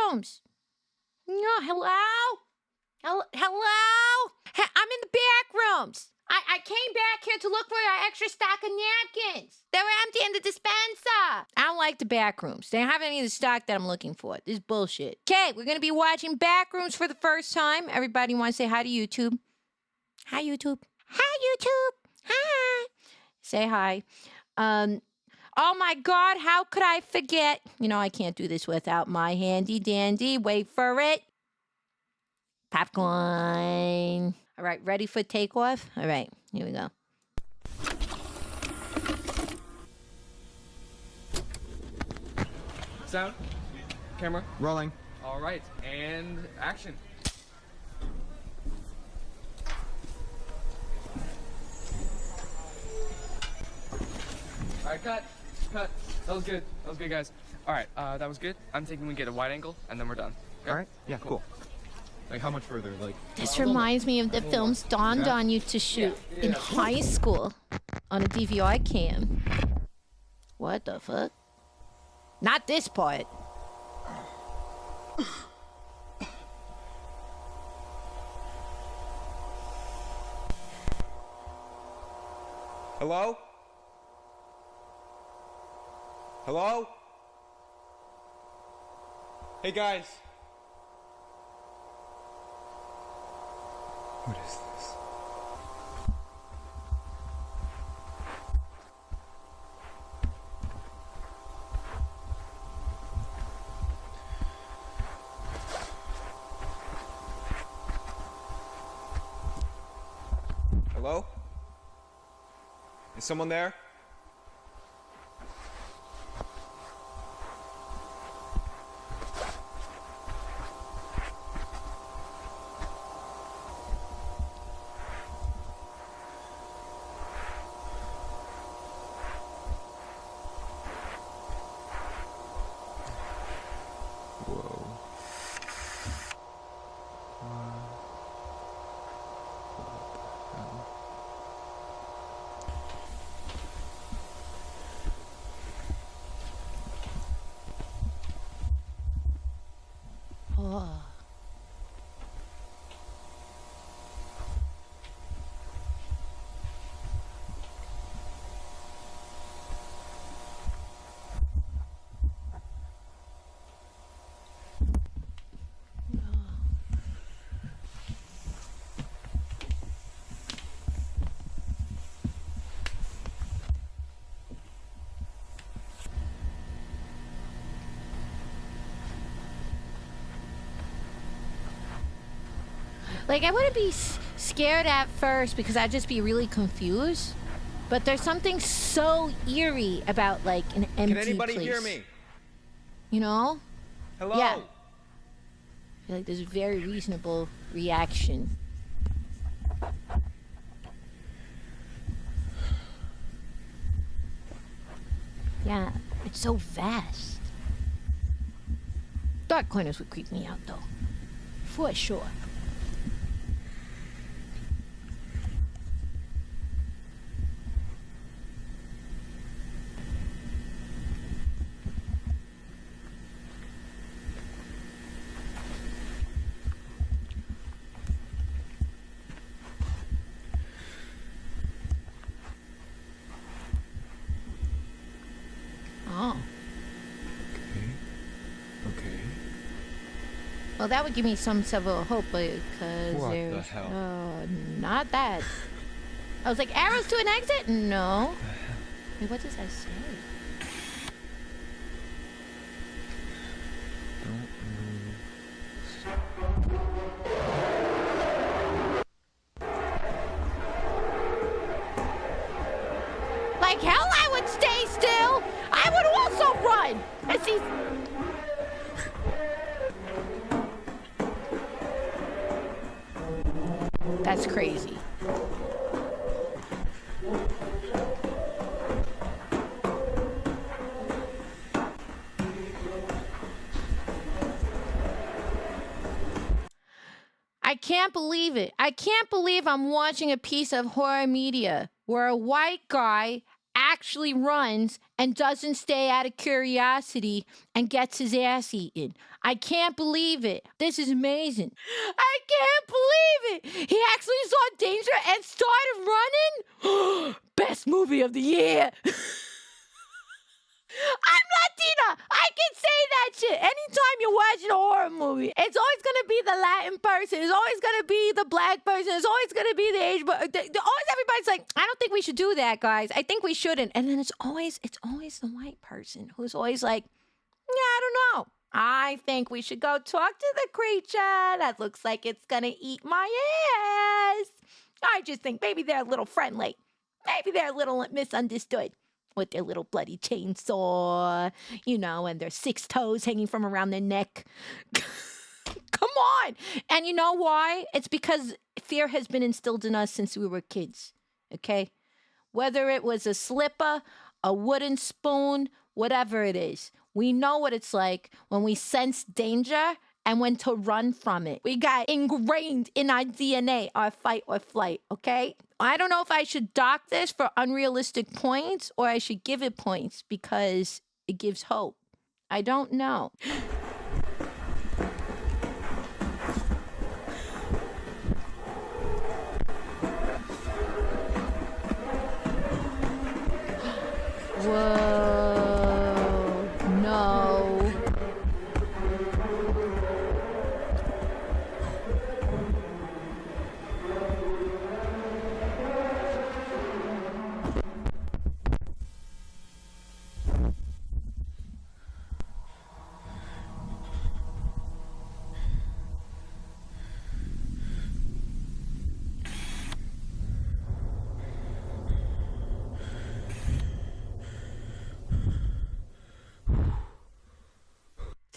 Backrooms. No, hello? Hello? I'm in the Backrooms. I came back here to look for an extra stock of napkins. They were empty in the dispenser. I don't like the Backrooms. They don't have any of the stock that I'm looking for. This is bullshit. Okay, we're going to be watching Backrooms for the first time. Everybody want to say hi to YouTube? Hi, YouTube. Hi, YouTube. Hi. Say hi. Oh my God, how could I forget? You know, I can't do this without my handy dandy. Wait for it. Popcorn. All right, ready for takeoff? All right, here we go. Sound, camera, rolling. All right, and action. All right, cut. That was good, guys. All right, that was good. I'm thinking we get a wide angle, and then we're done. Okay? All right, yeah, cool. Like, how much further? Like, This reminds me of the films dawned on you to shoot in high school on a DVR cam. What the fuck? Not this part. hello? Hello? Hey, guys. What is this? Hello? Is someone there? Oh. Like, I wouldn't be scared at first because I'd just be really confused. But there's something so eerie about, like, an empty place. Can anybody hear me? You know? Hello? Yeah. I feel like there's a very reasonable reaction. Yeah, it's so vast. Dark corners would creep me out, though. For sure. Oh. Okay. Well, that would give me some several hope because What there's the hell? not that. I was like, arrows to an exit? No. Wait, what does that say? Don't move. Like hell, I would stay still. I would also run. As these. That's crazy. I can't believe it. I can't believe I'm watching a piece of horror media where a white guy actually runs and doesn't stay out of curiosity and gets his ass eaten. I can't believe it. This is amazing. I can't believe it. He actually saw danger and started running. Best movie of the year. I'm Latina. I can say that shit. Anytime you're watching a horror movie, it's always going to be the Latin person. It's always going to be the black person. It's always going to be the Asian person. Always everybody's like, I don't think we should do that, guys. I think we shouldn't. And then it's always the white person who's always like, yeah, I don't know. I think we should go talk to the creature that looks like it's going to eat my ass. I just think maybe they're a little friendly. Maybe they're a little misunderstood. With their little bloody chainsaw, and their 6 toes hanging from around their neck. Come on. And you know why? It's because fear has been instilled in us since we were kids, okay? Whether it was a slipper, a wooden spoon, whatever it is, we know what it's like when we sense danger and when to run from it. We got ingrained in our DNA, our fight or flight, okay? I don't know if I should dock this for unrealistic points or I should give it points because it gives hope. I don't know. Whoa. No.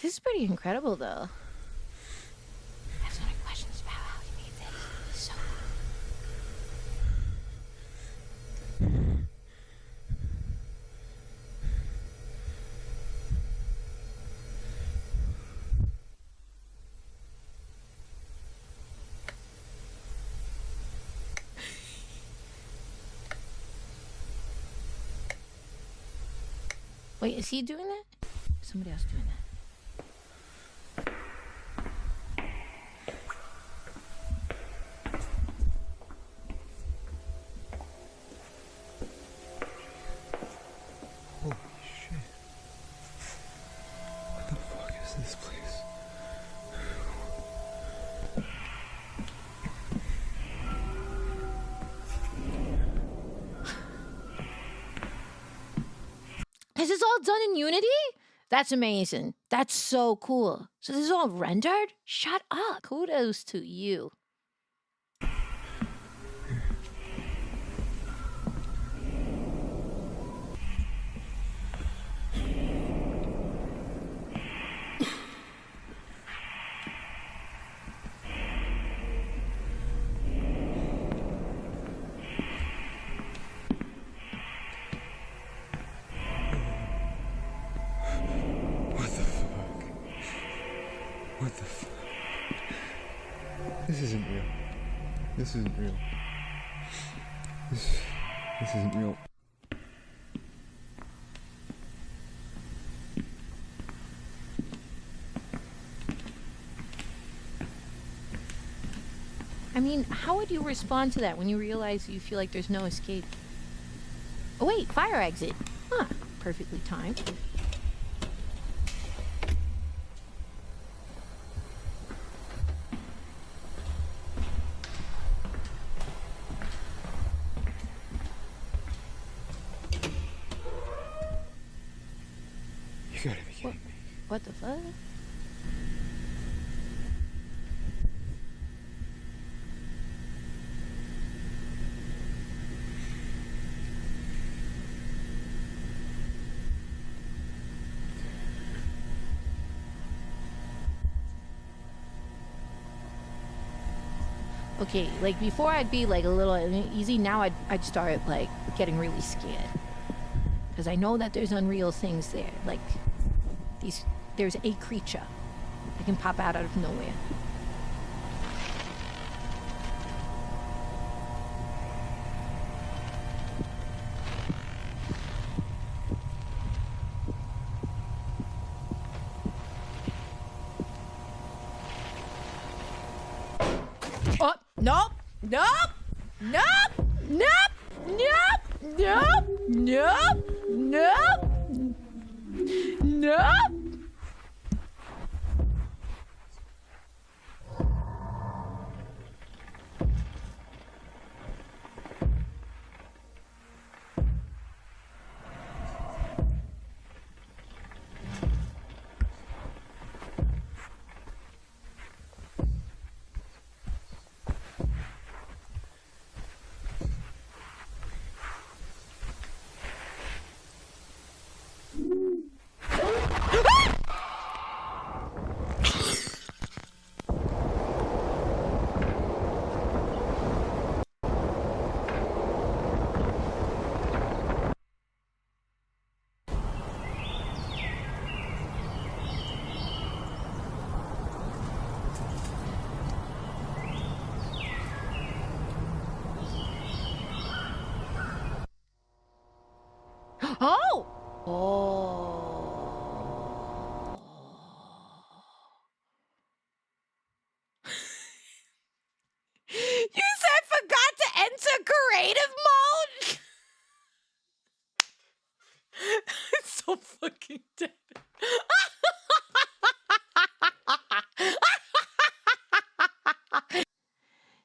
This is pretty incredible, though. I have so many questions about how he made this. It's so Wait, is he doing that? Somebody else doing that? Holy shit. What the fuck is this place? Is this all done in Unity? That's amazing. That's so cool. So this is all rendered? Shut up. Kudos to you. What the fuck? This isn't real. This isn't real. This isn't real. I mean, how would you respond to that when you realize you feel like there's no escape? Oh wait, fire exit. Huh, perfectly timed. You gotta be kidding me. What the fuck? Okay, like before I'd be like a little uneasy, now I'd start like getting really scared. Because I know that there's unreal things there. Like there's a creature that can pop out of nowhere. Nope. Nope. Nope. Nope. Nope. Nope. Nope. Nope. Nope. Oh! Oh. You said forgot to enter creative mode? It's so fucking dead.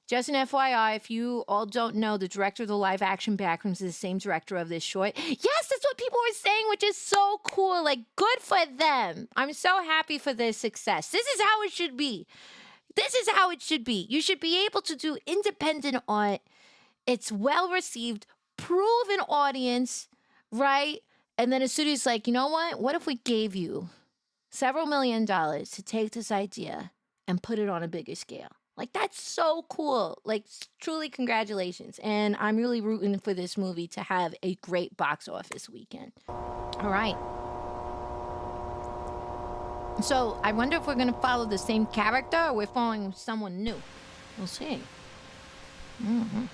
Just an FYI, if you all don't know, the director of the live action Backrooms is the same director of this short. Yes, that's what people were saying, which is so cool. Like, good for them. I'm so happy for their success. This is how it should be. This is how it should be. You should be able to do independent art. It's well received, proven audience, right? And then a studio's like, you know what? What if we gave you several $1 million to take this idea and put it on a bigger scale? Like, that's so cool. Like, truly congratulations. And I'm really rooting for this movie to have a great box office weekend. All right. So, I wonder if we're going to follow the same character or we're following someone new. We'll see. Mm-hmm.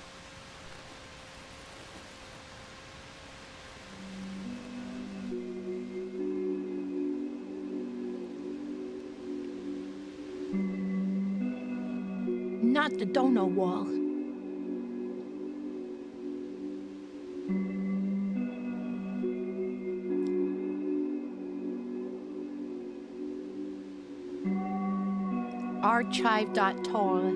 Not the donut wall. Archive.tor.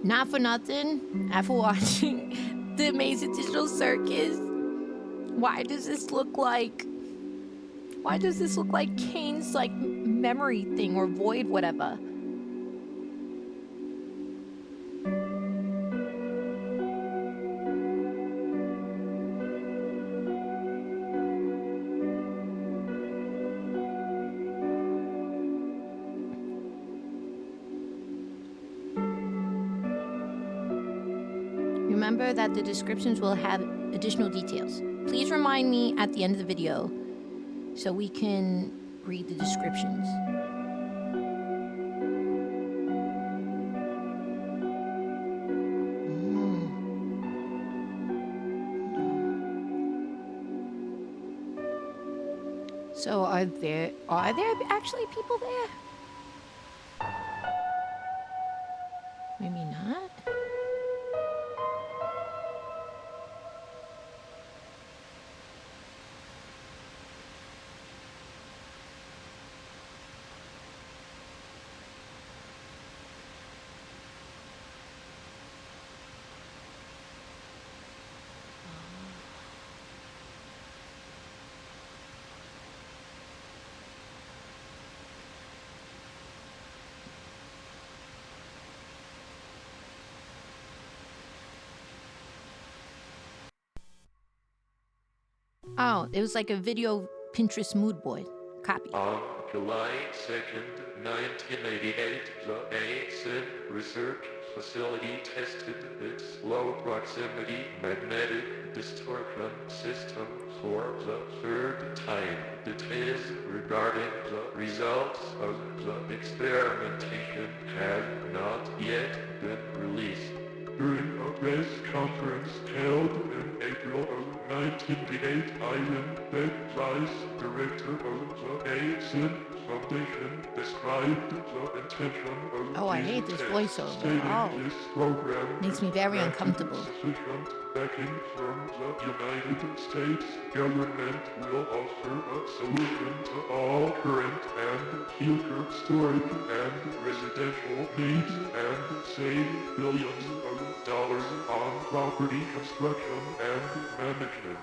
Not for nothing, after watching The Amazing Digital Circus, why does this look like Kane's like memory thing or void, whatever? Remember that the descriptions will have additional details. Please remind me at the end of the video so we can read the descriptions. So are there actually people there? Maybe not. Oh, it was like a video Pinterest mood board. Copy. On July 2nd, 1988, the Basin Research Facility tested its low proximity magnetic distortion system for the third time. Details regarding the results of the experimentation have not yet been released. During a press conference held in April of 1988, Ivan Beck, vice director of the Basin Foundation, described the intention of Oh, I hate this voiceover. Oh. This program Makes me very uncomfortable. Sufficient backing from the United States government will offer a solution to all current and future storage and residential needs and save billions of dollars on property construction and management.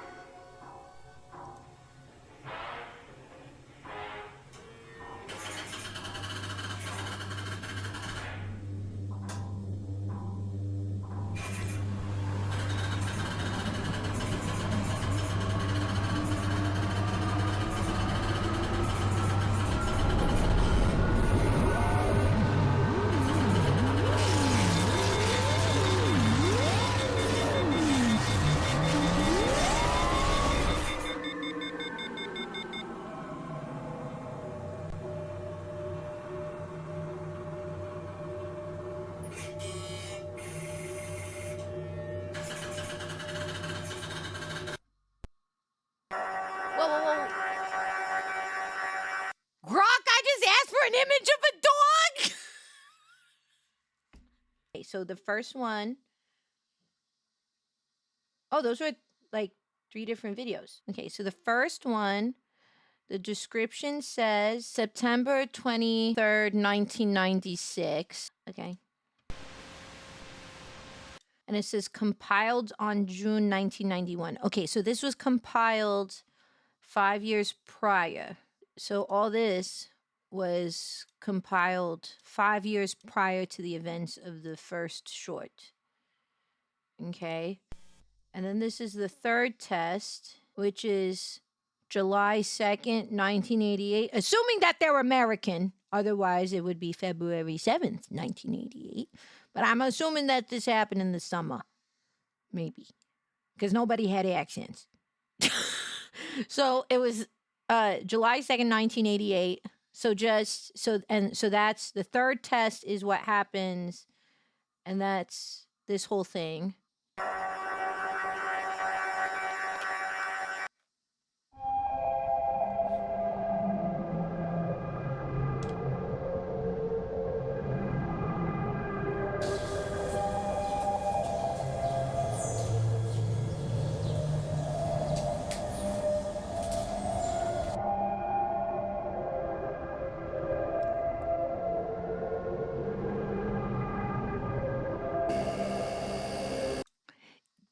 Whoa, whoa, whoa. Grok, I just asked for an image of a dog! Okay, so the first one... Oh, those were like 3 different videos. Okay, so the first one, the description says September 23rd, 1996. Okay. And it says compiled on June 1991. Okay, so this was compiled 5 years prior. So all this was compiled 5 years prior to the events of the first short. Okay. And then this is the third test, which is July 2nd, 1988. Assuming that they're American. Otherwise, it would be February 7th, 1988. But I'm assuming that this happened in the summer. Maybe. Because nobody had accents. So it was July 2nd, 1988. So that's the third test is what happens. And that's this whole thing.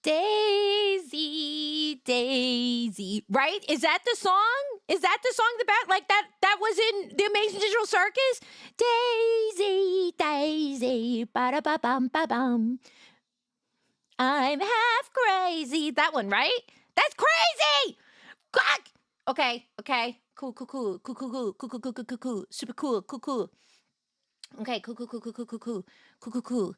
Daisy, Daisy, right? Is that the song? Is that the song like that was in the Amazing Digital Circus? Daisy, Daisy, ba-da-ba-bum, ba-bum. I'm half crazy. That one, right? That's crazy! God! Okay. Cool. Super cool. Okay, cool.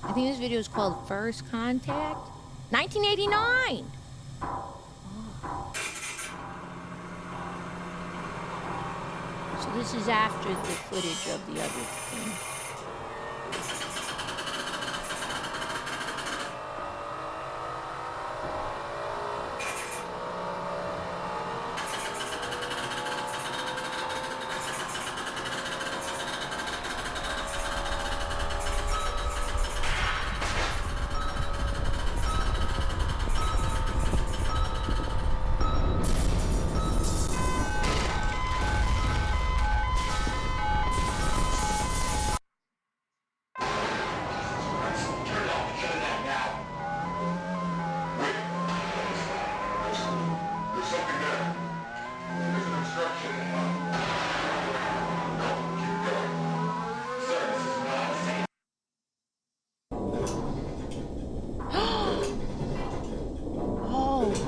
I think this video is called First Contact. 1989! Oh. So this is after the footage of the other thing.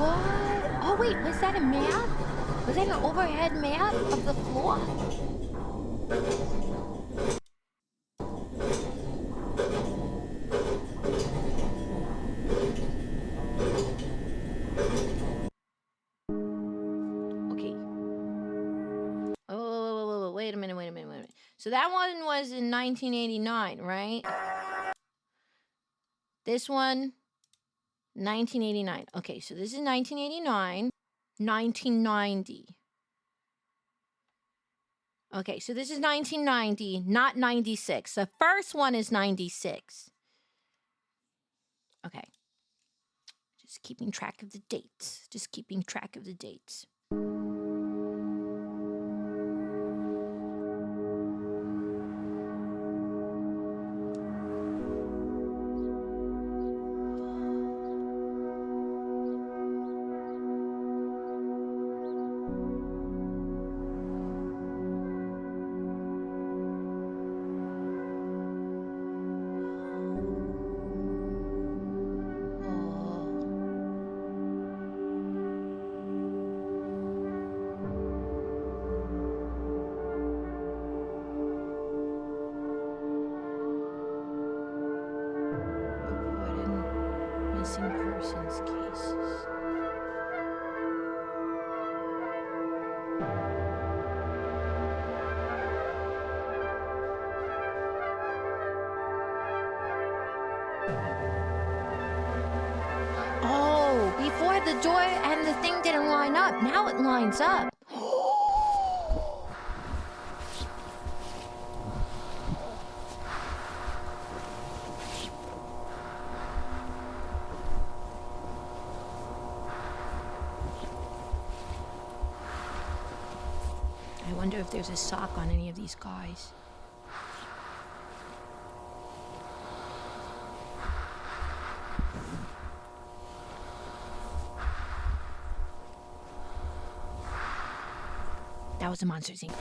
What? Oh wait, was that a map? Was that an overhead map of the floor? Okay. Oh, wait a minute. So that one was in 1989, right? This one, 1989. Okay, so this is 1989, 1990. Okay, so this is 1990, not 96. The first one is 96. Okay. Just keeping track of the dates. Reported missing persons cases. Oh, before the door and the thing didn't line up. Now it lines up. I wonder if there's a sock on any of these guys. That was a Monsters Inc.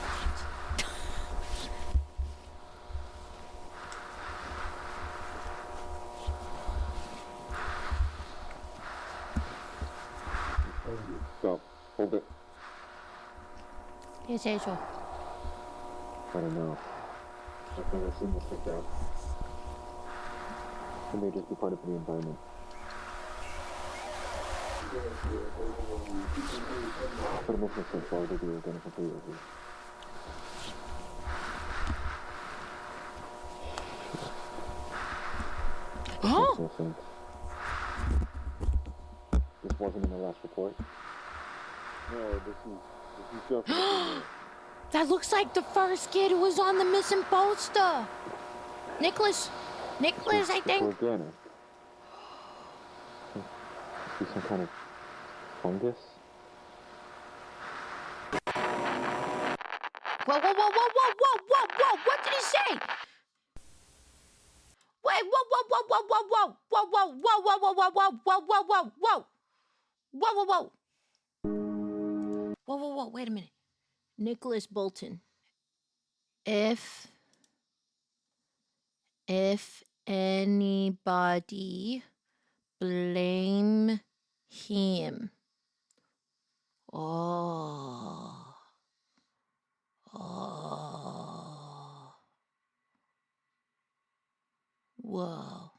Stop. Hold it. ¿Qué es eso? I don't know. I've never seen this before. It may just be part of the environment. But it makes no sense. Why would they be identical to you? Oh! Makes no sense. This wasn't in the last report? No, this is definitely... That looks like the first kid who was on the missing poster. Nicholas, I think. Organic. Be some kind of fungus? Whoa! What did he say? Wait! Whoa! Wait a minute. Nicholas Bolton. If anybody blame him. Oh. Whoa.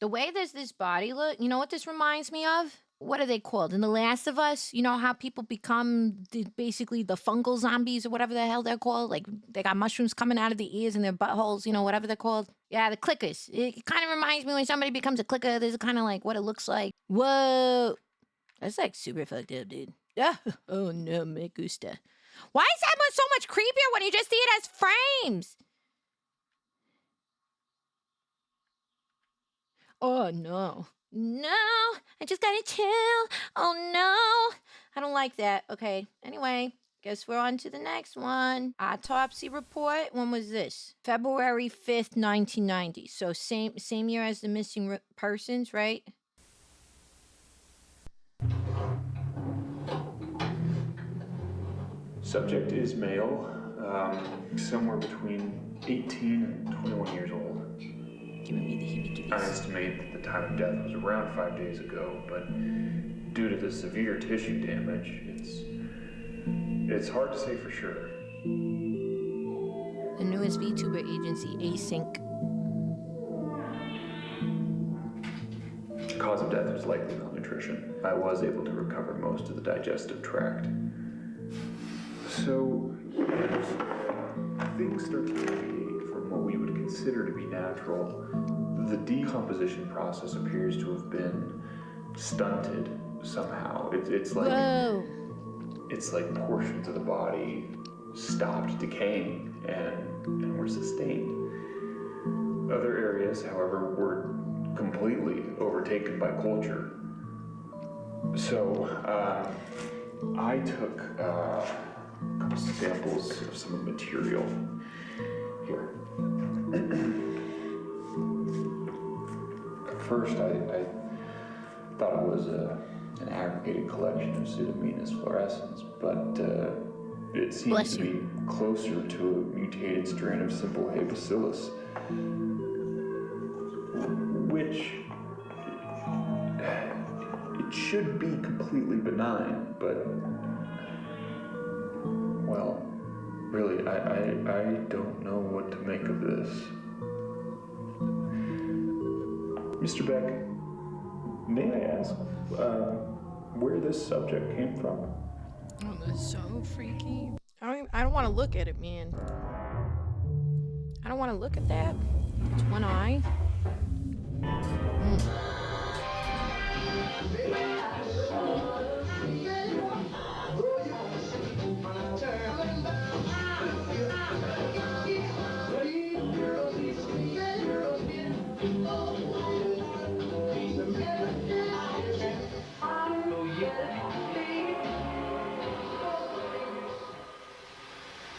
The way this body look, you know what this reminds me of? What are they called? In The Last of Us, you know how people become basically the fungal zombies or whatever the hell they're called? Like, they got mushrooms coming out of the ears and their buttholes, you know, whatever they're called. Yeah, the clickers. It kind of reminds me when somebody becomes a clicker, this is kind of like what it looks like. Whoa. That's like super fucked up, dude. Yeah. Oh no, me gusta. Why is that so much creepier when you just see it as frames? Oh no. No, I just got a chill. Oh no. I don't like that. Okay. Anyway, guess we're on to the next one. Autopsy report. When was this? February 5th, 1990. So same year as the missing persons, right? Subject is male, somewhere between 18 and 21 years old. giving me the I heebie-jeebies. estimate that the time of death was around 5 days ago, but due to the severe tissue damage, it's hard to say for sure. The newest VTuber agency, Async. The cause of death was likely malnutrition. I was able to recover most of the digestive tract. So, as things start to deviate from what we would consider to be natural, the decomposition process appears to have been stunted somehow. It's like Whoa. it's like portions of the body stopped decaying and were sustained. Other areas, however, were completely overtaken by culture. So, I took a couple samples of some of the material here. At first, I thought it was an aggregated collection of Pseudomonas fluorescens, but it seems Bless to you. be closer to a mutated strain of simple hay bacillus, which it should be completely benign, but well, really, I don't know what to make of this. Mr. Beck, may I ask where this subject came from? Oh, that's so freaky. I don't want to look at it, man. I don't want to look at that. It's one eye.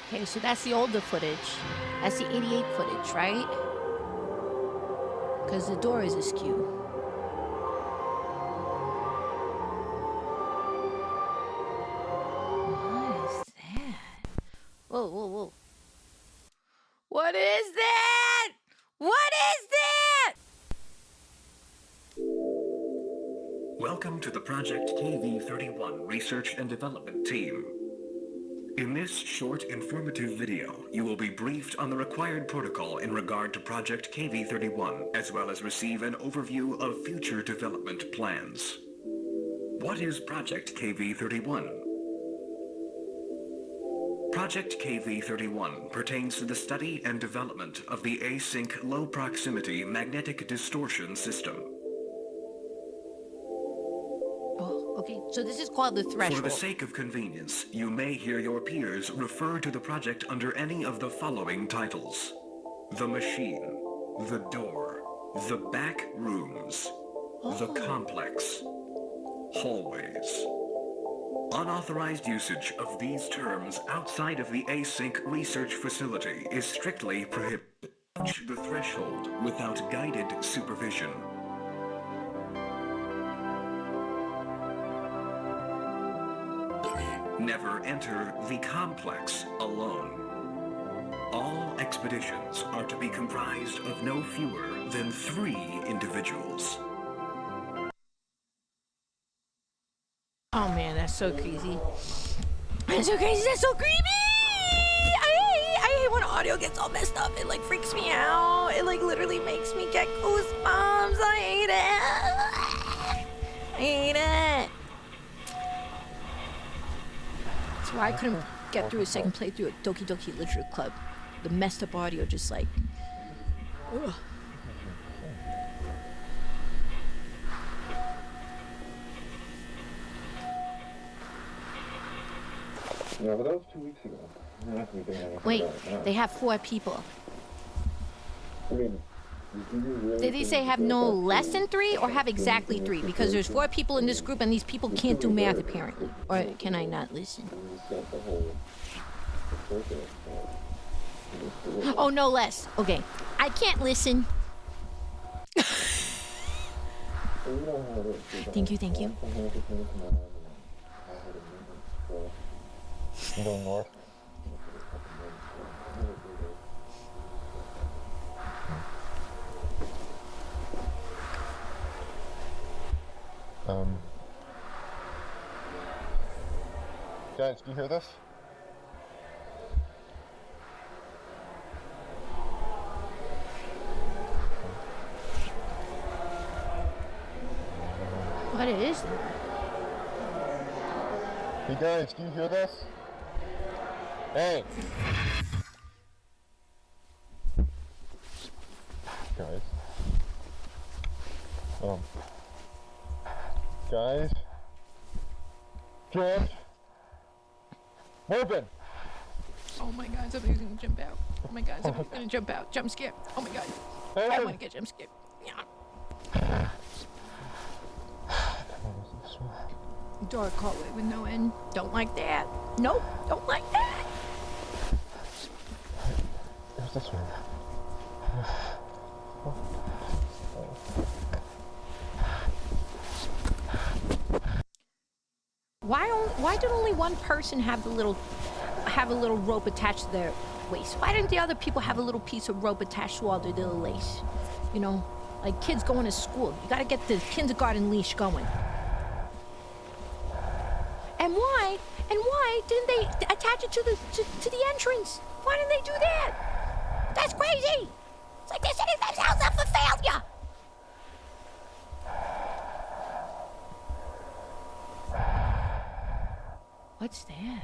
Okay, so that's the older footage. That's the 88 footage, right? Because the door is askew. What is that? Whoa, whoa, whoa. What is that? What is that? Welcome to the Project KV-31 Research and Development Team. In this short, informative video, you will be briefed on the required protocol in regard to Project KV-31, as well as receive an overview of future development plans. What is Project KV-31? Project KV-31 pertains to the study and development of the async low-proximity magnetic distortion system. Oh, okay. So this is called the threshold. For the sake of convenience, you may hear your peers refer to the project under any of the following titles: the machine, the door, the back rooms, the complex, hallways. Unauthorized usage of these terms outside of the async research facility is strictly prohibited. Touch the threshold without guided supervision. Never enter the complex alone. All expeditions are to be comprised of no fewer than 3 individuals. Oh man, that's so crazy. That's so crazy. That's so creepy. I hate when audio gets all messed up. It like freaks me out. It like literally makes me get goosebumps. I hate it. I hate it. That's why I couldn't get through a second playthrough of Doki Doki Literature Club. The messed up audio just like, ugh. Yeah, but that was 2 weeks ago. They're not gonna be doing anything Wait, about it now. they have 4 people. I mean, do you really Did he think say have that no that's less the- than 3 or have exactly 3? Because there's 4 people in this group and these people can't do math apparently. Or can I not listen? It's got the whole circuit, so- Oh, no less. Okay. I can't listen. So you know how it is. Thank you, thank you. Once the hand is in the command, I had a movement, so you go north. Um, guys, do you hear this? What is that? Hey guys, do you hear this? Hey! Guys. Guys. George. Open! Oh my god, somebody's gonna jump out. Oh my god, somebody's gonna jump out. Jump scare. Oh my god. I wanna get jump scared. Yeah. Dark hallway with no end. Don't like that. Nope, don't like that. There's this one. Why did only one person have a little rope attached to their waist? Why didn't the other people have a little piece of rope attached to all their little lace? You know, like kids going to school. You gotta get the kindergarten leash going. And why didn't they attach it to the entrance? Why didn't they do that? That's crazy. It's like they're setting themselves up for failure. What's that?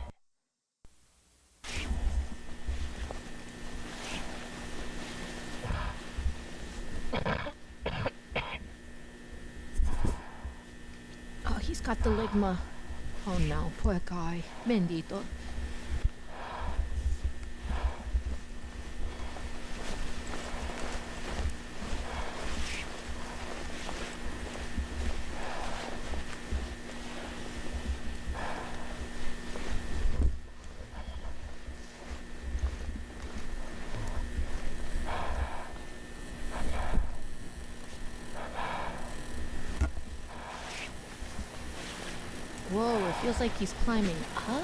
Oh, he's got the ligma. Oh no, poor guy. Bendito. Whoa, it feels like he's climbing up?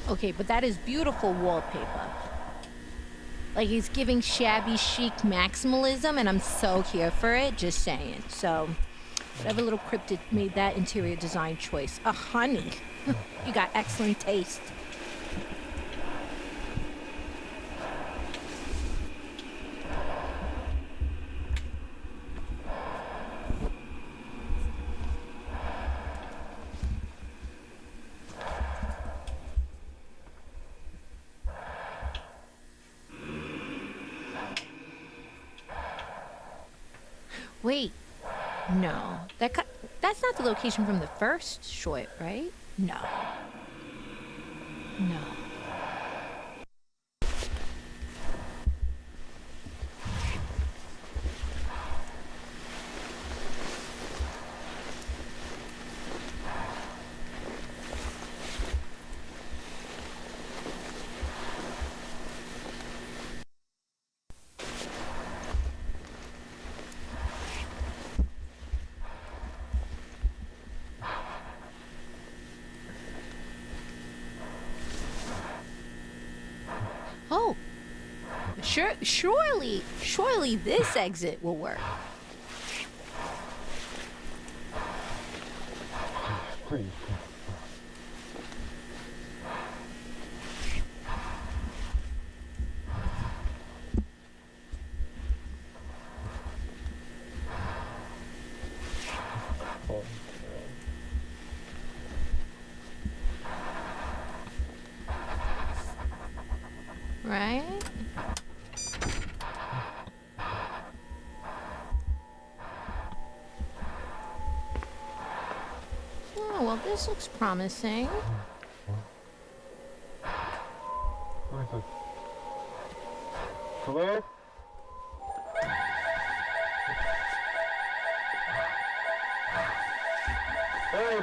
Okay, but that is beautiful wallpaper. Like, he's giving shabby chic maximalism, and I'm so here for it, just saying. So, whatever little cryptid made that interior design choice. Honey, you got excellent taste. Wait, no, that's not the location from the first short, right? No. No. Oh, surely this exit will work. Please. Right? Oh, well, this looks promising. Hello? Hey!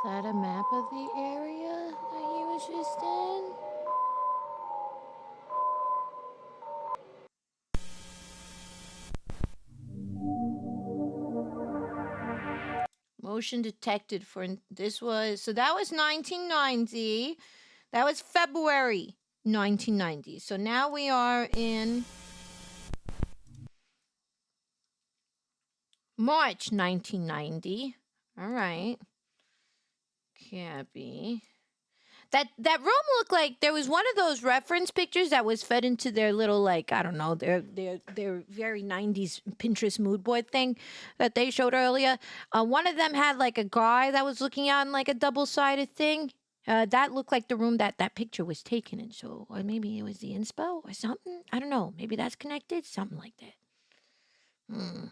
that a map of the area that he was just in? Motion detected for this was so that was 1990. That was February 1990. So now we are in March 1990. All right. Cabby. That room looked like there was one of those reference pictures that was fed into their little, like, I don't know, their very 90s Pinterest mood board thing that they showed earlier. One of them had like a guy that was looking out in like a double-sided thing. That looked like the room that picture was taken in. So, or maybe it was the inspo or something. I don't know. Maybe that's connected. Something like that. Hmm.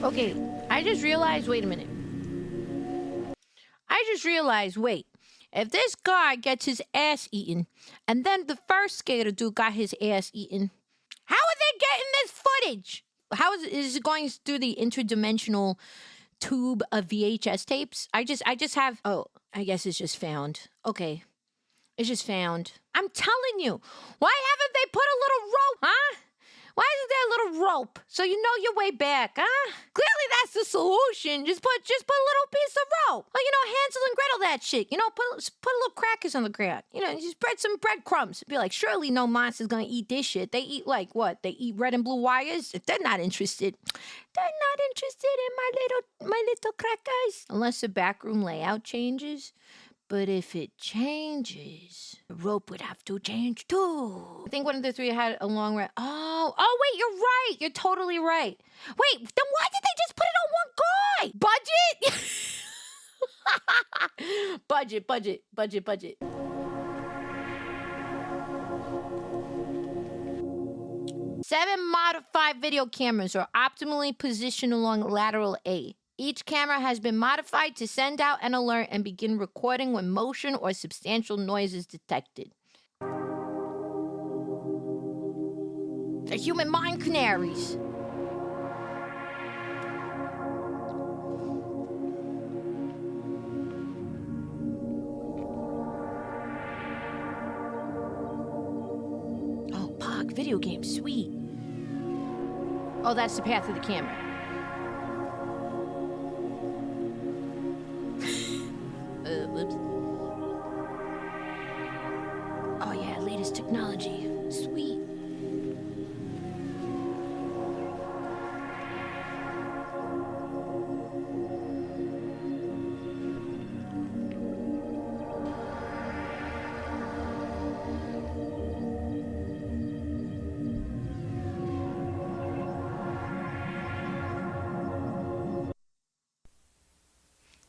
Okay, I just realized, wait a minute. Wait, if this guy gets his ass eaten, and then the first skater dude got his ass eaten, how are they getting this footage? How is it going through the interdimensional tube of VHS tapes? I just have, oh, I guess it's just found. Okay, it's just found. I'm telling you, why haven't they put a little rope, huh? Why isn't there a little rope so you know your way back, huh? Clearly that's the solution. Just put a little piece of rope. Like, you know, Hansel and Gretel that shit. You know, put a little crackers on the ground. You know, just spread some breadcrumbs. Be like, surely no monster's gonna eat this shit. They eat like what? They eat red and blue wires? They're not interested. They're not interested in my little crackers. Unless the backroom layout changes. But if it changes, the rope would have to change too. I think one of the three had a long run. Oh, wait, you're right. You're totally right. Wait, then why did they just put it on one guy? Budget. Budget. 7 modified video cameras are optimally positioned along lateral A. Each camera has been modified to send out an alert and begin recording when motion or substantial noise is detected. They're human mind canaries. Oh, Pog, video game, sweet. Oh, that's the path of the camera. Whoops. Oh yeah, latest technology. Sweet.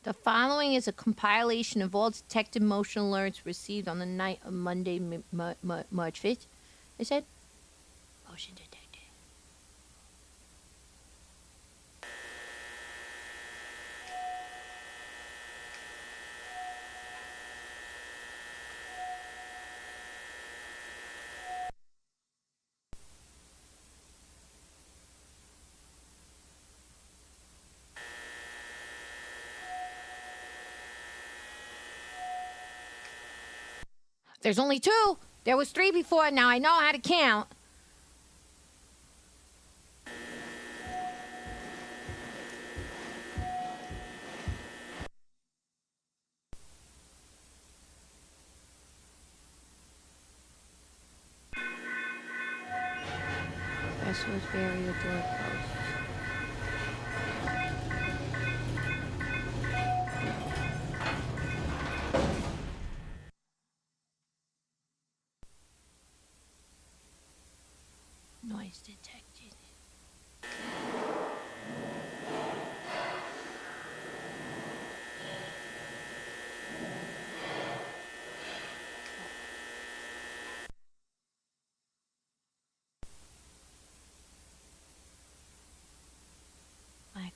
The following is a compilation of all detected motion alerts received on the night of Monday, March 5th. I said? Motion detected. There's only 2. There was 3 before. Now I know how to count. Vessel's barrier door closed. Noise detected.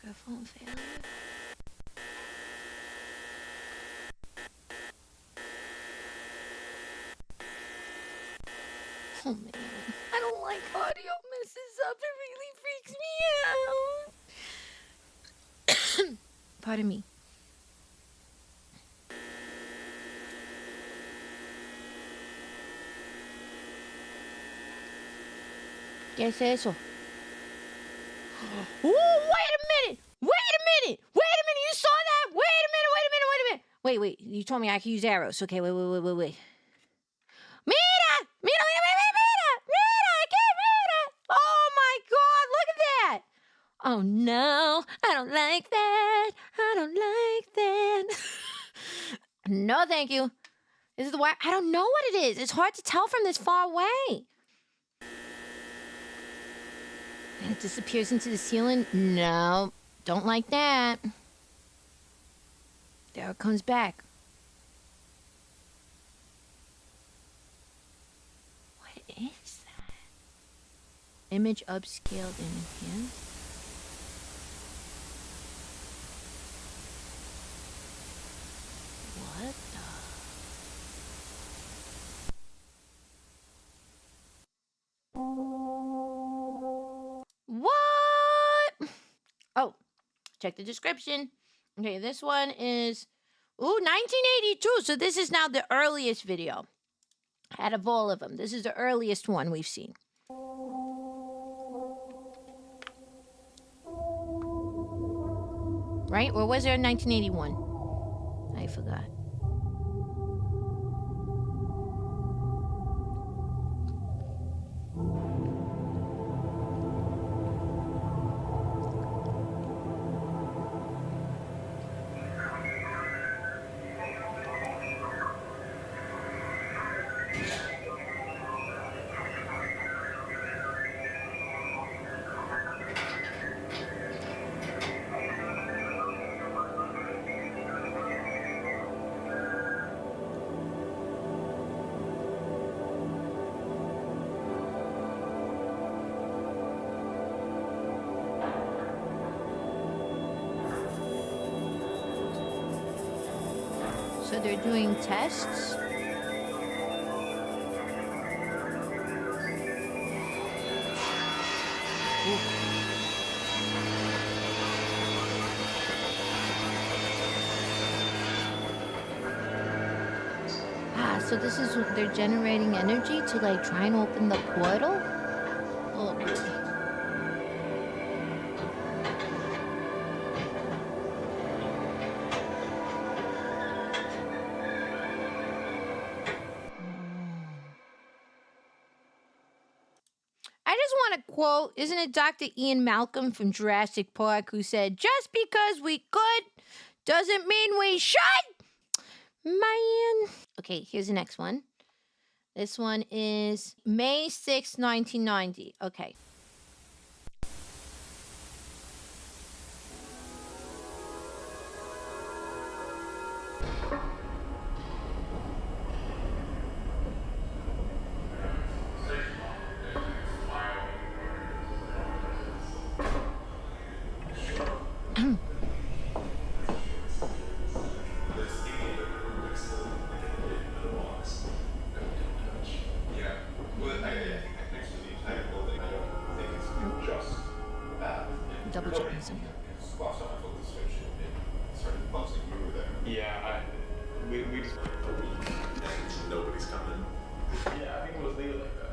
Microphone failure. Oh man, I don't like audio messes up. It really freaks me out. Pardon me. ¿Qué es eso? Ooh, wait a minute! You saw that? Wait a minute! Wait, you told me I could use arrows. Okay, wait. Mira! I can't mira! Oh my god, look at that! Oh no, I don't like that. No, thank you. This is the way, I don't know what it is. It's hard to tell from this far away. And it disappears into the ceiling. No, don't like that. There it comes back. What is that? Image upscaled and enhanced. What the? What? Oh, check the description. Okay, this one is, 1982. So this is now the earliest video out of all of them. This is the earliest one we've seen. Right? Or was there in 1981? I forgot. So they're doing tests. So this is, they're generating energy to like try and open the portal? Oh boy. I just want to quote, isn't it Dr. Ian Malcolm from Jurassic Park who said, just because we could doesn't mean we should? Man. Okay, here's the next one. This one is May 6, 1990. Okay. Double checking something. Yeah, we just. Nobody's coming. Yeah, I think it was legal like that.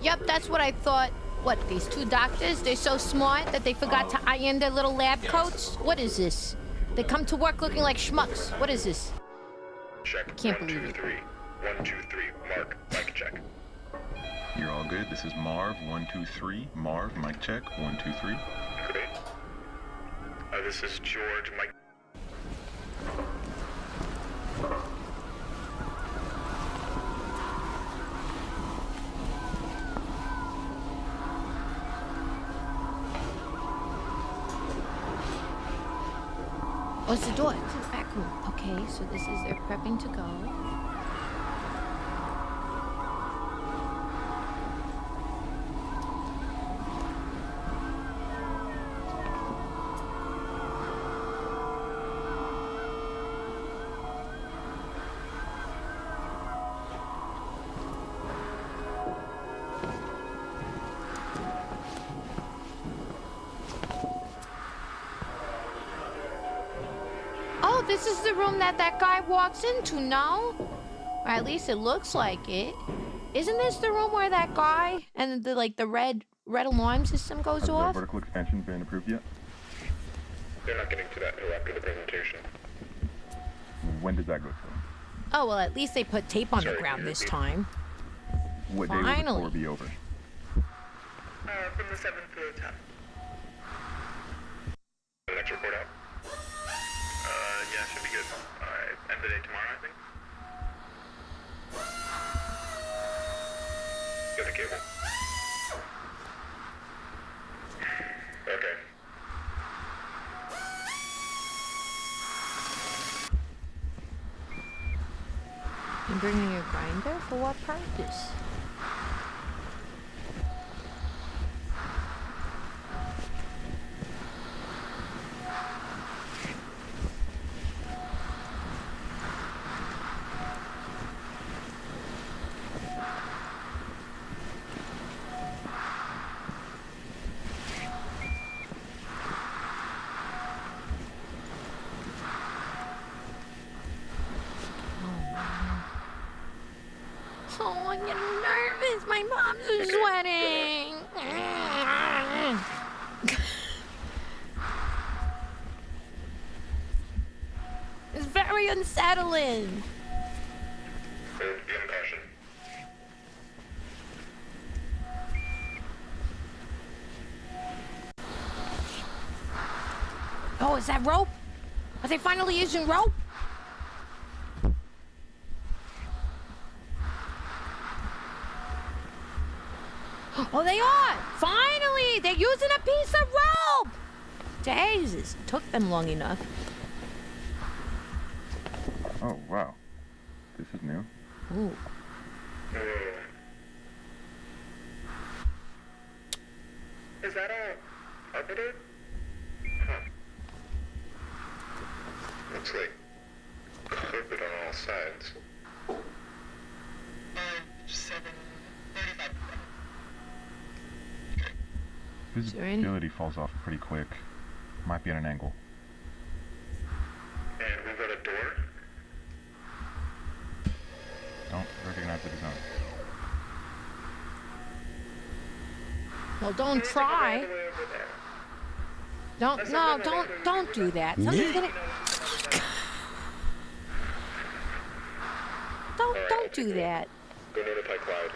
Yep, that's what I thought. What, these two doctors? They're so smart that they forgot to iron their little lab coats? What is this? They come to work looking like schmucks. What is this? Check. Can't 1, believe 2, it. 3. 1, 2, 3. Mark. Mic check. You're all good. This is Marv. 1, 2, 3. Marv. Mic check. 1, 2, 3. Great. This is George. Mic. Oh, it's the door. It's the back room. Okay, so this is they're prepping to go. this is the room that guy walks into, no? Or at least it looks like it. Isn't this the room where that guy and the red alarm system goes off? Has the vertical expansion been approved yet? They're not getting to that until after the presentation. When did that go through? Oh, well, at least they put tape on the ground this time. What day will the Finally. tour be over? From the 7th to the 10th. The next report out? Yeah, should be good. End of the day tomorrow, I think. Get the cable. Okay. You bringing your grinder? For what purpose? Oh, I'm getting nervous. My palms are sweating. It's very unsettling. Be on caution. Oh, is that rope? Are they finally using rope? Oh, they are! Finally! They're using a piece of rope! Jesus, took them long enough. Oh, wow. This is new. Ooh. Is that all carpeted? Huh. Looks like carpet on all sides. 7:35. Visibility falls off pretty quick. Might be at an angle. And we've got a door. Don't recognize the design. Well, don't try. All the way over there. Don't do that. Somebody's gonna... Don't do that. Go notify Cloud.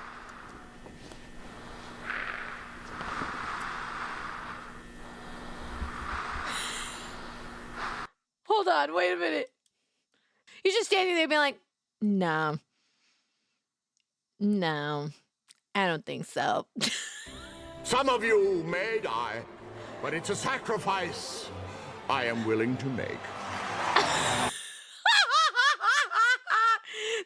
Hold on, wait a minute. You're just standing there being like, no, I don't think so. Some of you may die, but it's a sacrifice I am willing to make.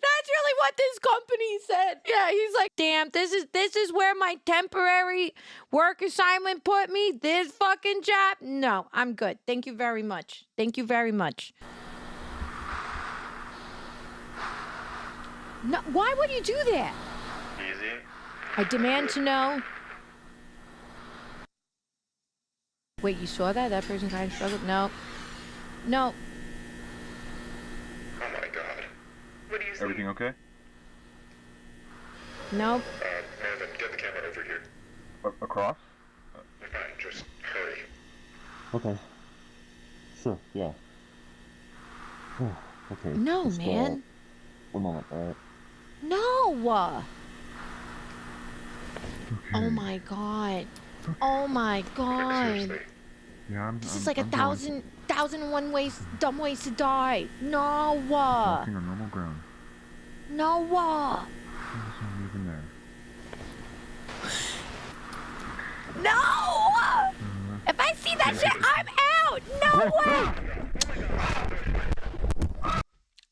That's really what this company said. Yeah, he's like, damn, this is where my temporary work assignment put me. This fucking job. No, I'm good. Thank you very much. Thank you very much. No, why would you do that? Easy. I demand to know. Wait, you saw that? That person kind of struggled? No. No. Oh my god. What do you see? Everything okay? Nope. Marvin, get the camera over here. Across? Fine, just hurry. Okay. Sure, yeah. Okay. No, just, man. 1 moment, alright? No. Okay. Oh my god. Oh my god. Seriously. Yeah, This is like a thousand and one ways, dumb ways to die. No. Walking on normal ground. No. There's no even there. No. If I see that shit, I'm out. No way.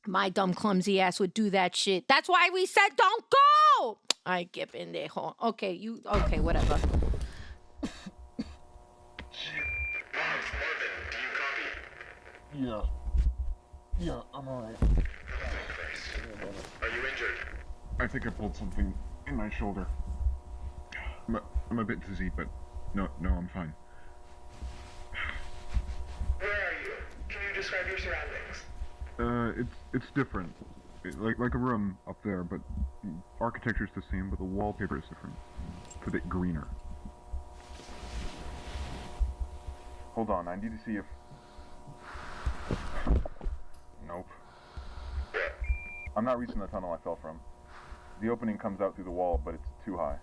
My dumb clumsy ass would do that shit. That's why we said don't go. I get in there. Okay, okay, whatever. Marvin, do you copy? Yeah. Yeah, I'm alright. Are you injured? I think I pulled something in my shoulder. I'm a bit dizzy, but no, I'm fine. Where are you? Can you describe your surroundings? It's different. Like a room up there, but the architecture's the same, but the wallpaper is different. It's a bit greener. Hold on, I need to see if... Nope. I'm not reaching the tunnel I fell from. The opening comes out through the wall, but it's too high.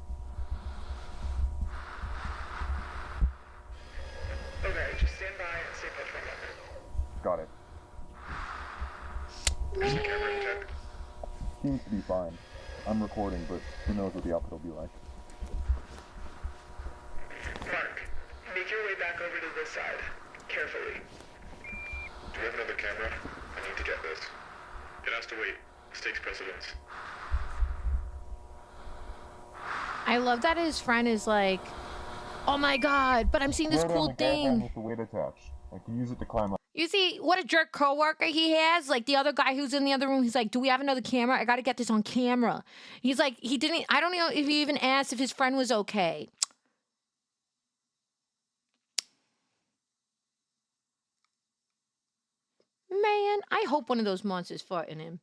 Okay, just stand by and stay put for a moment. Got it. Is the camera intact? Seems to be fine. I'm recording, but who knows what the output will be like. Mark, make your way back over to this side. Carefully. Do we have another camera? I need to get this. It has to wait. This takes precedence. I love that his friend is like, oh my god, but I'm seeing this cool thing. With the weight attached. I can use it to climb up. You see what a jerk coworker he has? Like the other guy who's in the other room, he's like, do we have another camera? I gotta get this on camera. He's like, I don't know if he even asked if his friend was okay. Man, I hope one of those monsters fought in him.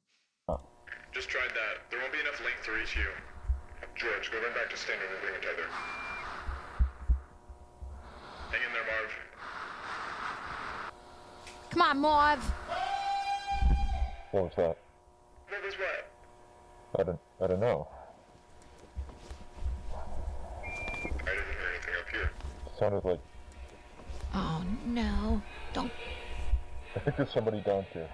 Just tried that. There won't be enough length to reach you. George, go run back to standard and bring a tether. Hang in there, Marv. Come on, Marv. What was that? What was what? I don't know. I didn't hear anything up here. It sounded like... Oh no. Don't. I think there's somebody down here.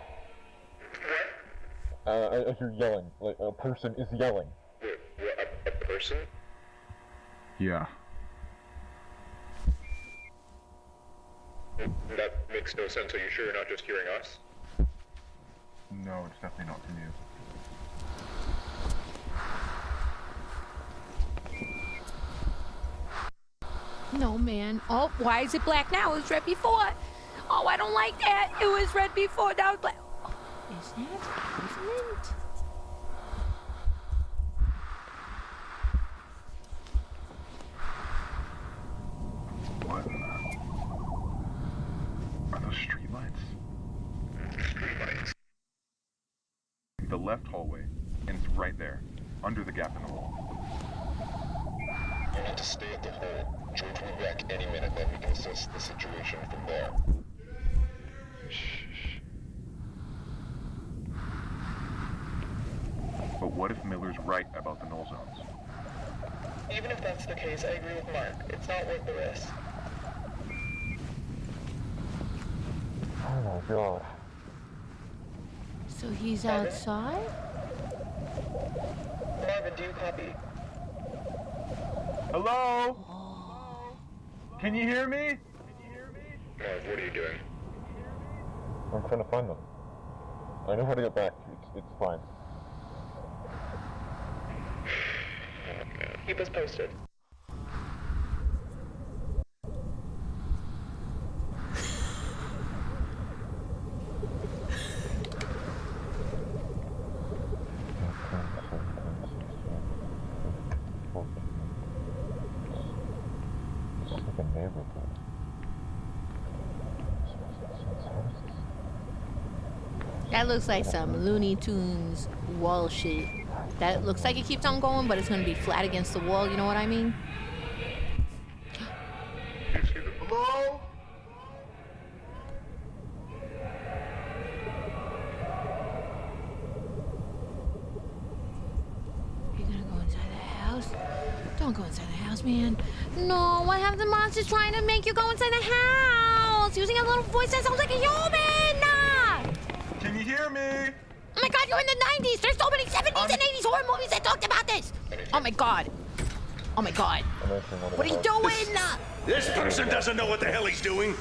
What? I hear yelling. Like, a person is yelling. What, a person? Yeah. That makes no sense. Are you sure you're not just hearing us? No, it's definitely not from you. No, man. Oh, why is it black now? It was red before. Oh, I don't like that. It was red before. Now it's black. Oh, is that different? What? Are those streetlights? Streetlights. The left hallway ends right there, under the gap in the wall. You need to stay at the hole. George will be back any minute, then we can assess the situation from there. Shh. But what if Miller's right about the null zones? Even if that's the case, I agree with Mark. It's not worth the risk. Oh my god. So he's outside? Marvin, do you copy? Hello? Can you hear me? Marv, what are you doing? I'm trying to find them. I know how to get back. It's fine. Keep us posted. That looks like some Looney Tunes wall shit. That looks like it keeps on going, but it's gonna be flat against the wall, you know what I mean? Hello? You're gonna go inside the house? Don't go inside the house, man. No, what have the monsters trying to make you go inside the house? Using a little voice that sounds like a human! Can you hear me? Oh my god, you're in the 90s! There's so many 70s and 80s horror movies that talked about this! Oh my god. Oh my god. What are you doing? This person doesn't know what the hell he's doing.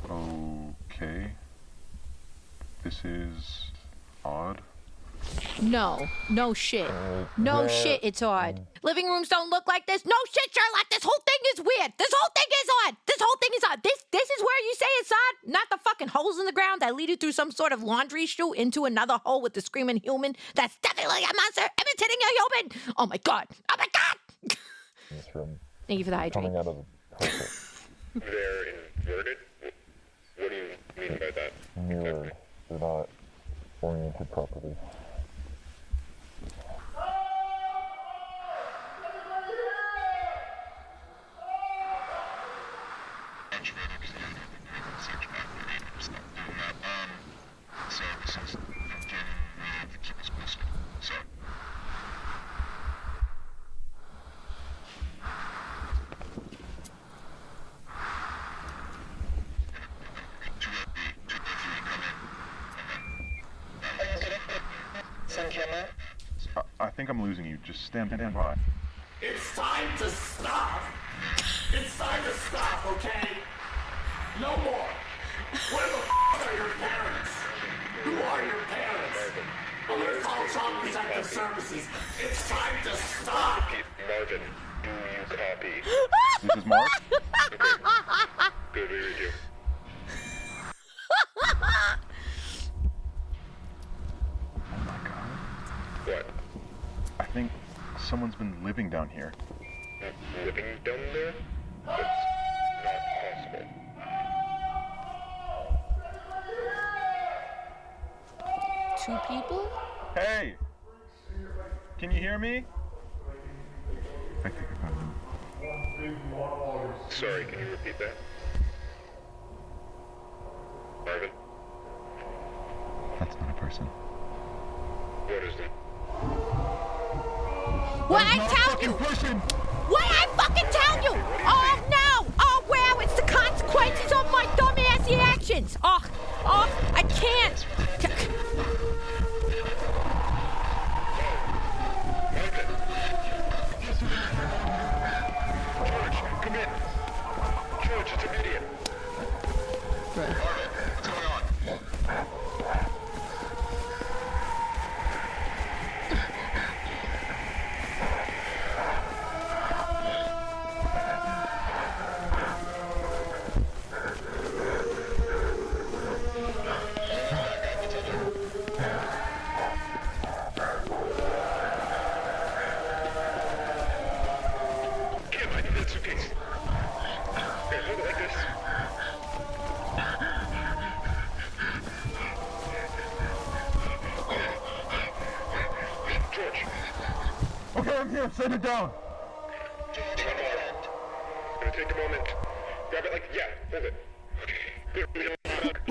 Okay. This is odd. No shit. No shit, it's odd. Living rooms don't look like this. No shit, Sherlock, this whole thing is weird. This whole thing is odd. This whole thing is odd. This is where you say it's odd, not the fucking holes in the ground that lead you through some sort of laundry chute into another hole with the screaming human. That's definitely a monster imitating a human. Oh my god. Oh my god. This room. Thank you for the hydrate. Coming out of the They're inverted? What do you mean by that? Mirror. They're not oriented properly. I think I'm losing you. Just stand by. It's time to stop! It's time to stop, okay? No more! Where the are your parents? Who are your parents? I'm gonna call Child Protective Services. It's time to stop! Marvin, do you copy? This is Mark? Okay. Good, we read you. What? I think someone's been living down here. Living down there? That's not possible. Two people? Hey! Can you hear me? I think I got him. Sorry, can you repeat that? Marvin? That's not a person. What is it? What I tell you? What I fucking tell you? Oh no! Oh wow! It's the consequences of my dumbassy actions. Oh, I can't. George, come in. George, it's immediate. Marvin, what's going on? Kim, I need that suitcase. Here, hold it like this. George. Okay, I'm here. Send it down. It's gonna take a moment. Grab it like, yeah, hold it. Okay. Good, we don't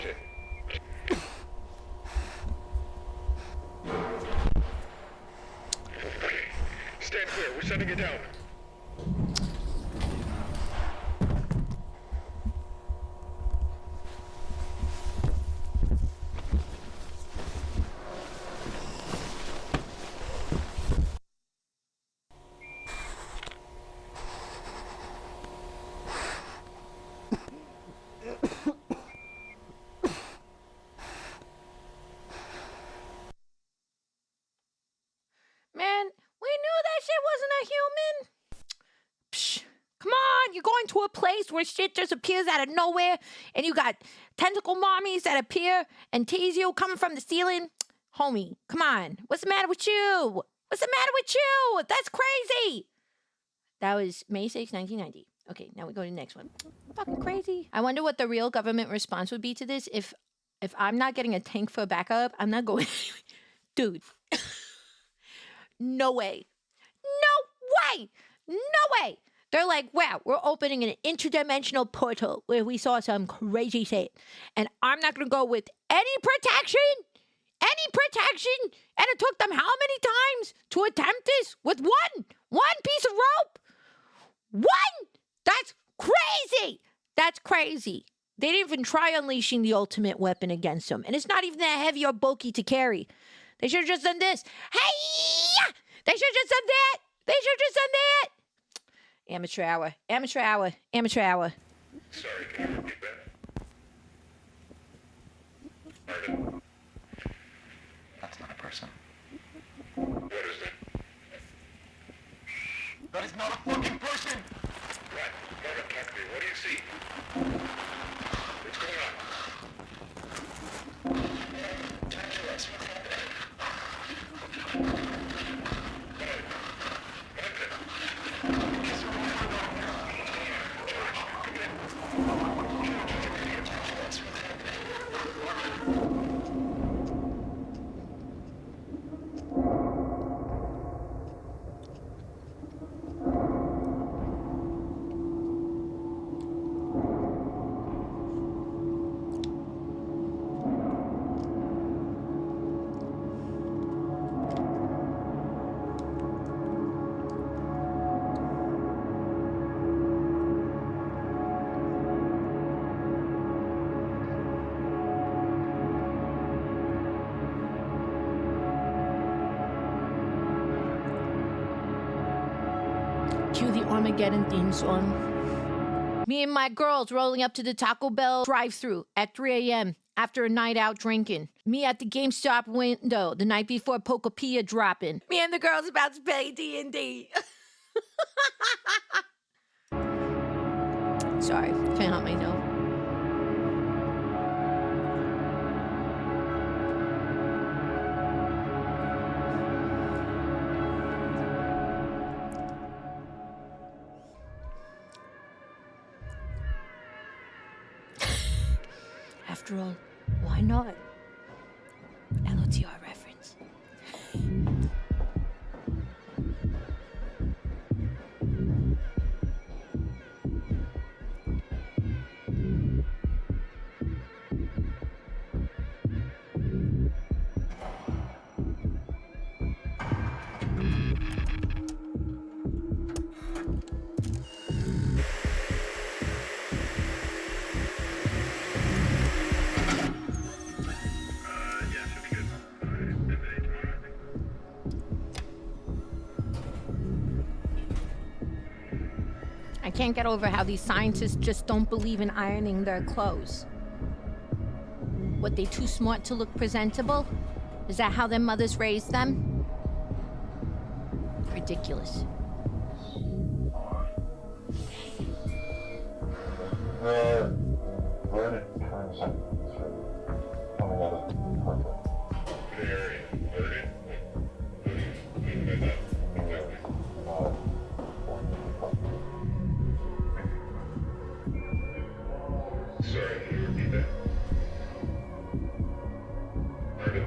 shit. Okay. Stand clear, we're setting it down. Man, we knew that shit wasn't a human. Psh, come on, you're going to a place where shit just appears out of nowhere, and you got tentacle mommies that appear and tease you coming from the ceiling. Homie, come on. What's the matter with you? What's the matter with you? That's crazy. That was May 6, 1990. Okay, now we go to the next one. Fucking crazy. I wonder what the real government response would be to this. If I'm not getting a tank for backup, I'm not going. Dude. No way. No way. No way. They're like, wow, we're opening an interdimensional portal where we saw some crazy shit. And I'm not going to go with any protection. Any protection. And it took them how many times to attempt this? With one piece of rope? One? That's crazy. That's crazy. They didn't even try unleashing the ultimate weapon against them. And it's not even that heavy or bulky to carry. They should have just done this. Hey! They should have just done that. They should have just done that. Amateur hour. Amateur hour. Amateur hour. Sorry, can you repeat that? Marvin. That's not a person. What is that? That is not a fucking person! What? Marvin, talk to me. What do you see? What's going on? Talk to us. What's happening? Marvin. Cue the Armageddon theme song. Me and my girls rolling up to the Taco Bell drive-thru at 3 a.m. after a night out drinking. Me at the GameStop window the night before Pokopia dropping. Me and the girls about to play D&D. Sorry, can't help myself. After all, why not? LOTR reference. I can't get over how these scientists just don't believe in ironing their clothes. What, they too smart to look presentable? Is that how their mothers raised them? Ridiculous. Sorry, can you repeat that? Pardon?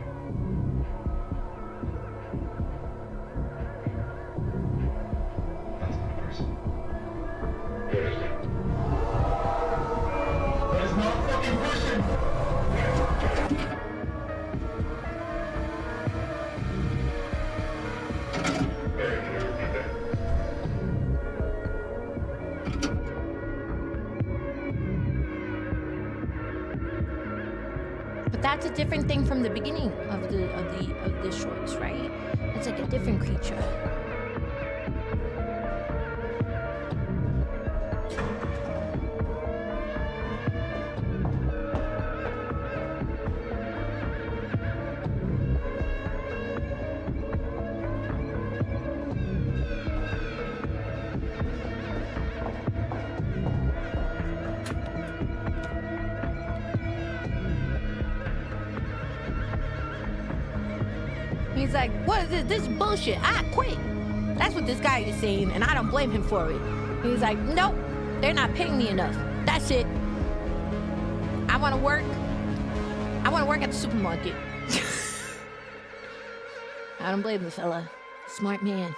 That's not a person. What is it? That is not a fucking person! Alright, can you repeat that? But that's a different thing from the beginning of the shorts, right? It's like a different creature. He's like, what is this? This is bullshit. I quit. That's what this guy is saying, and I don't blame him for it. He's like, nope, they're not paying me enough. That's it. I want to work. I want to work at the supermarket. I don't blame the fella. Smart man.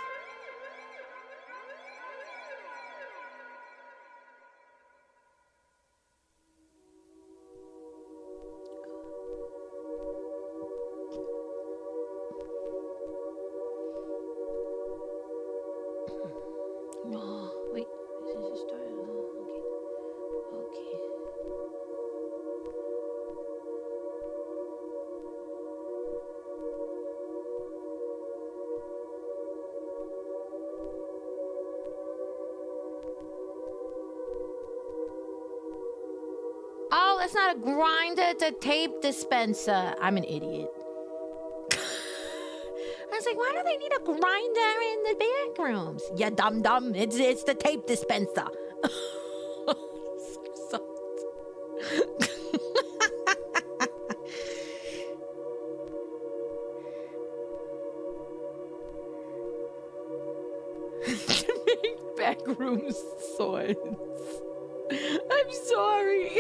Oh, wait. This is just started. Oh, okay. Oh, it's not a grinder, it's a tape dispenser. I'm an idiot. I was like, why do they need a grinder in the Backrooms? Yeah, dum-dum, it's the tape dispenser. To make Backrooms swords. I'm sorry.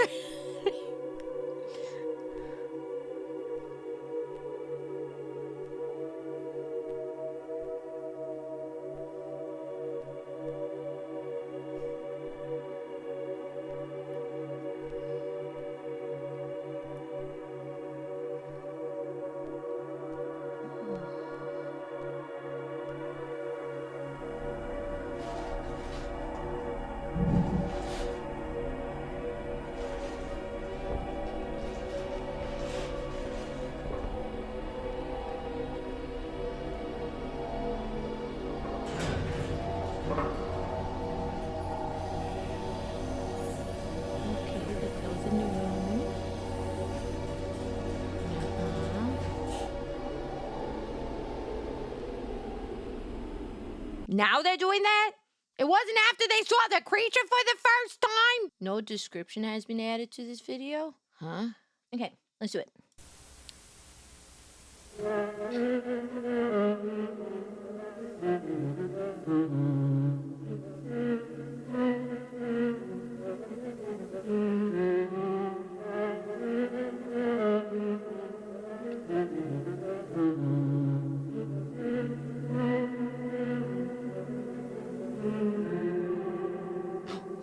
Now they're doing that? It wasn't after they saw the creature for the first time? No description has been added to this video? Huh? Okay, let's do it.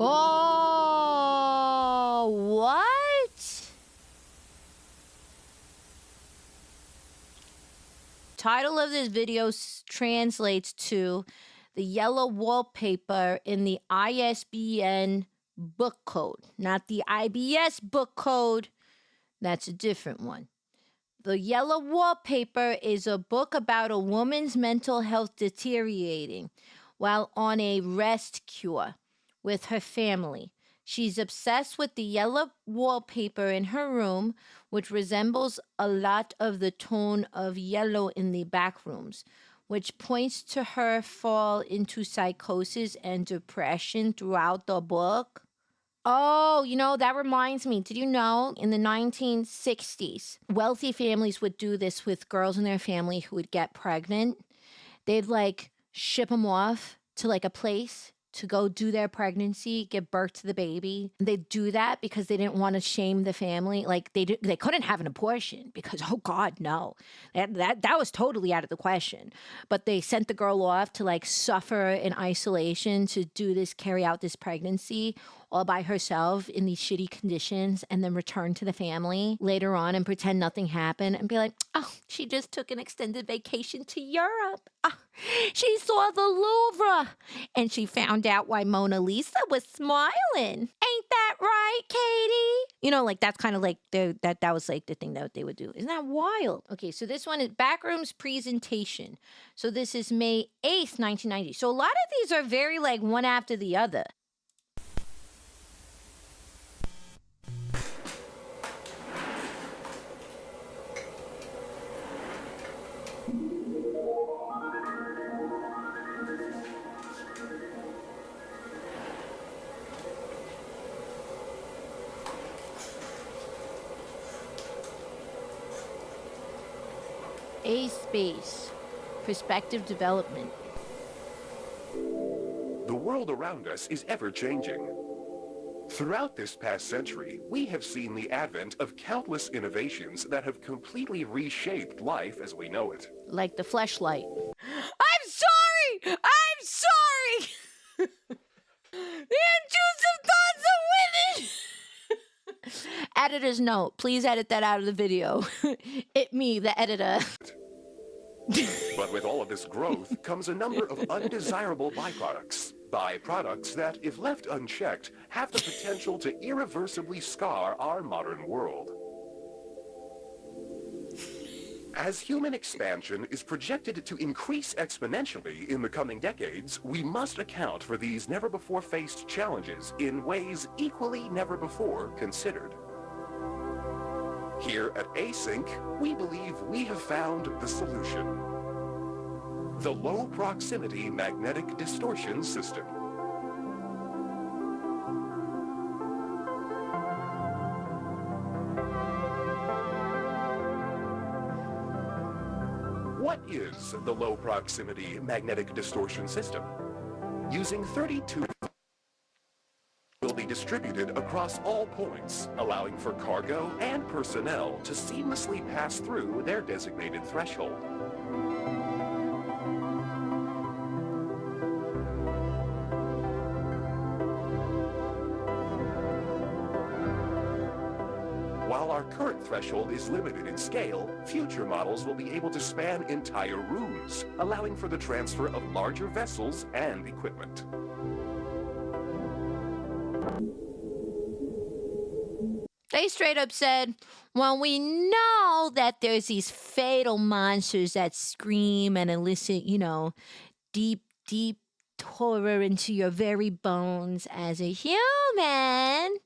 Oh, what? Title of this video translates to the yellow wallpaper in the ISBN book code, not the IBS book code. That's a different one. The Yellow Wallpaper is a book about a woman's mental health deteriorating while on a rest cure with her family. She's obsessed with the yellow wallpaper in her room, which resembles a lot of the tone of yellow in the Backrooms, which points to her fall into psychosis and depression throughout the book. Oh, you know, that reminds me. Did you know in the 1960s, wealthy families would do this with girls in their family who would get pregnant? They'd like ship them off to like a place to go do their pregnancy, give birth to the baby. They'd do that because they didn't want to shame the family. Like they couldn't have an abortion because, oh God, no. That was totally out of the question. But they sent the girl off to like suffer in isolation to carry out this pregnancy all by herself in these shitty conditions and then return to the family later on and pretend nothing happened and be like, oh, she just took an extended vacation to Europe. Oh, she saw the Louvre and she found out why Mona Lisa was smiling. Ain't that right, Katie? You know, like that's kind of like that was like the thing that they would do. Isn't that wild? Okay, so this one is Backrooms presentation. So this is May 8th, 1990. So a lot of these are very like one after the other. A space, perspective development. The world around us is ever-changing. Throughout this past century, we have seen the advent of countless innovations that have completely reshaped life as we know it. Like the fleshlight. I'm sorry! I'm sorry! The intrusive thoughts of women! Editor's note, please edit that out of the video. Me, the editor. But with all of this growth comes a number of undesirable byproducts. Byproducts that, if left unchecked, have the potential to irreversibly scar our modern world. As human expansion is projected to increase exponentially in the coming decades, we must account for these never-before-faced challenges in ways equally never before considered. Here at Async, we believe we have found the solution. The Low Proximity Magnetic Distortion System. What is the Low Proximity Magnetic Distortion System? Using 32 will be distributed across all points, allowing for cargo and personnel to seamlessly pass through their designated threshold. While our current threshold is limited in scale, future models will be able to span entire rooms, allowing for the transfer of larger vessels and equipment. They straight up said, well, we know that there's these fatal monsters that scream and elicit, you know, deep, deep horror into your very bones as a human.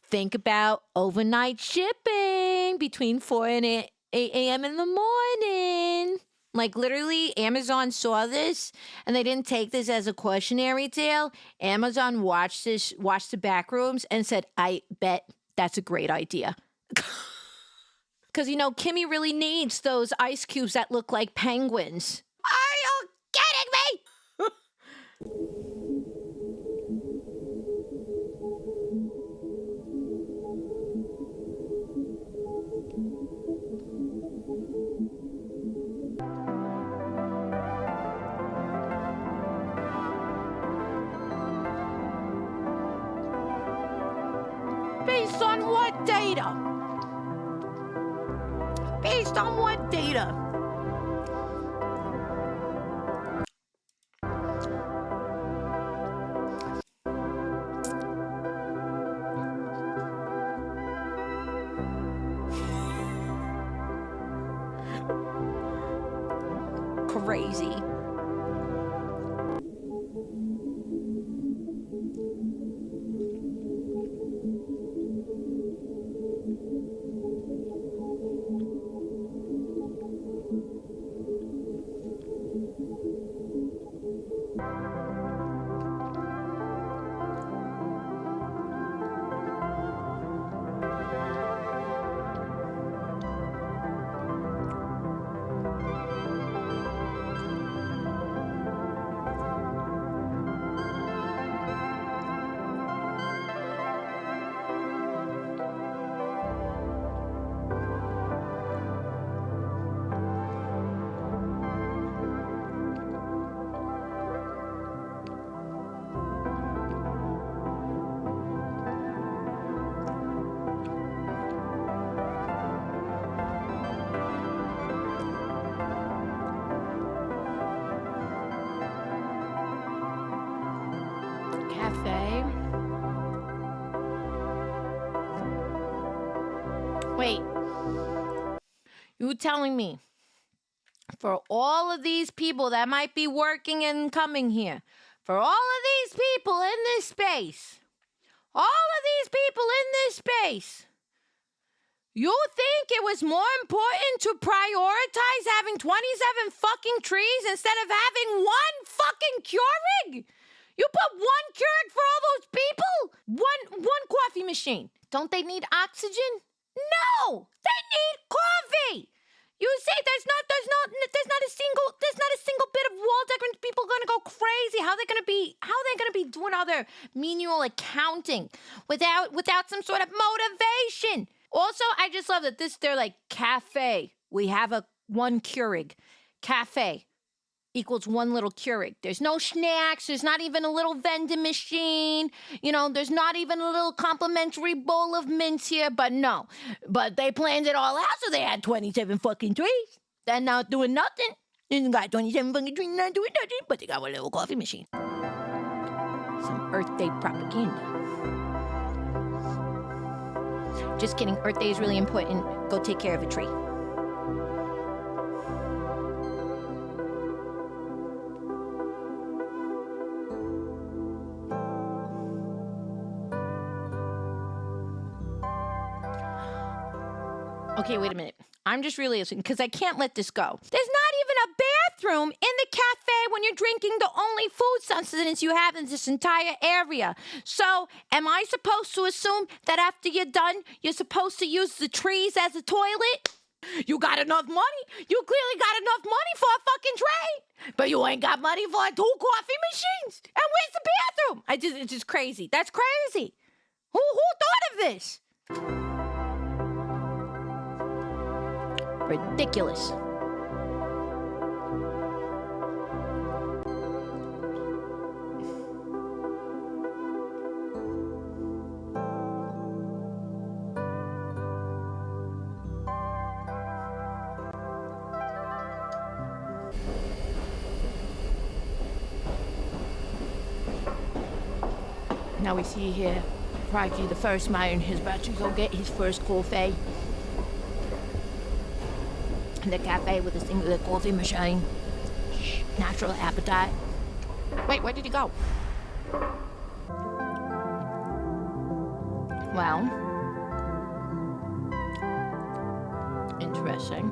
Think about overnight shipping between 4 and 8 a.m. in the morning. Like, literally, Amazon saw this, and they didn't take this as a cautionary tale. Amazon watched the Backrooms and said, I bet that's a great idea. Because, Kimmy really needs those ice cubes that look like penguins. Are you kidding me? Based on what data? Based on what data? Crazy. Cafe. Wait. You telling me for all of these people that might be working and coming here, for all of these people in this space, you think it was more important to prioritize having 27 fucking trees instead of having one fucking Keurig? You put one Keurig for all those people? One coffee machine. Don't they need oxygen? No! They need coffee! You see, there's not a single bit of wall decoration. People are gonna go crazy. How are they gonna be doing all their menial accounting without some sort of motivation? Also, I just love that they're like, cafe. We have one Keurig. Cafe equals one little Keurig. There's no snacks. There's not even a little vending machine. There's not even a little complimentary bowl of mints here. But no. But they planned it all out, so they had 27 fucking trees. They're not doing nothing. They got 27 fucking trees, not doing nothing. But they got one little coffee machine. Some Earth Day propaganda. Just kidding. Earth Day is really important. Go take care of a tree. Okay, wait a minute. I'm just really listening because I can't let this go. There's not even a bathroom in the cafe when you're drinking the only food sustenance you have in this entire area. So, am I supposed to assume that after you're done, you're supposed to use the trees as a toilet? You got enough money. You clearly got enough money for a fucking train. But you ain't got money for 2 coffee machines. And where's the bathroom? It's just crazy. That's crazy. Who thought of this? Ridiculous. Now we see here, Prodigy the first man is about to go get his first coffee. The cafe with a singular coffee machine. Natural appetite. Wait, where did he go? Well, interesting.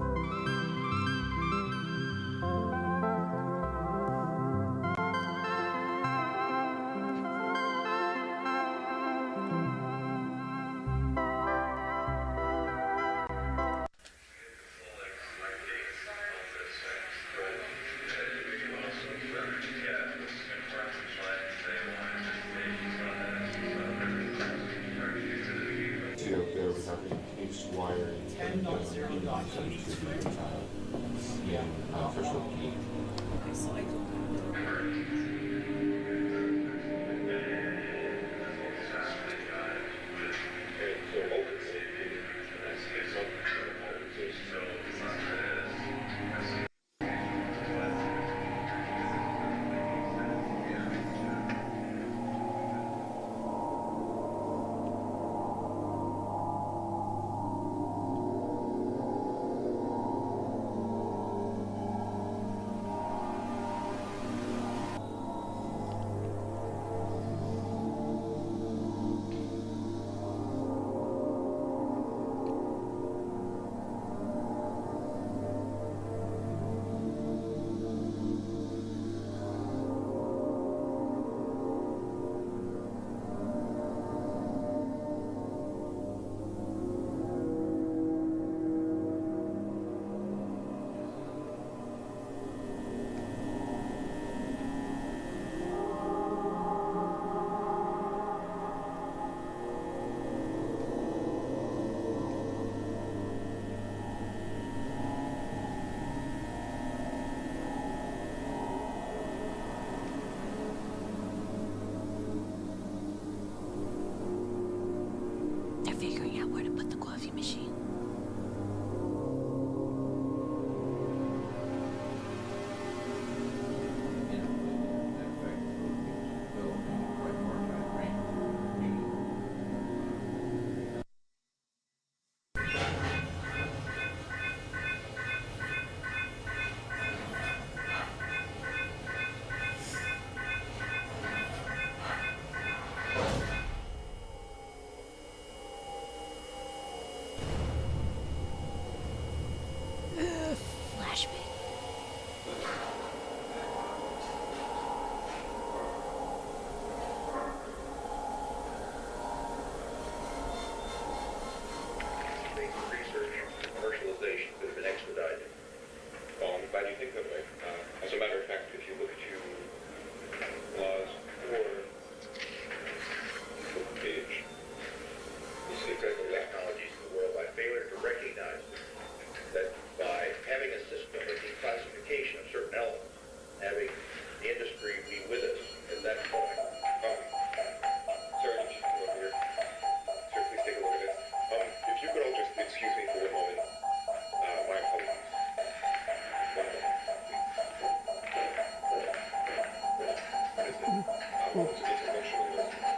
Ooh.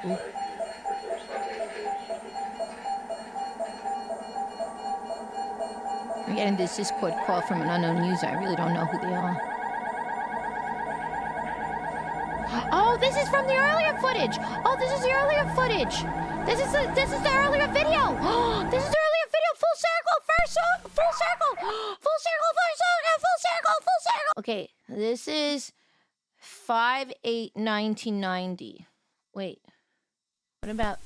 Ooh. I'm getting this Discord call from an unknown user. I really don't know who they are. Oh, this is from the earlier footage. Oh, this is the earlier footage. This is the earlier video. Oh, this is the earlier video. Full circle, full circle, full circle, full circle, full circle. Okay, this is 5/8/1990. Wait, what about?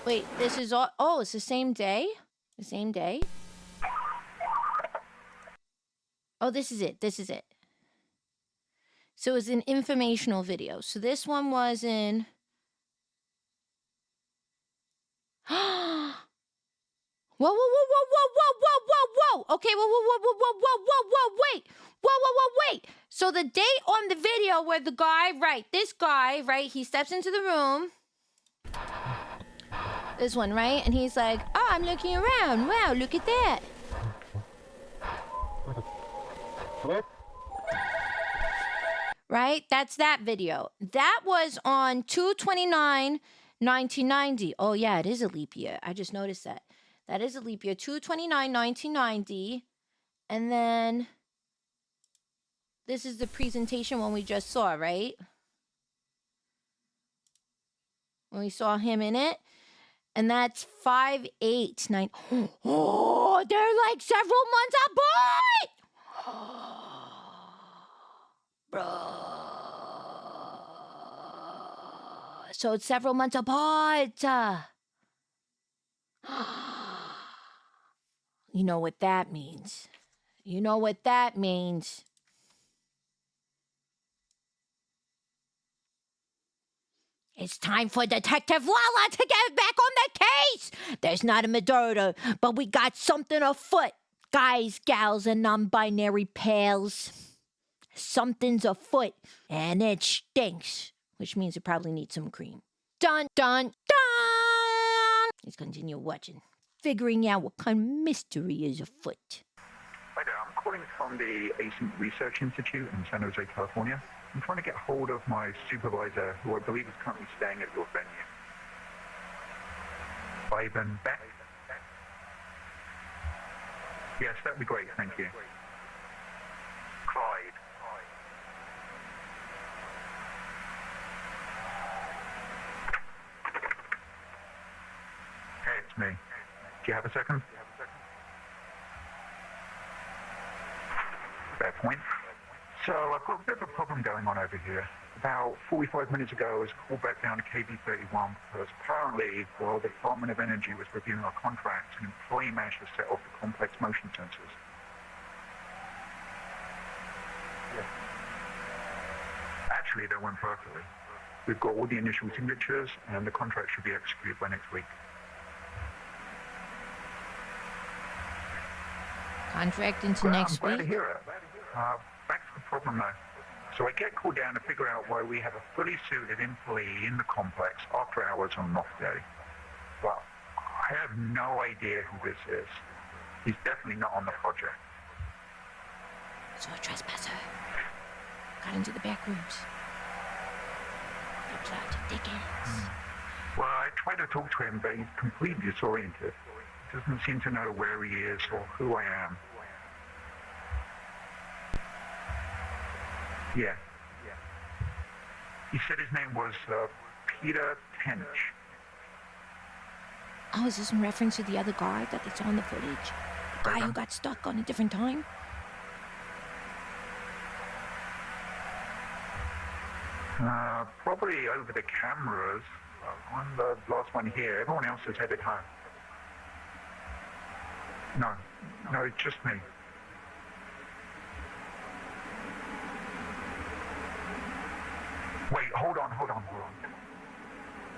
Wait, this is all. Oh, it's the same day. The same day. Oh, this is it. This is it. So it was an informational video. So this one was in. Whoa, whoa, whoa, whoa, whoa, whoa, whoa, whoa, whoa. Okay, whoa, whoa, whoa, whoa, whoa, whoa, whoa, whoa, wait. Whoa, whoa, whoa, wait. So the date on the video where the guy, right, this guy, right, he steps into the room. This one, right? And he's like, oh, I'm looking around. Wow, look at that. Hello? Right? That's that video. That was on 2/29/1990. Oh, yeah, it is a leap year. I just noticed that. That is a leap year. 2/29/1990. And then this is the presentation one we just saw, right? When we saw him in it. And that's 5/8/9. Oh, they're like several months apart! Bro. So it's several months apart. You know what that means. You know what that means. It's time for Detective Lala to get back on the case. There's not a murder, but we got something afoot. Guys, gals, and non-binary pals. Something's afoot, and it stinks, which means it probably needs some cream. Dun, dun, dun! Let's continue watching, figuring out what kind of mystery is afoot. Hi there, I'm calling from the Ascent Research Institute in San Jose, California. I'm trying to get hold of my supervisor, who I believe is currently staying at your venue. Ivan Beck? Yes, that'd be great, thank you. Clyde. Hey, it's me. Do you have a second? Fair point. So I've got a bit of a problem going on over here. About 45 minutes ago, I was called back down to KB31 because apparently, while the Department of Energy was reviewing our contract, an employee managed to set off the complex motion sensors. Yeah. Actually, that went perfectly. We've got all the initial signatures, and the contract should be executed by next week. Contract into Well, next I'm glad week? to hear it. Back to the problem though. So I get called down to figure out why we have a fully suited employee in the complex after hours on an off day. Well, I have no idea who this is. He's definitely not on the project. So a trespasser got into the back rooms. They plotted Dickens. Well, I tried to talk to him, but he's completely disoriented. He doesn't seem to know where he is or who I am. Yeah. He said his name was Peter Tench. Oh, is this in reference to the other guy that they saw in the footage? The guy who got stuck on a different time? Probably over the cameras. I'm the last one here. Everyone else is headed home. No, it's just me. Wait, hold on.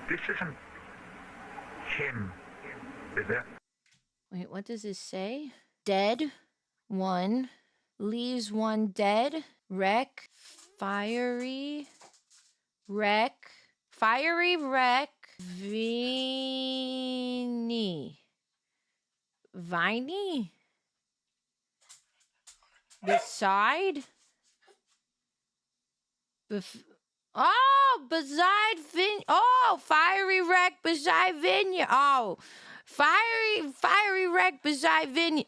This isn't him, is it? Wait, what does this say? Dead, one. Leaves one dead. Wreck. Fiery wreck. Vinny. The side? beside fiery wreck beside vineyard. Oh, fiery wreck beside vineyard.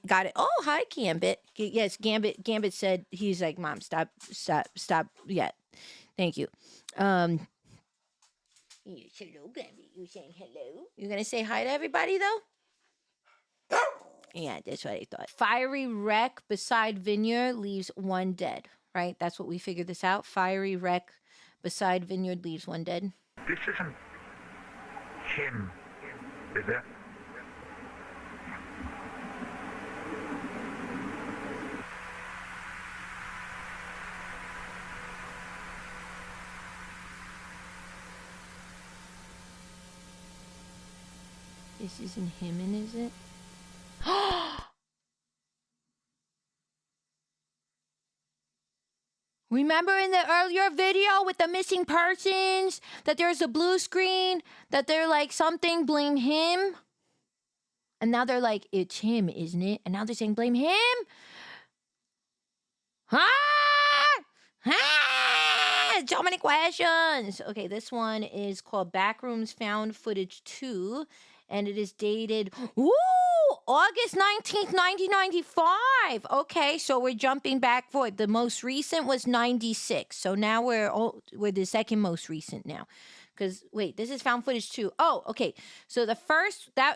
Got it. Oh, hi, Gambit. Yes, Gambit said, he's like, Mom, stop. Yeah, thank you. Hello, Gambit. You saying hello? You gonna say hi to everybody though? Yeah, that's what I thought. Fiery wreck beside vineyard leaves one dead. Right? That's what we figured this out. Fiery wreck beside vineyard leaves one dead. This isn't him, is it? This isn't him, and is it? Remember in the earlier video with the missing persons that there's a blue screen that they're like something, blame him? And now they're like, it's him, isn't it? And now they're saying, blame him? So many questions. Okay, this one is called Backrooms Found Footage 2, and it is dated, August 19th, 1995. Okay, so we're jumping back forward. The most recent was 96. So now we're the second most recent now. Because, wait, this is found footage 2. Oh, okay. So that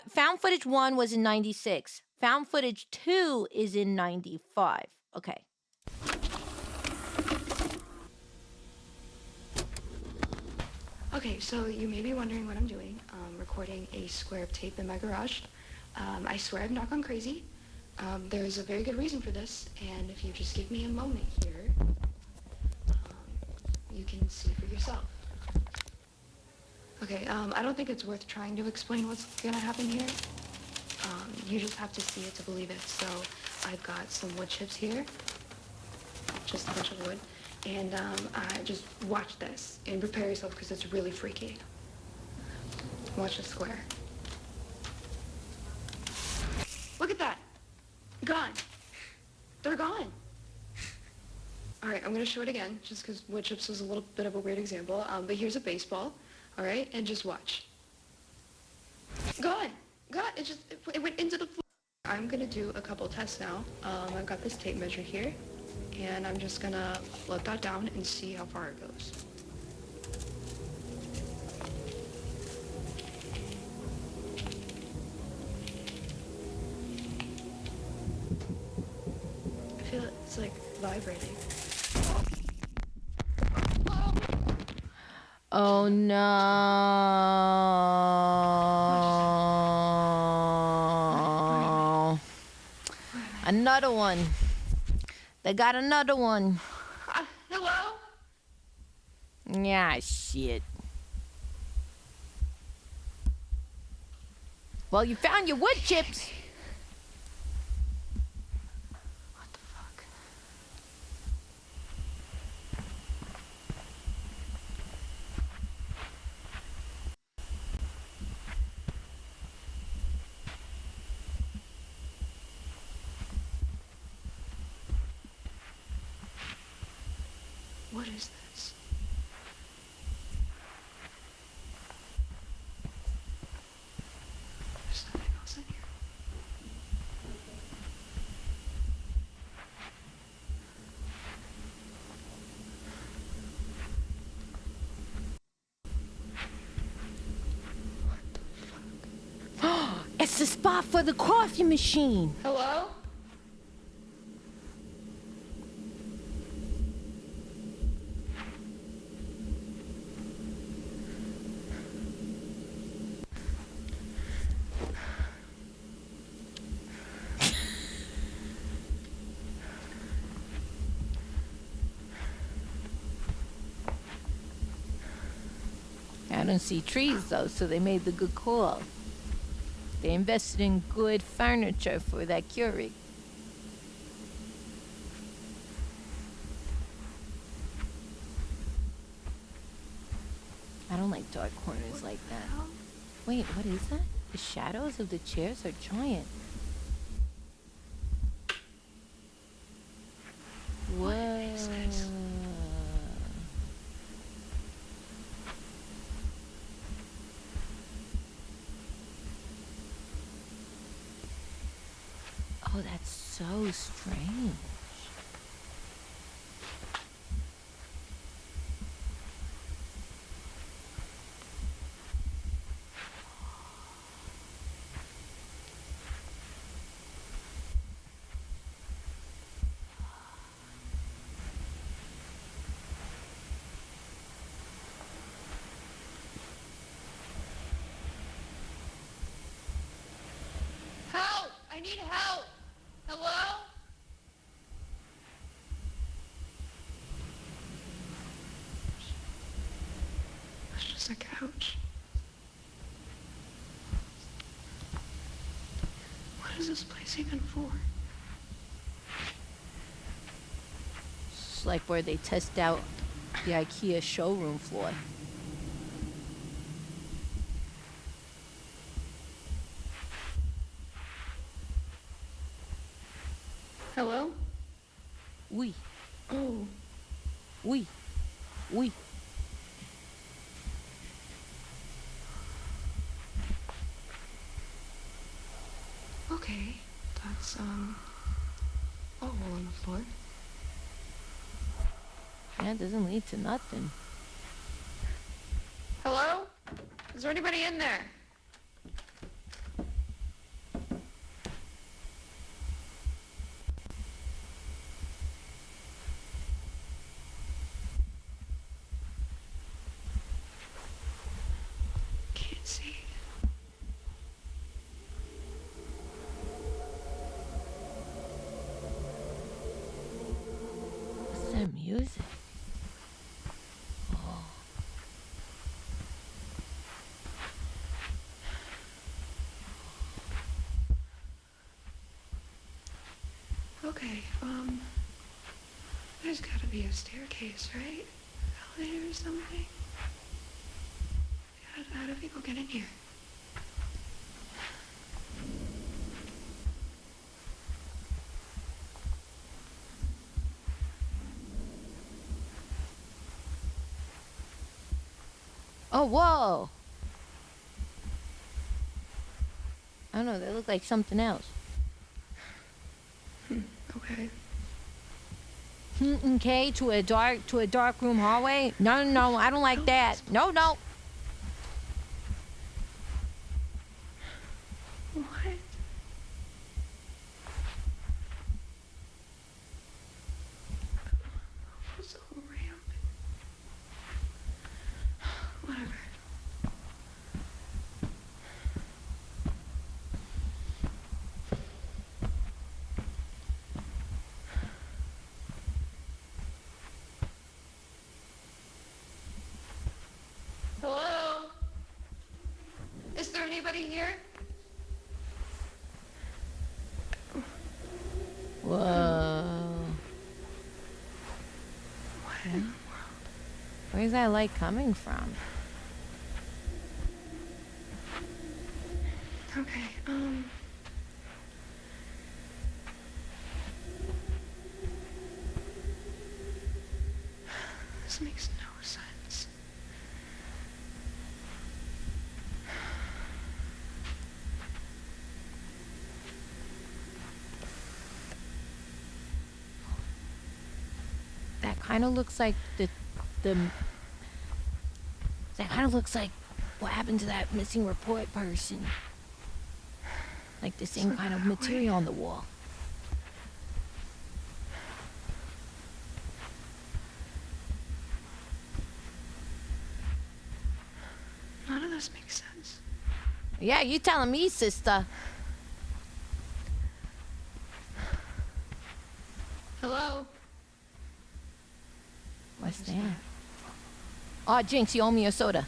found footage 1 was in 96. Found footage 2 is in 95. Okay. Okay, so you may be wondering what I'm doing. Recording a square of tape in my garage. I swear I've not gone crazy. There's a very good reason for this, and if you just give me a moment here, you can see for yourself. Okay, I don't think it's worth trying to explain what's gonna happen here. You just have to see it to believe it. So I've got some wood chips here, just a bunch of wood, and I just watch this and prepare yourself because it's really freaky. Watch the square. Look at that. Gone. They're gone. All right, I'm gonna show it again just because wood chips was a little bit of a weird example. But here's a baseball, all right? And just watch. Gone. Gone. It went into the floor. I'm gonna do a couple tests now. I've got this tape measure here, and I'm just gonna let that down and see how far it goes. I feel it's like vibrating. Oh no. Another one. They got another one. Hello? Yeah, shit. Well, you found your wood chips. What the fuck? What is this? There's nothing else in here. It's the spot for the coffee machine. Hello? I don't see trees though, so they made the good call. They invested in good furniture for that Keurig. I don't like dark corners like that. Wait, what is that? The shadows of the chairs are giant. Whoa. Oh, that's so strange. Help! I need help! Hello? It's just a couch. What is this place even for? It's like where they test out the IKEA showroom floor. Hello? Oui. Oh. Oui. Oui. Okay. That's, a hole in the floor. Yeah, it doesn't lead to nothing. Hello? Is there anybody in there? Can't see. What's that music? Oh. Okay, there's gotta be a staircase, right? Elevator or something? How do people get in here? Oh, whoa! I don't know, they look like something else. Okay. Okay, to a dark room hallway? No, I don't like that. No. What? What's the whole ramp? Whatever. Hello? Is there anybody here? Whoa. What in the world? Where's that light coming from? Okay, this makes no sense. That kind of looks like that kind of looks like what happened to that missing report person. Like the same kind of material on the wall. None of this makes sense. Yeah, you telling me, sister. Hello? What's that? Oh, Jinx, you owe me a soda.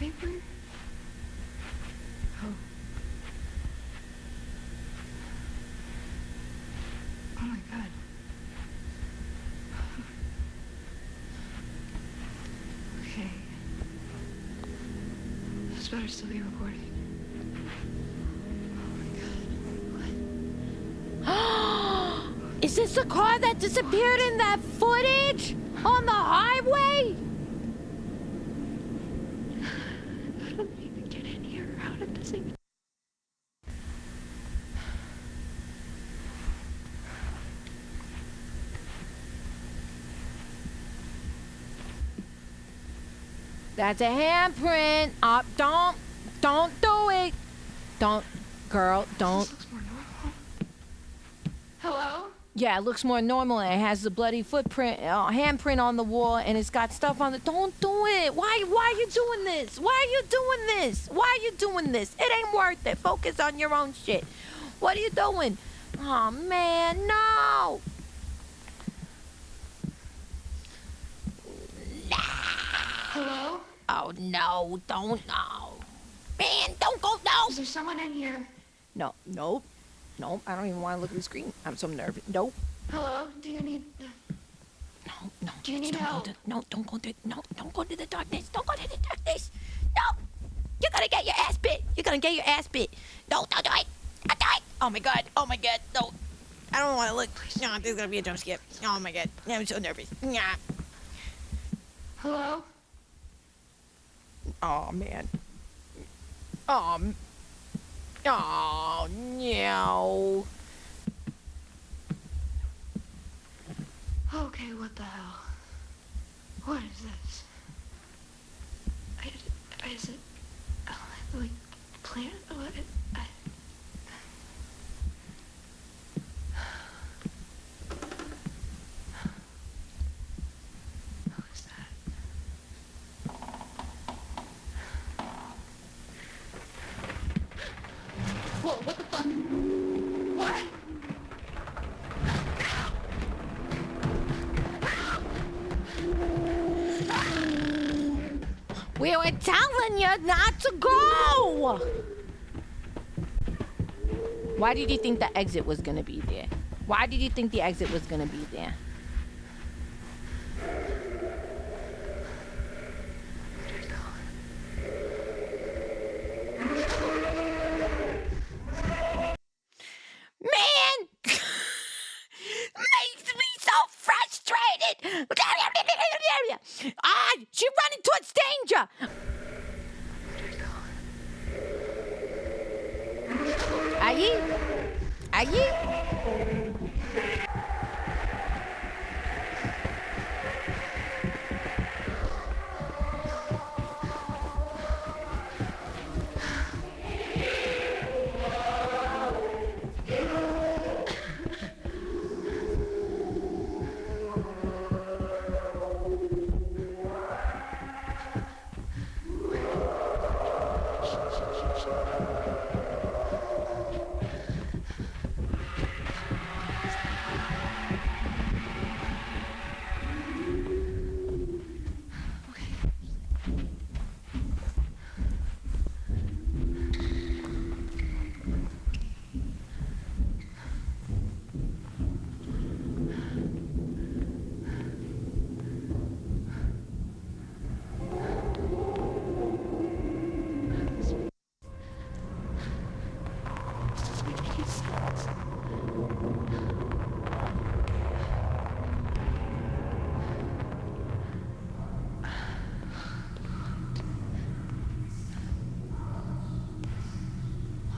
Wallpaper? Oh. Oh my god. Okay. This better still be recording. Is this the car that disappeared in that footage on the highway? That's a handprint. Don't do it. Don't, girl, don't. This looks more normal. Hello? Yeah, it looks more normal, and it has the bloody footprint, handprint on the wall, and it's got stuff on the. Don't do it. Why are you doing this? Why are you doing this? Why are you doing this? It ain't worth it. Focus on your own shit. What are you doing? Oh man, no. Hello? Oh no, don't no. Man, don't go, no. Is there someone in here? No, nope. Nope, I don't even want to look at the screen. I'm so nervous. Nope. Hello? Do you need... No. Do you need help? Don't go to the darkness. Don't go to the darkness. No. You're gonna get your ass bit. You're gonna get your ass bit. No, don't do it. Don't do it. Oh my god. No. I don't want to look. No, there's gonna be a jump scare. Oh my god. I'm so nervous. Yeah. Hello? Oh man. Oh no. Okay, what the hell? What is this? Is it... like, plant? What? Who is that? Whoa, what the fuck? What? We were telling you not to go! Why did you think the exit was gonna be there? Why did you think the exit was gonna be there? Man! Makes me so frustrated! Ah, she's running towards danger! Are you?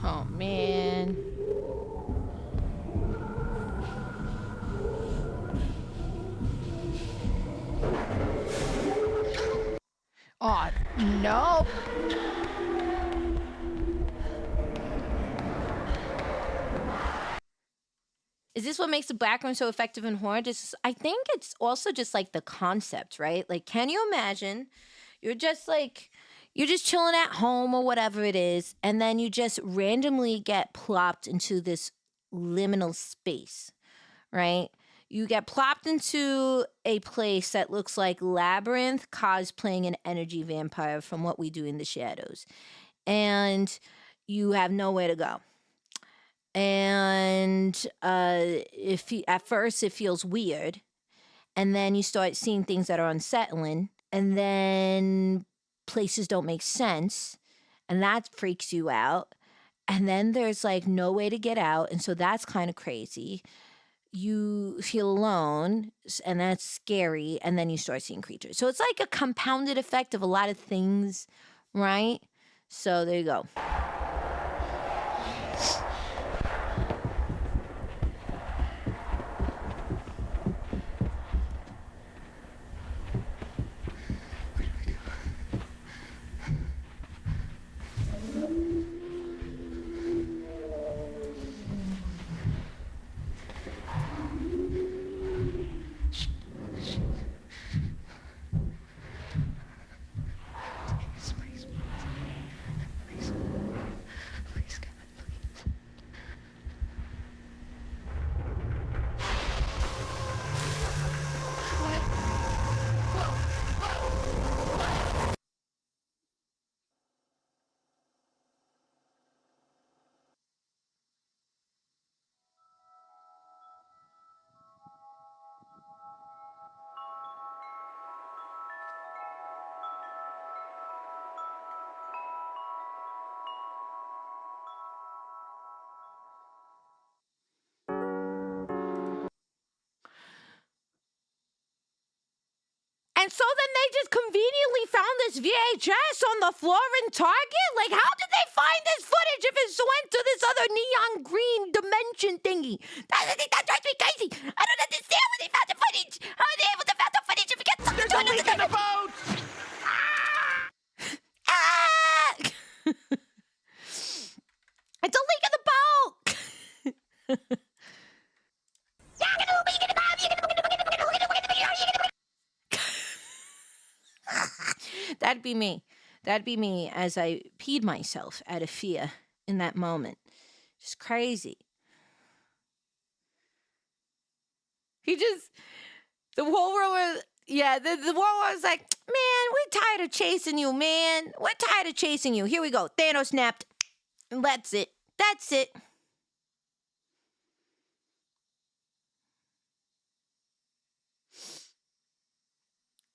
Oh man. Oh no. Is this what makes the Backrooms so effective in horror? I think it's also just like the concept, right? Like, can you imagine you're just chilling at home or whatever it is, and then you just randomly get plopped into this liminal space, right? You get plopped into a place that looks like Labyrinth cosplaying an energy vampire from What We Do in the Shadows. And you have nowhere to go. And at first it feels weird, and then you start seeing things that are unsettling, and then places don't make sense, and that freaks you out. And then there's like no way to get out, and so that's kind of crazy. You feel alone, and that's scary, and then you start seeing creatures. So it's like a compounded effect of a lot of things, right? So there you go. so then they just conveniently found this VHS on the floor in Target? Like, how did they find this footage if it went to this other neon green dimension thingy? That drives me crazy. I don't understand where they found the footage. How are they able to find the footage if it gets something to leak in the boat? It's a leak in the boat. That'd be me. That'd be me as I peed myself out of fear in that moment. Just crazy. The whole world was, the world was like, man, we're tired of chasing you, man. We're tired of chasing you. Here we go. Thanos snapped. And that's it. That's it.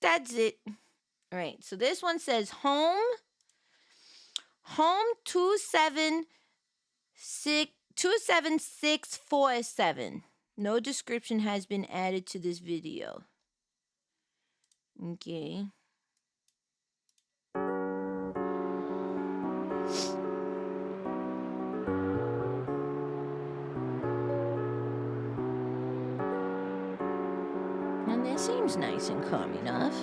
That's it. All right, so this one says home 27647. No description has been added to this video. Okay. And that seems nice and calm enough.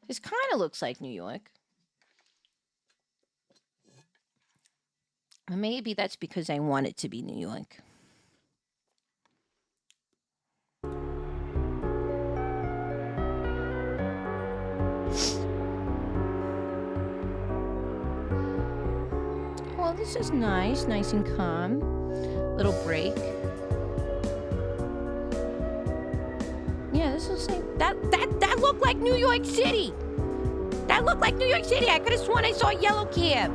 This kind of looks like New York. Maybe that's because I want it to be New York. Well, this is nice and calm. Little break. Yeah, this looks like that looked like New York City. That looked like New York City. I could have sworn I saw a yellow cab.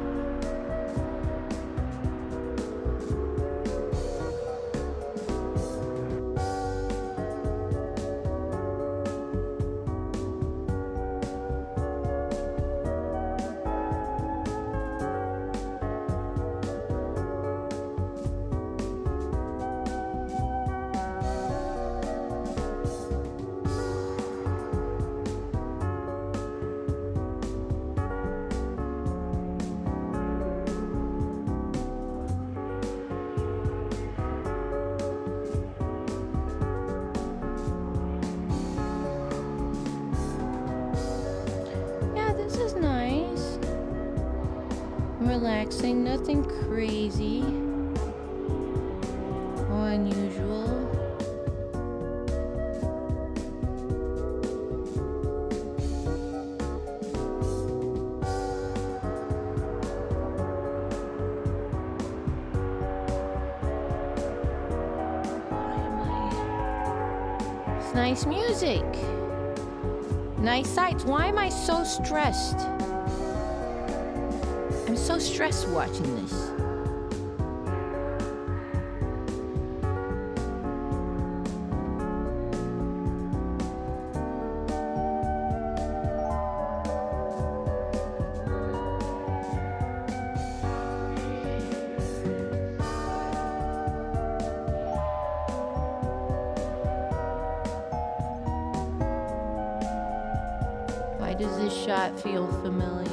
Relaxing, nothing crazy or unusual. It's nice music. Nice sights. Why am I so stressed? I'm so stressed watching this. Why does this shot feel familiar?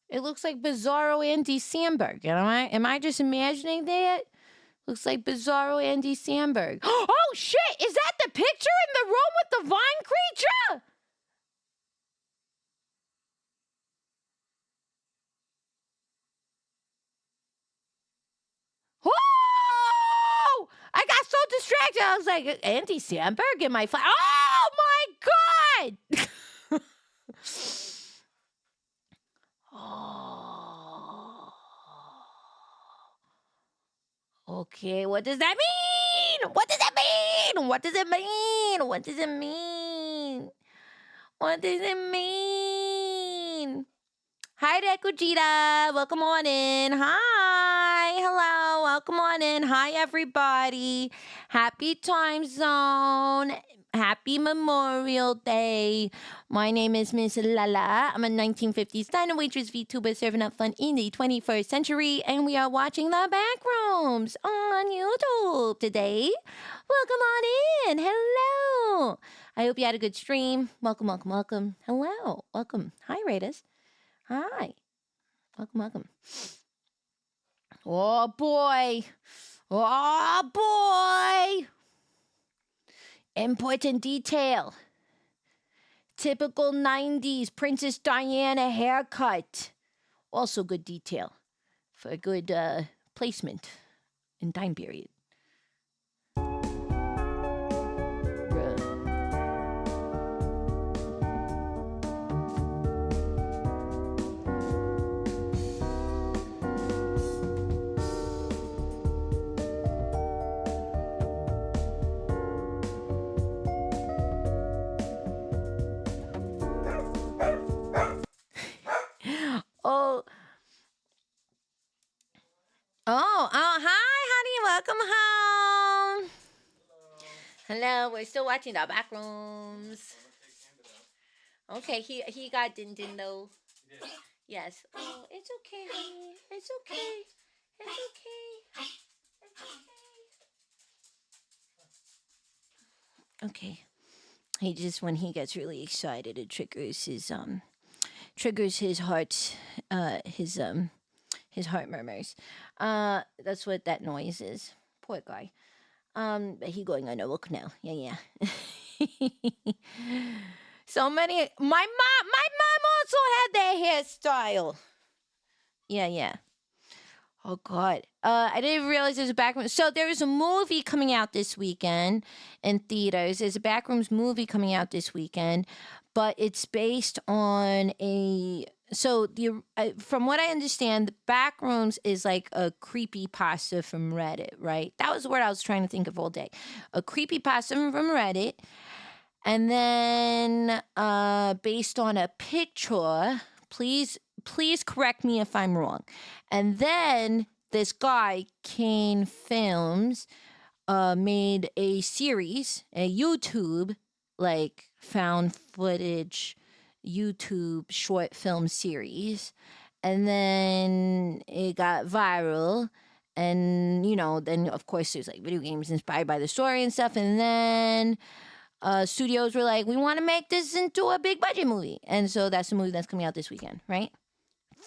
It looks like Bizarro Andy Samberg. Am I just imagining that? Looks like Bizarro Andy Samberg. Oh shit! Is that the picture in the room with the vine creature? Oh! I got so distracted. I was like, Andy Samberg in my flat. Oh my God! Oh. Okay, what does that mean? What does that mean? What does it mean? What does it mean? What does it mean? Hi there, Kujita. Welcome on in. Hi. Hello. Welcome on in. Hi, everybody. Happy time zone. Happy Memorial Day. My name is Miss Lala. I'm a 1950s diner waitress VTuber serving up fun in the 21st century, and we are watching The Backrooms on YouTube today. Welcome on in. Hello. I hope you had a good stream. Welcome, welcome, welcome. Hello. Welcome. Hi, Raiders. Hi. Welcome, welcome. Oh, boy. Oh, boy. Important detail. Typical 90s Princess Diana haircut. Also good detail for a good placement in time period. Hi, honey. Welcome home. Hello. We're still watching The Backrooms. Okay, he got din though. Yes. Oh, it's okay, honey. It's okay. It's okay. It's okay. Okay. He just, when he gets really excited, it triggers his heart, his heart murmurs. That's what that noise is. Poor guy. But he going on a walk now. Yeah. So many. My mom also had that hairstyle. Yeah. Oh God. I didn't realize there's a Backrooms. So there is a movie coming out this weekend in theaters. There's a Backrooms movie coming out this weekend, but it's based on from what I understand, the Backrooms is like a creepypasta from Reddit, right? That was the word I was trying to think of all day. A creepypasta from Reddit. And then based on a picture, please correct me if I'm wrong. And then this guy, Kane Films, made a series, a YouTube, like found footage YouTube short film series. And then it got viral. And, then of course there's like video games inspired by the story and stuff. And then studios were like, we want to make this into a big budget movie. And so that's the movie that's coming out this weekend, right?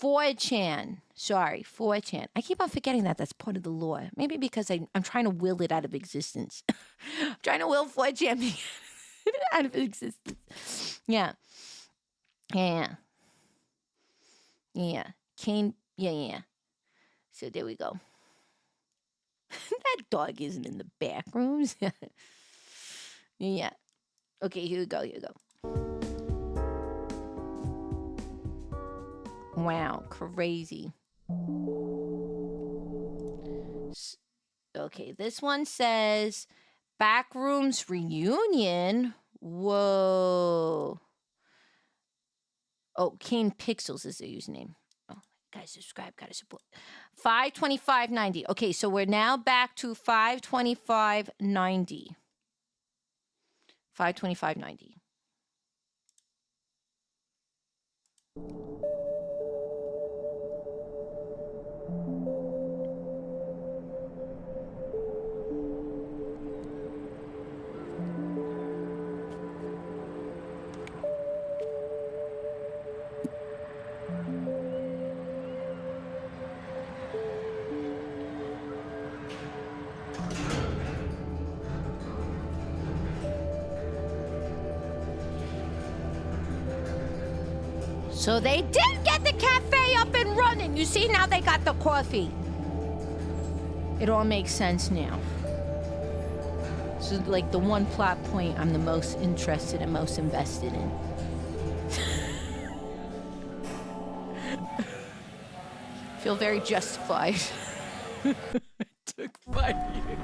4chan. Sorry, 4chan. I keep on forgetting that that's part of the lore. Maybe because I'm trying to will it out of existence. I'm trying to will 4chan out of existence. Yeah. Kane, yeah. So there we go. That dog isn't in the Backrooms. Yeah. Okay, here we go. Wow, crazy. Okay, this one says Backrooms reunion. Whoa. Oh, Kane Pixels is their username. Oh, guys, subscribe, gotta support. 525.90. Okay, so we're now back to 525.90. 525.90. So they did get the cafe up and running. You see, now they got the coffee. It all makes sense now. This is like the one plot point I'm the most interested and most invested in. Feel very justified. It took 5 years.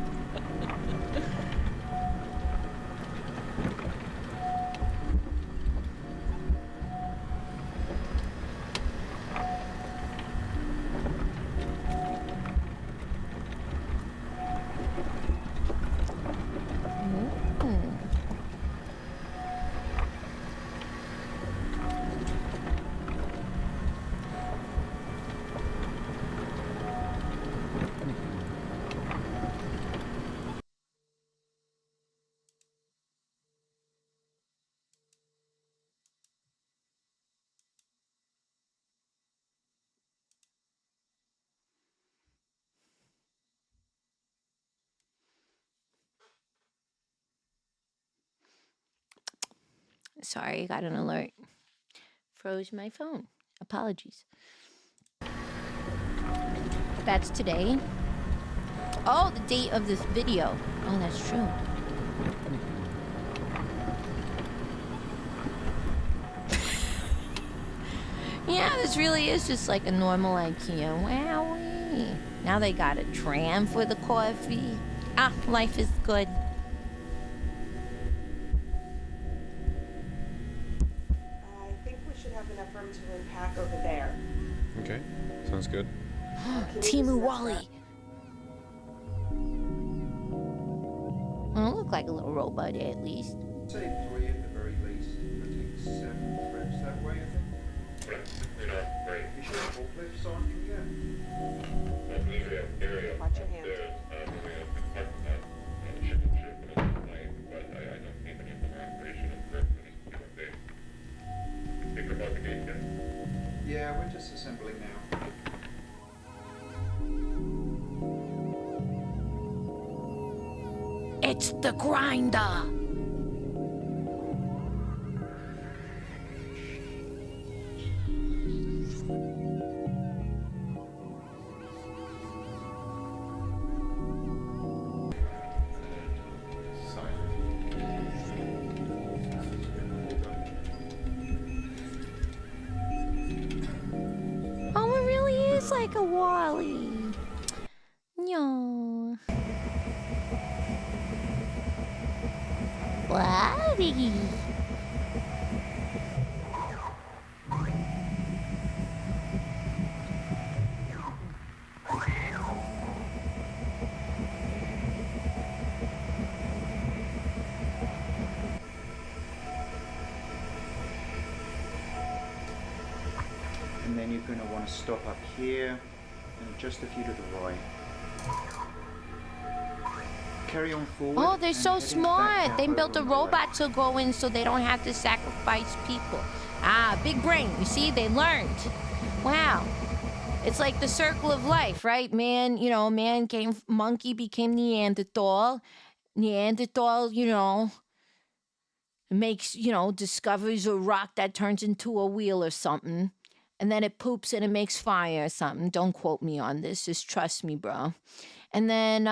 Sorry, I got an alert. Froze my phone. Apologies. That's today. Oh, the date of this video. Oh, that's true. Yeah, this really is just like a normal IKEA. Wowee. Now they got a tram for the coffee. Ah, life is good. I think we should have enough room to unpack over there. Okay, sounds good. Timu Wally. Well, look like a little robot at least. Say 3 at the very least. I think 7 threads that way, I think. You sure forklifts on from here? Watch your hand. Yeah, we're just assembling now. It's the grinder. Oh, it really is like a Wally. No. Wally. And then you're going to want to stop up here and just a few to the right. Carry on forward. Oh, they're and so heading smart. back They up built a over on the left. robot to go in so they don't have to sacrifice people. Ah, big brain. You see, they learned. Wow. It's like the circle of life, right? Man, man came, monkey became Neanderthal. Neanderthal, makes, discovers a rock that turns into a wheel or something. And then it poops and it makes fire or something. Don't quote me on this. Just trust me, bro. And then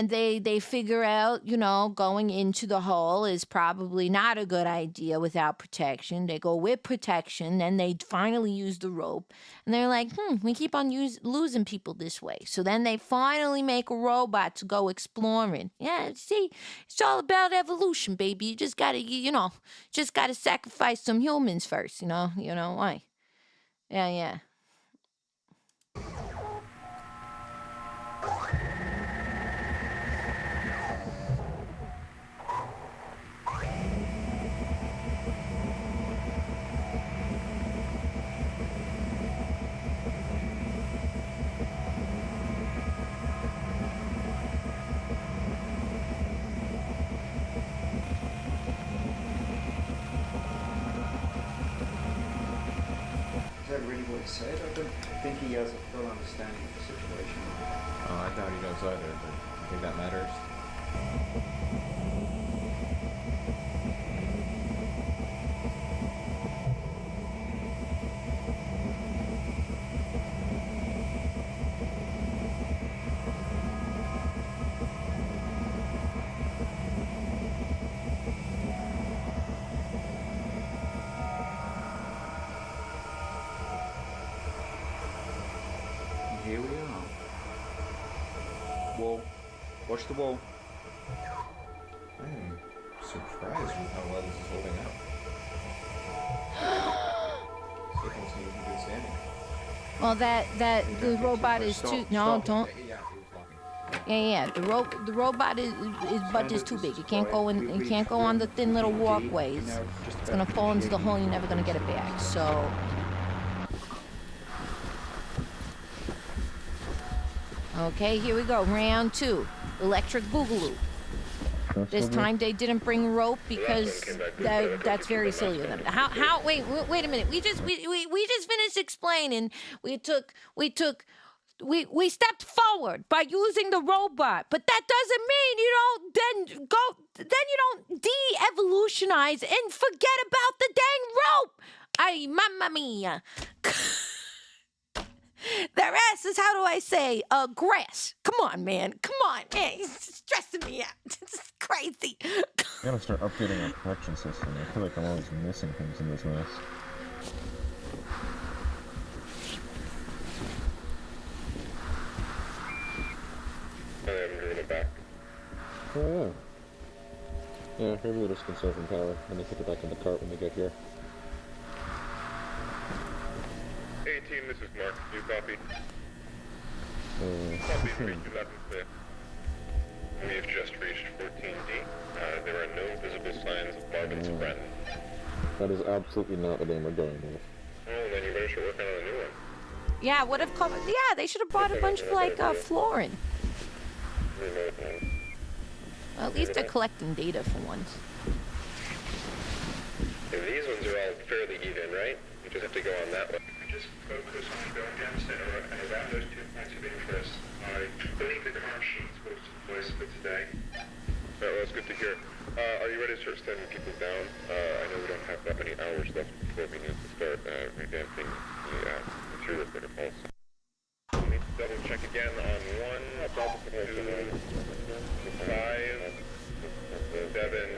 they figure out, going into the hole is probably not a good idea without protection. They go with protection, then they finally use the rope. And they're like, we keep on losing people this way. So then they finally make a robot to go exploring. Yeah, see, it's all about evolution, baby. You just gotta sacrifice some humans first, you know why? Yeah. Is that really what he said? I don't think he has a full understanding of the situation. Oh, I doubt he does either, but I think that matters. Watch the wall. I am surprised with how well this is holding up. Still don't seem to be good standing. Well, the robot is too. No, don't. Yeah. The robot is butt is too big. It can't go in. It can't go on the thin little walkways. It's gonna fall into the hole. And you're never gonna get it back. So. Okay, here we go. Round 2. Electric Boogaloo. This time they didn't bring rope because that's very silly of them. How wait a minute. We just finished explaining. We stepped forward by using the robot. But that doesn't mean you don't de-evolutionize and forget about the dang rope. Ay, mamma mia. Their ass is, how do I say, grass. Come on, man. It's stressing me out. It's crazy. I gotta start updating our collection system. I feel like I'm always missing things in this mess. I haven't driven it back. Oh, yeah. Yeah, maybe they're just conserving power, and they put it back in the cart when they get here. 18, this is Mark. You copy? Uh, Copy, reached 11 clear. We have just reached 14D. There are no visible signs of Marvin's friend. That is absolutely not the name we're going with. Oh, then you better start working on a new one. Yeah, what if? Yeah, they should have brought a bunch of flooring. Well, at least they're collecting data for once. Yeah, these ones are all fairly even, right? You just have to go on that one. Just focus on going down the center and around those 2 points of interest. I believe the car sheets was voice for today. Well, that's good to hear. Are you ready to start sending people down? I know we don't have that many hours left before we need to start revamping the material protocols. We need to double check again on 1, 2, 5, 7.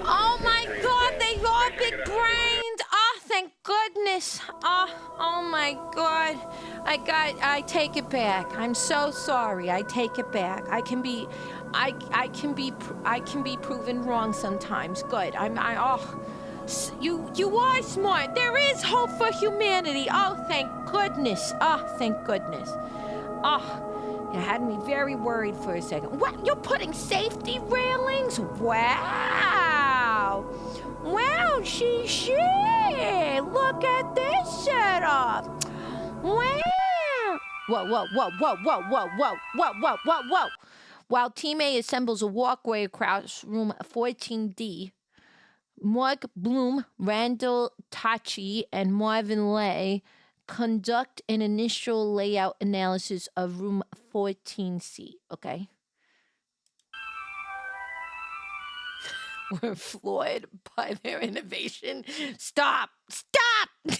Oh my God, they are big brained. Oh, thank goodness. Oh my God. I take it back. I'm so sorry. I take it back. I can be proven wrong sometimes. Good. You are smart. There is hope for humanity. Oh, thank goodness. Oh, thank goodness. Oh. It had me very worried for a second. What? You're putting safety railings? Wow! Wow, she! Look at this setup! Wow! Whoa! While Team A assembles a walkway across room 14D, Mark Bloom, Randall Tachi, and Marvin Lay conduct an initial layout analysis of room 14C, okay? We're floored by their innovation. Stop! Is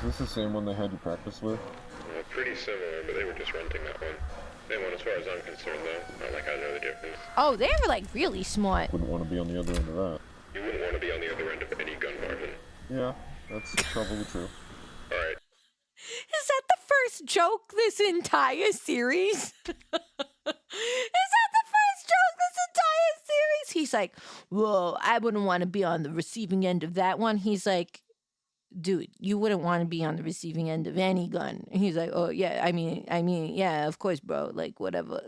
this the same one they had you practice with? Pretty similar, but they were just renting that one. Same one as far as I'm concerned, though. Not like I know the difference. Oh, they were like really smart. Wouldn't want to be on the other end of that. You wouldn't want to be on the other end of any gun, Marvin. Yeah, that's probably true. Alright. Is that the first joke this entire series? Is that the first joke this entire series? He's like, whoa, I wouldn't want to be on the receiving end of that one. He's like, dude, you wouldn't want to be on the receiving end of any gun. And he's like, oh, yeah, I mean, yeah, of course, bro. Like, whatever.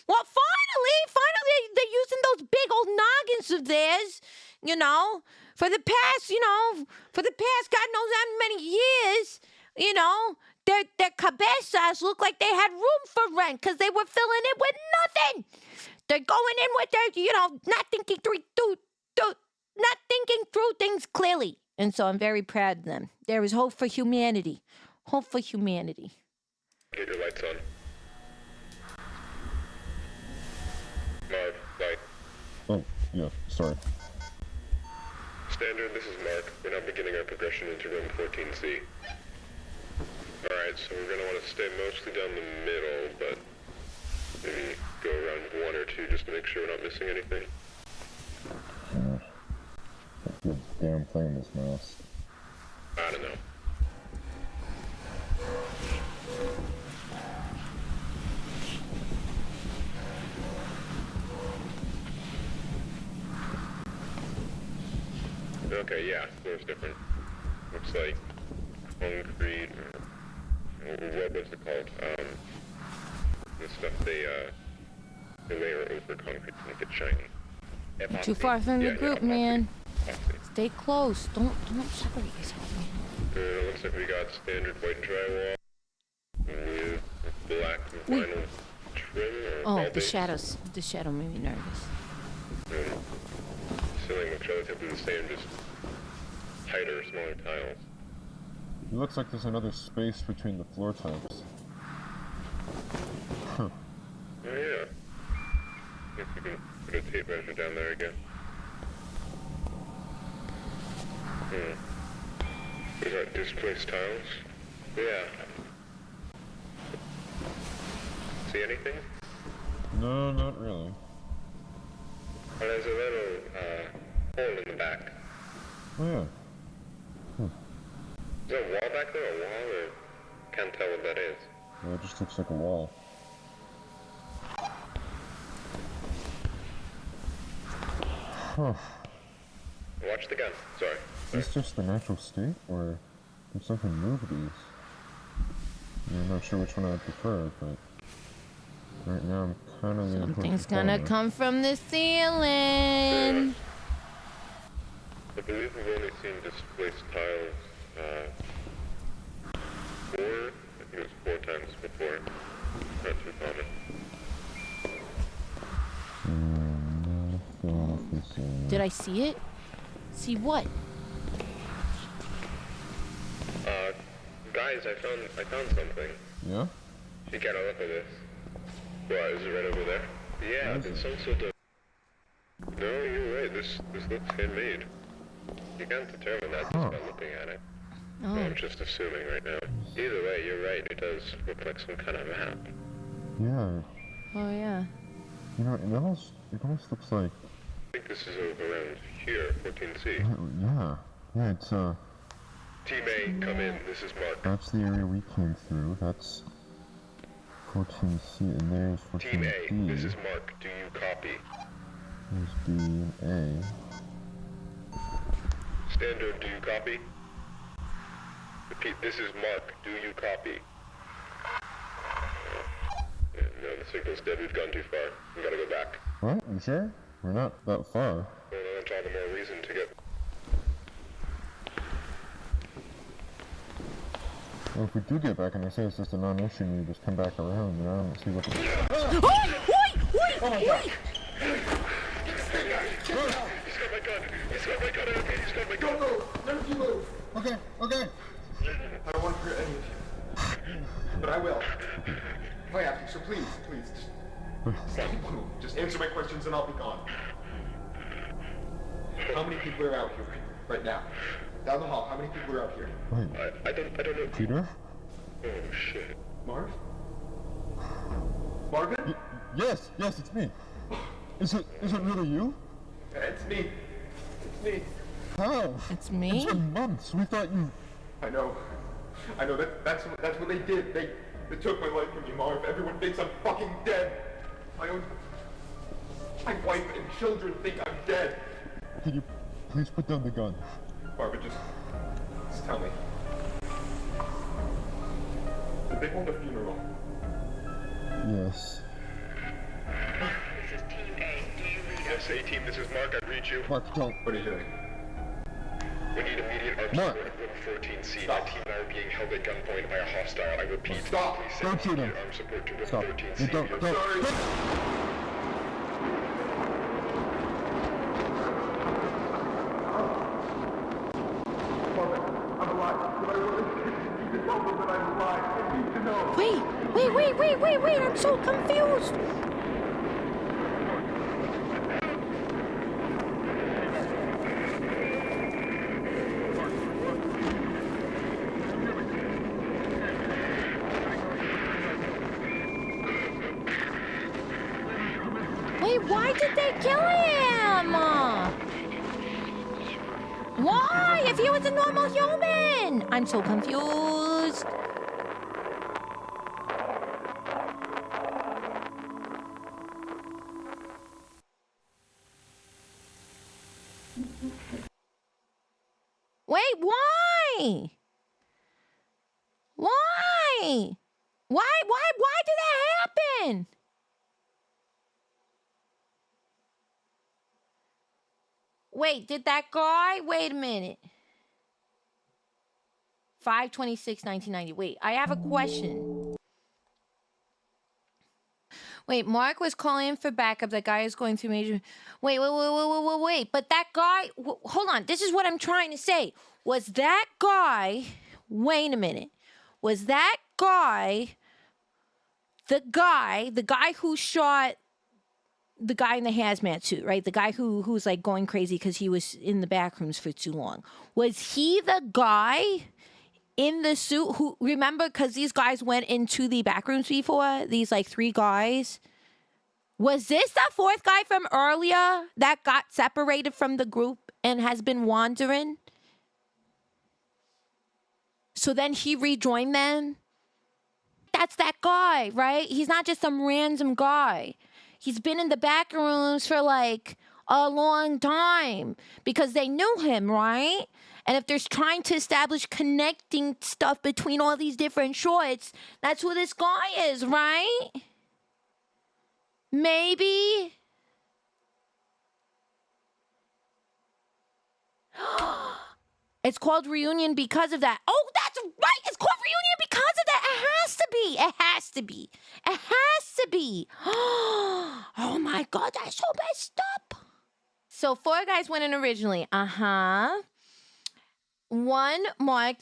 Well, finally, they're using those big old noggins of theirs, for the past, God knows how many years, their cabezas look like they had room for rent because they were filling it with nothing. They're going in with their, not thinking through things clearly. And so I'm very proud of them. There is hope for humanity. Hope for humanity. Get your lights on. Marv, light. Oh, yeah, sorry. Standard, this is Mark. We're now beginning our progression into room 14C. Alright, Alright, so we're gonna want to stay mostly down the middle, but maybe go around one or two just to make sure we're not missing anything. Good damn thing, this mouse. I don't know. Okay, yeah, floor's different. Looks like concrete, or what's it called? The stuff they layer over concrete to make it shiny. You're too far from the group, man. Epoxy. Stay close. Don't separate yourself, man. Looks like we got standard white drywall with black vinyl trim or Oh, wall the base. shadows. The shadow made me nervous. Ceiling looks relatively the same, just tighter, smaller tiles. It looks like there's another space between the floor types. Huh. Oh yeah. Guess we can put a tape measure down there again. We got displaced tiles. Yeah. See anything? No, not really. Well, there's a little hole in the back. Oh yeah. Is there a wall back there? A wall? Or can't tell what that is. Well, it just looks like a wall. Huh. Watch the gun. Sorry. Is this just the natural state, or did something move these? I'm not sure which one I prefer, but right now I'm kind of leaning towards Something's the gonna former. come from the ceiling. I believe we've only seen displaced tiles, 4, I think it was 4 times before. Not too common. Did I see it? See what? Guys, I found something. Yeah? You gotta look at this. What, is it right over there? Yeah, it's some sort of... No, you're right, this looks handmade. You can't determine that just by looking at it. Oh. No, I'm just assuming right now. Either way, you're right, it does look like some kind of map. Yeah. Oh yeah. You know, it almost looks like... I think this is around here, 14C. Yeah. Yeah, it's, Team A, come in, this is Mark. that's the area we came through. That's 14C, and there's 14D. Team A, this is Mark, do you copy? There's B and A. Standard, do you copy? Repeat, this is Mark, do you copy? No, the signal's dead, we've gone too far. We gotta go back. What? You sure? We're not that far. Well, that's all the more reason to get... Well, if we do get back and they say it's just a non-issue and we just come back around, then I don't see what... Oh my God! He's got my gun! He's got my gun! He's got my gun! Don't move! None of you move! Okay, okay! I don't want to hurt any of you. But I will. If I have to, so please, just keep moving. Just answer my questions and I'll be gone. How many people are out here right now? Down the hall, how many people are out here? Wait. I don't know. Peter? Oh, shit. Marv? Marvin? Yes, it's me. Is it really you? It's me. It's me. How? It's me? It's been months. We thought you... I know. That's what they did. They took my life from me, Marv. Everyone thinks I'm fucking dead. My wife and children think I'm dead. Can you please put down the gun? Barbara, just tell me. Did they hold a funeral? Yes. This is Team A. Do you read us? Yes, A-Team, this is Mark. I read you. Mark, don't. What are you doing? We need immediate armed Mark. support at room 14C. My team and I are being held at gunpoint by a hostile. I repeat. Stop. Please Don't send shoot him. immediate armed support to room Stop. 14C. Don't. Sorry. I'm alive. But I want to tell them that I'm alive. I need to know. Wait, I'm so confused. Wait, why did they kill him? Why? If he was a normal human? I'm so confused. Wait, why? Why? Why did that happen? Wait, did that guy? Wait a minute. 5/26/1990. Wait, I have a question. Wait, Mark was calling for backup. That guy is going through major... Wait. But that guy... Hold on. This is what I'm trying to say. Was that guy... Wait a minute. Was that guy... The guy who shot the guy in the hazmat suit, right? The guy who's like going crazy because he was in the backrooms for too long. Was he the guy in the suit who, remember, because these guys went into the backrooms before, these like 3 guys? Was this the 4th guy from earlier that got separated from the group and has been wandering? So then he rejoined them? That's that guy, right? He's not just some random guy. He's been in the back rooms for like a long time because they knew him, right? And if there's trying to establish connecting stuff between all these different shorts, that's who this guy is, right? Maybe. It's called Reunion because of that. Oh, that's right. It's called Reunion because of that. It has to be. It has to be. It has to be. Oh my God, that's so messed up. So 4 guys went in originally. One, Mark,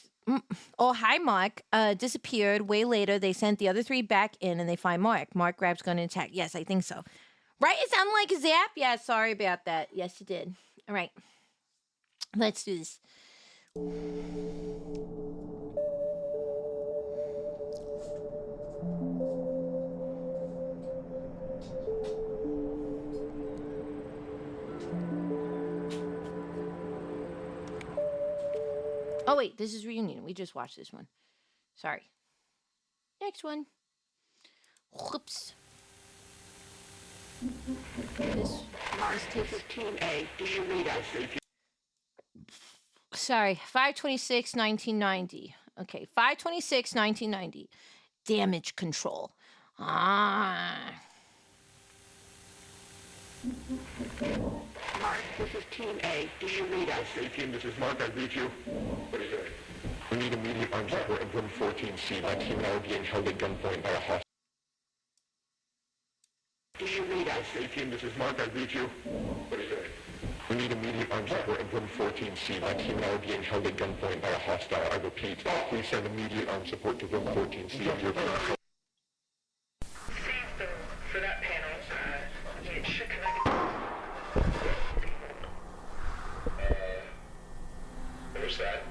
hi Mark, disappeared. Way later, they sent the other 3 back in and they find Mark. Mark grabs gun and attack. Yes, I think so. Right? It sounded like a zap? Yeah, sorry about that. Yes, it did. All right. Let's do this. Oh wait, this is Reunion. We just watched this one. Sorry. Next one. Whoops. This is Team A. Do you read us? Sorry, 5/26/1990. Okay, 5/26/1990. Damage control. Mark, this is Team A. Do you read us? Hey team, this is Mark. I read you. What is it? We need immediate armed support in room 14C. My team and I are being held at gunpoint by a hostile. Do you read us? Hey team, this is Mark. I read you. What is it? We need immediate armed support in room 14C. My team and I are being held at gunpoint by a hostile. I repeat, please send immediate armed support to room 14C. For that panel, it should connect. What was that?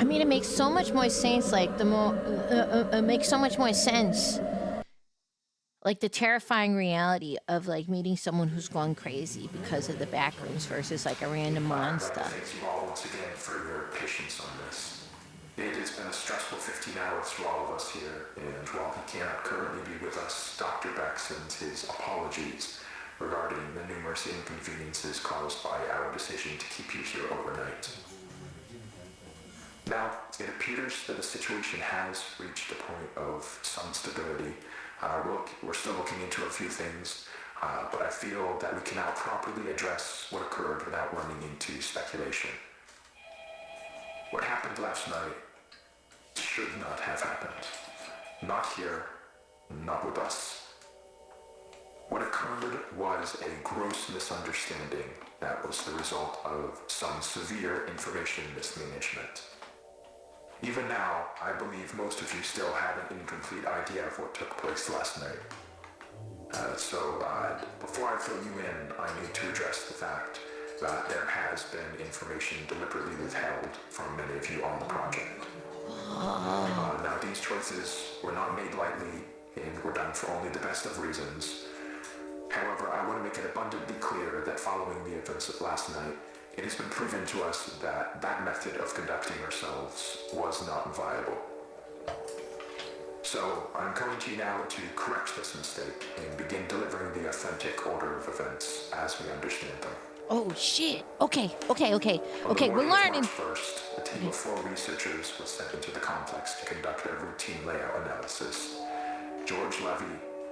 mean, it makes so much more sense. Like the more, it makes so much more sense. Like the terrifying reality of like meeting someone who's gone crazy because of the backrooms versus like a random monster. Thank you all once again for your patience on this. It has been a stressful 15 hours for all of us here, and while he cannot currently be with us, Dr. Beck sends his apologies regarding the numerous inconveniences caused by our decision to keep you here overnight. Now, it appears that the situation has reached a point of some stability. We're still looking into a few things, but I feel that we can now properly address what occurred without running into speculation. What happened last night should not have happened. Not here, not with us. What occurred was a gross misunderstanding that was the result of some severe information mismanagement. Even now, I believe most of you still have an incomplete idea of what took place last night. So before I fill you in, I need to address the fact that there has been information deliberately withheld from many of you on the project. Now, these choices were not made lightly and were done for only the best of reasons. However, I want to make it abundantly clear that following the events of last night, it has been proven to us that that method of conducting ourselves was not viable. So, I'm coming to you now to correct this mistake and begin delivering the authentic order of events as we understand them. Oh shit. Okay, we're learning. First, a team of 4 researchers was sent into the complex to conduct a routine layout analysis. George Levy,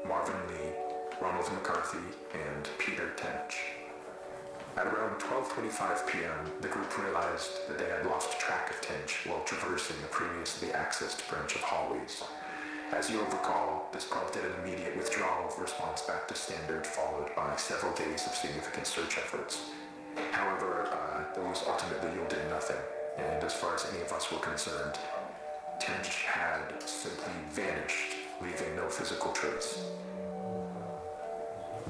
Marvin Lee, Ronald McCarthy, and Peter Tench. At around 12:25 p.m., the group realized that they had lost track of Tench while traversing a previously accessed branch of hallways. As you'll recall, this prompted an immediate withdrawal of response back to standard, followed by several days of significant search efforts. However, those ultimately yielded nothing, and as far as any of us were concerned, Tench had simply vanished, leaving no physical trace.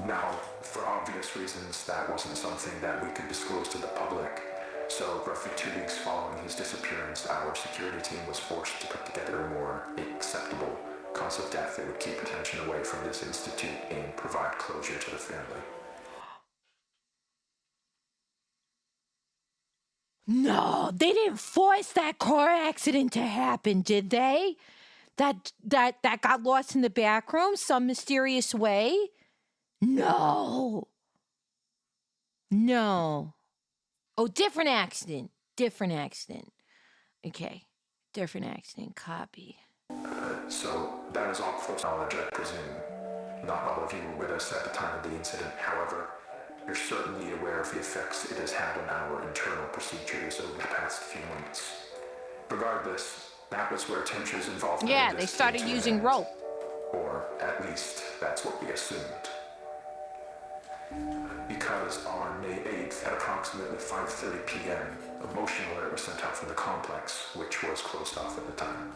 Now, for obvious reasons, that wasn't something that we could disclose to the public, so roughly 2 weeks following his disappearance, our security team was forced to put together a more acceptable cause of death that would keep attention away from this institute and provide closure to the family. No, they didn't force that car accident to happen, did they? That got lost in the back room some mysterious way? No. Oh, different accident. Okay, different accident. Copy. So, that is all close knowledge, I presume. Not all of you were with us at the time of the incident. However, you're certainly aware of the effects it has had on our internal procedures over the past few months. Regardless, that was where Tench's involvement. Yeah, they started using rope. Or at least, that's what we assumed. Because on May 8th at approximately 5:30 p.m., a motion alert was sent out from the complex, which was closed off at the time.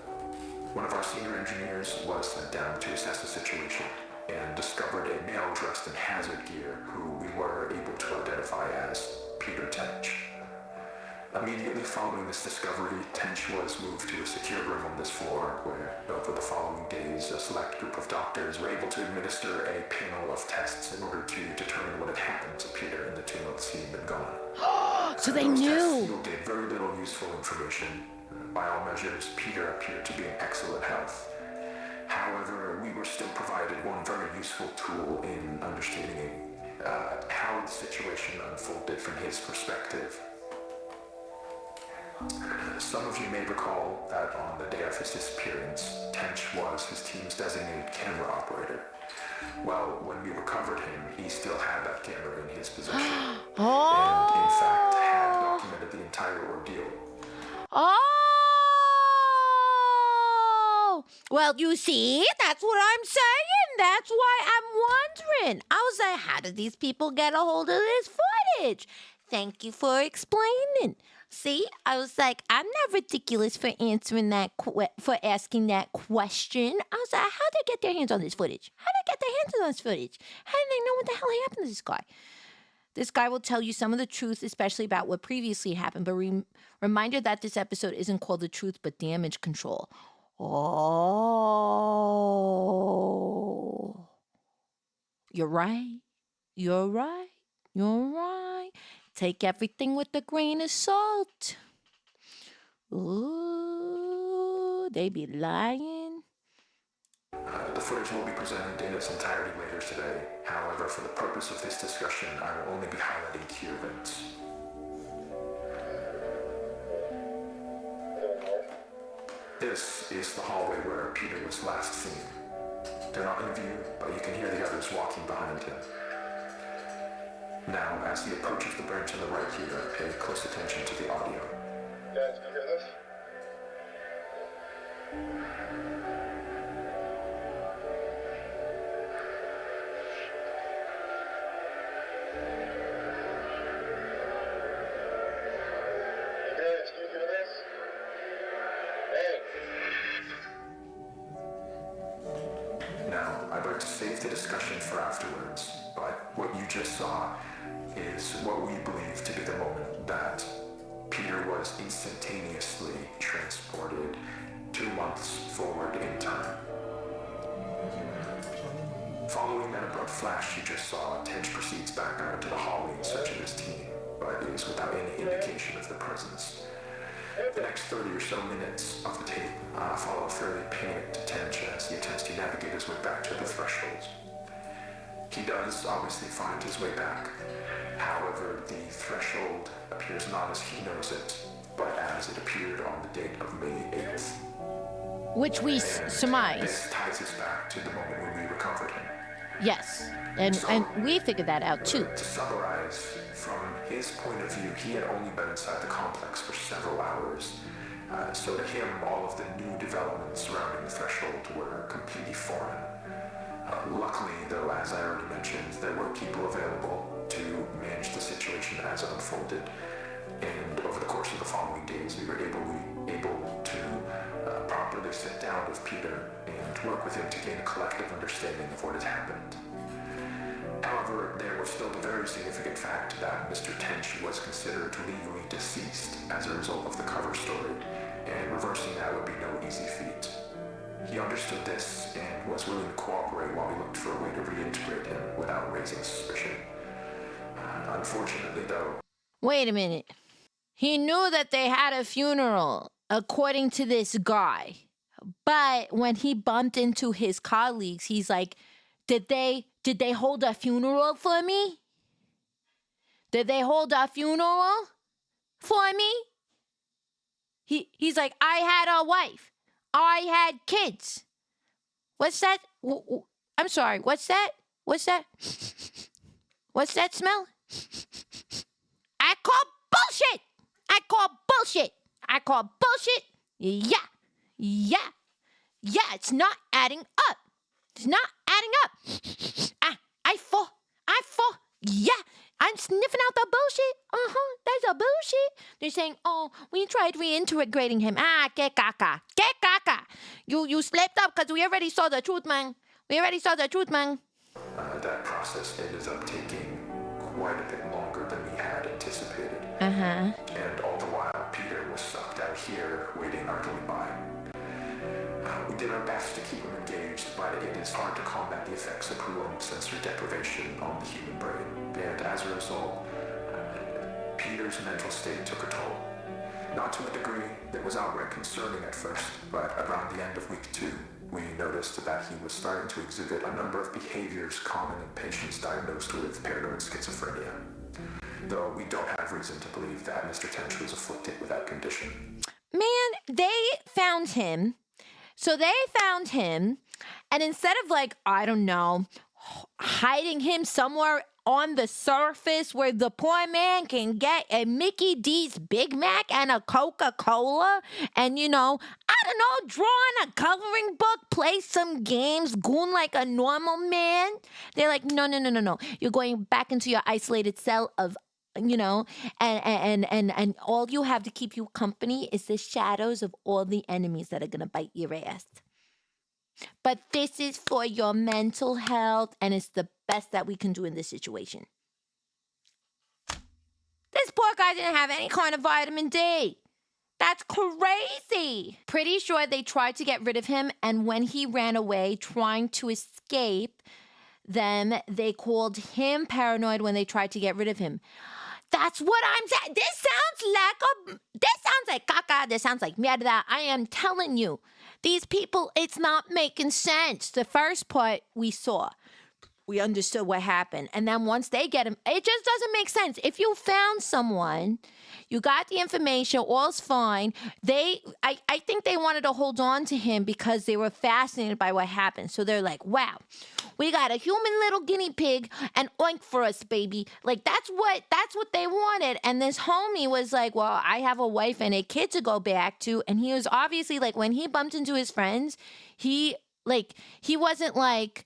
One of our senior engineers was sent down to assess the situation and discovered a male dressed in hazard gear who we were able to identify as Peter Tench. Immediately following this discovery, Tench was moved to a secure room on this floor where, over the following days, a select group of doctors were able to administer a panel of tests in order to determine what had happened to Peter in the 2 months he had been gone. So they Those knew. Tests yielded very little useful information. By all measures, Peter appeared to be in excellent health. However, we were still provided one very useful tool in understanding how the situation unfolded from his perspective. Some of you may recall that on the day of his disappearance, Tench was his team's designated camera operator. Well, when we recovered him, he still had that camera in his possession. And, in fact, had documented the entire ordeal. Oh! Well, you see, that's what I'm saying. That's why I'm wondering. I was like, how did these people get a hold of this footage? Thank you for explaining. See, I was like, I'm not ridiculous for answering that, for asking that question. I was like, how'd they get their hands on this footage? How did they know what the hell happened to this guy? This guy will tell you some of the truth, especially about what previously happened, but reminder that this episode isn't called The Truth, but Damage Control. Oh. You're right. You're right. You're right. Take everything with a grain of salt. Ooh, they be lying. The footage will be presented in its entirety later today. However, for the purpose of this discussion, I will only be highlighting key events. This is the hallway where Peter was last seen. They're not in view, but you can hear the others walking behind him. Now, as he approaches the branch on the right here, pay close attention to the audio. Guys, can you hear this? Guys, can you hear this? Hey! Now, I'd like to save the discussion for afterwards, but what you just saw is what we believe to be the moment that Peter was instantaneously transported 2 months forward in time. Following that abrupt flash you just saw, Tench proceeds back out into the hallway in search of his team, but is without any indication of their presence. The next 30 or so minutes of the tape follow a fairly panicked Tench as he attempts to navigate his way back to the threshold. He does obviously find his way back. However, the threshold appears not as he knows it, but as it appeared on the date of May 8th. Which we And surmise. This ties us back to the moment when we recovered him. Yes. And we figured that out too. To summarize, from his point of view, he had only been inside the complex for several hours. So to him, all of the new developments surrounding the threshold were completely foreign. Luckily, though, as I already mentioned, there were people available to manage the situation as it unfolded. And over the course of the following days, we were able to properly sit down with Peter and work with him to gain a collective understanding of what had happened. However, there was still the very significant fact that Mr. Tench was considered legally deceased as a result of the cover story, and reversing that would be no easy feat. He understood this and was willing to cooperate while we looked for a way to reintegrate him without raising suspicion. Unfortunately, though... Wait a minute. He knew that they had a funeral, according to this guy. But when he bumped into his colleagues, he's like, did they hold a funeral for me? Did they hold a funeral for me? He's like, I had a wife. I had kids. What's that? I'm sorry, what's that? What's that? What's that smell? I call bullshit! I call bullshit! I call bullshit! Yeah, it's not adding up. It's not adding up. I fall. Yeah, I'm sniffing out the bullshit. That's a bullshit. They're saying, oh, we tried reintegrating him. Que caca. You slept up because we already saw the truth, man. That process ended up taking quite a bit longer than we had anticipated. Uh-huh. And all the while, Peter was sucked out here, waiting idly by. We did our best to keep him engaged, but it is hard to combat the effects of prolonged sensory deprivation on the human brain. And as a result, Peter's mental state took a toll. Not to a degree that was outright concerning at first, but around the end of week 2, we noticed that he was starting to exhibit a number of behaviors common in patients diagnosed with paranoid schizophrenia. Though we don't have reason to believe that Mr. Tench was afflicted with that condition. Man, they found him. So they found him, and instead of I don't know, hiding him somewhere on the surface where the poor man can get a Mickey D's Big Mac and a Coca-Cola and, I don't know, draw on a coloring book, play some games, goon like a normal man. They're like, no. You're going back into your isolated cell of, and all you have to keep you company is the shadows of all the enemies that are going to bite your ass. But this is for your mental health, and it's the best that we can do in this situation. poor guy didn't have any kind of vitamin D. That's crazy. Pretty sure they tried to get rid of him, and when he ran away trying to escape them, they called him paranoid when they tried to get rid of him. That's what I'm saying. This sounds like caca. This sounds like mierda. I am telling you. These people, it's not making sense. The first part we saw, we understood what happened. And then once they get him, it just doesn't make sense. If you found someone, you got the information, all's fine. I think they wanted to hold on to him because they were fascinated by what happened. So they're like, wow, we got a human little guinea pig and oink for us, baby. Like, that's what they wanted. And this homie was like, well, I have a wife and a kid to go back to. And he was obviously like, when he bumped into his friends, he wasn't like,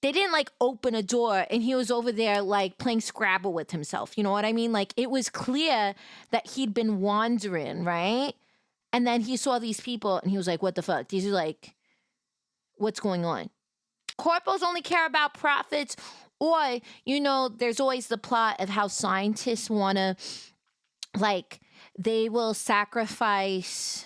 they didn't like open a door and he was over there like playing Scrabble with himself. You know what I mean? Like, it was clear that he'd been wandering, right? And then he saw these people and he was like, what the fuck? These are like, what's going on? Corporals only care about profits, or, you know, there's always the plot of how scientists want to, like, they will sacrifice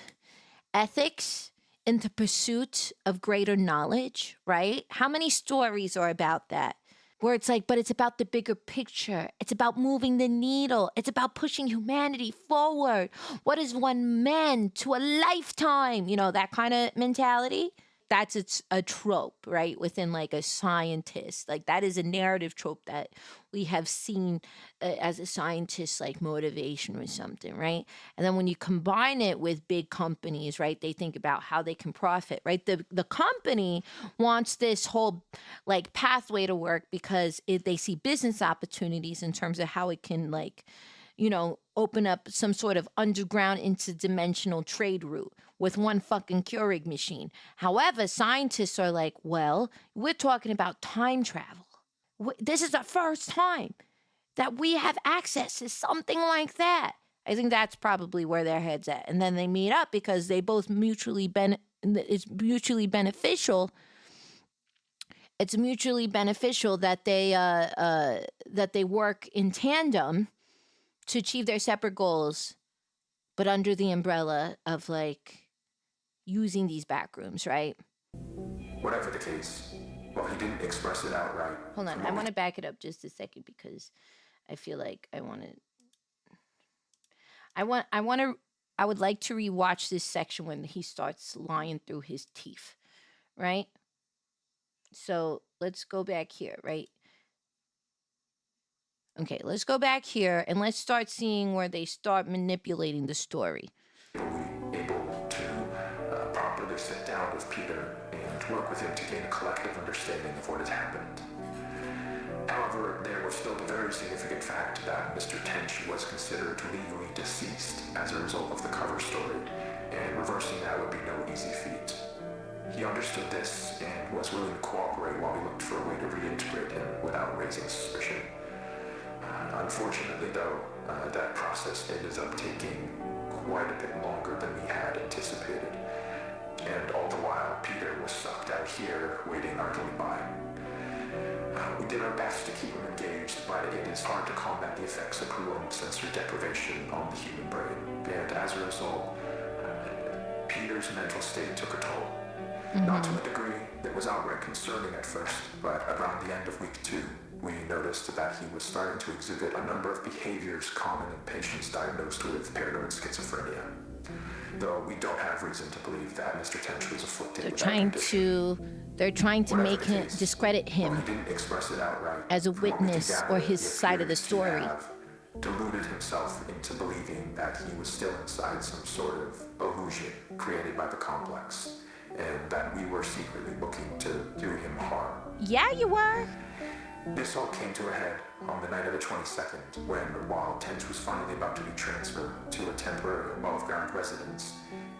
ethics in the pursuit of greater knowledge, right? How many stories are about that? Where it's like, but it's about the bigger picture. It's about moving the needle. It's about pushing humanity forward. What is one man to a lifetime? You know, that kind of mentality. That's a trope, right? Within like a scientist. Like, that is a narrative trope that we have seen as a scientist, like motivation or something, right? And then when you combine it with big companies, right, they think about how they can profit, right? The company wants this whole like pathway to work because they see business opportunities in terms of how it can, like, you know, open up some sort of underground interdimensional trade route with one fucking Keurig machine. However, scientists are like, well, we're talking about time travel. This is the first time that we have access to something like that. I think that's probably where their head's at. And then they meet up because they both it's mutually beneficial. It's mutually beneficial that they work in tandem to achieve their separate goals, but under the umbrella of like using these back rooms, right? Whatever the case, well, he didn't express it outright. Hold on, I want to back it up just a second because I feel like I would like to rewatch this section when he starts lying through his teeth, right? So let's go back here, right? Okay, let's go back here and let's start seeing where they start manipulating the story. Able to properly sit down with Peter and work with him to gain a collective understanding of what had happened. However, there was still the very significant fact that Mr. Tench was considered legally deceased as a result of the cover story, and reversing that would be no easy feat. He understood this and was willing to cooperate while we looked for a way to reintegrate him without raising suspicion. Unfortunately, though, that process ended up taking quite a bit longer than we had anticipated. And all the while, Peter was sucked out here, waiting idly by. We did our best to keep him engaged, but it is hard to combat the effects of prolonged sensory deprivation on the human brain. And as a result, Peter's mental state took a toll. Mm-hmm. Not to a degree that was outright concerning at first, but around the end of week 2, we noticed that he was starting to exhibit a number of behaviors common in patients diagnosed with paranoid schizophrenia. Though we don't have reason to believe that Mr. Tench was afflicted with that condition. They're trying to make him discredit him he didn't express it outright, as a witness or his side of the story. Deluded himself into believing that he was still inside some sort of illusion created by the complex, and that we were secretly looking to do him harm. Yeah, you were. This all came to a head on the night of the 22nd, when, while Tench was finally about to be transferred to a temporary above-ground residence,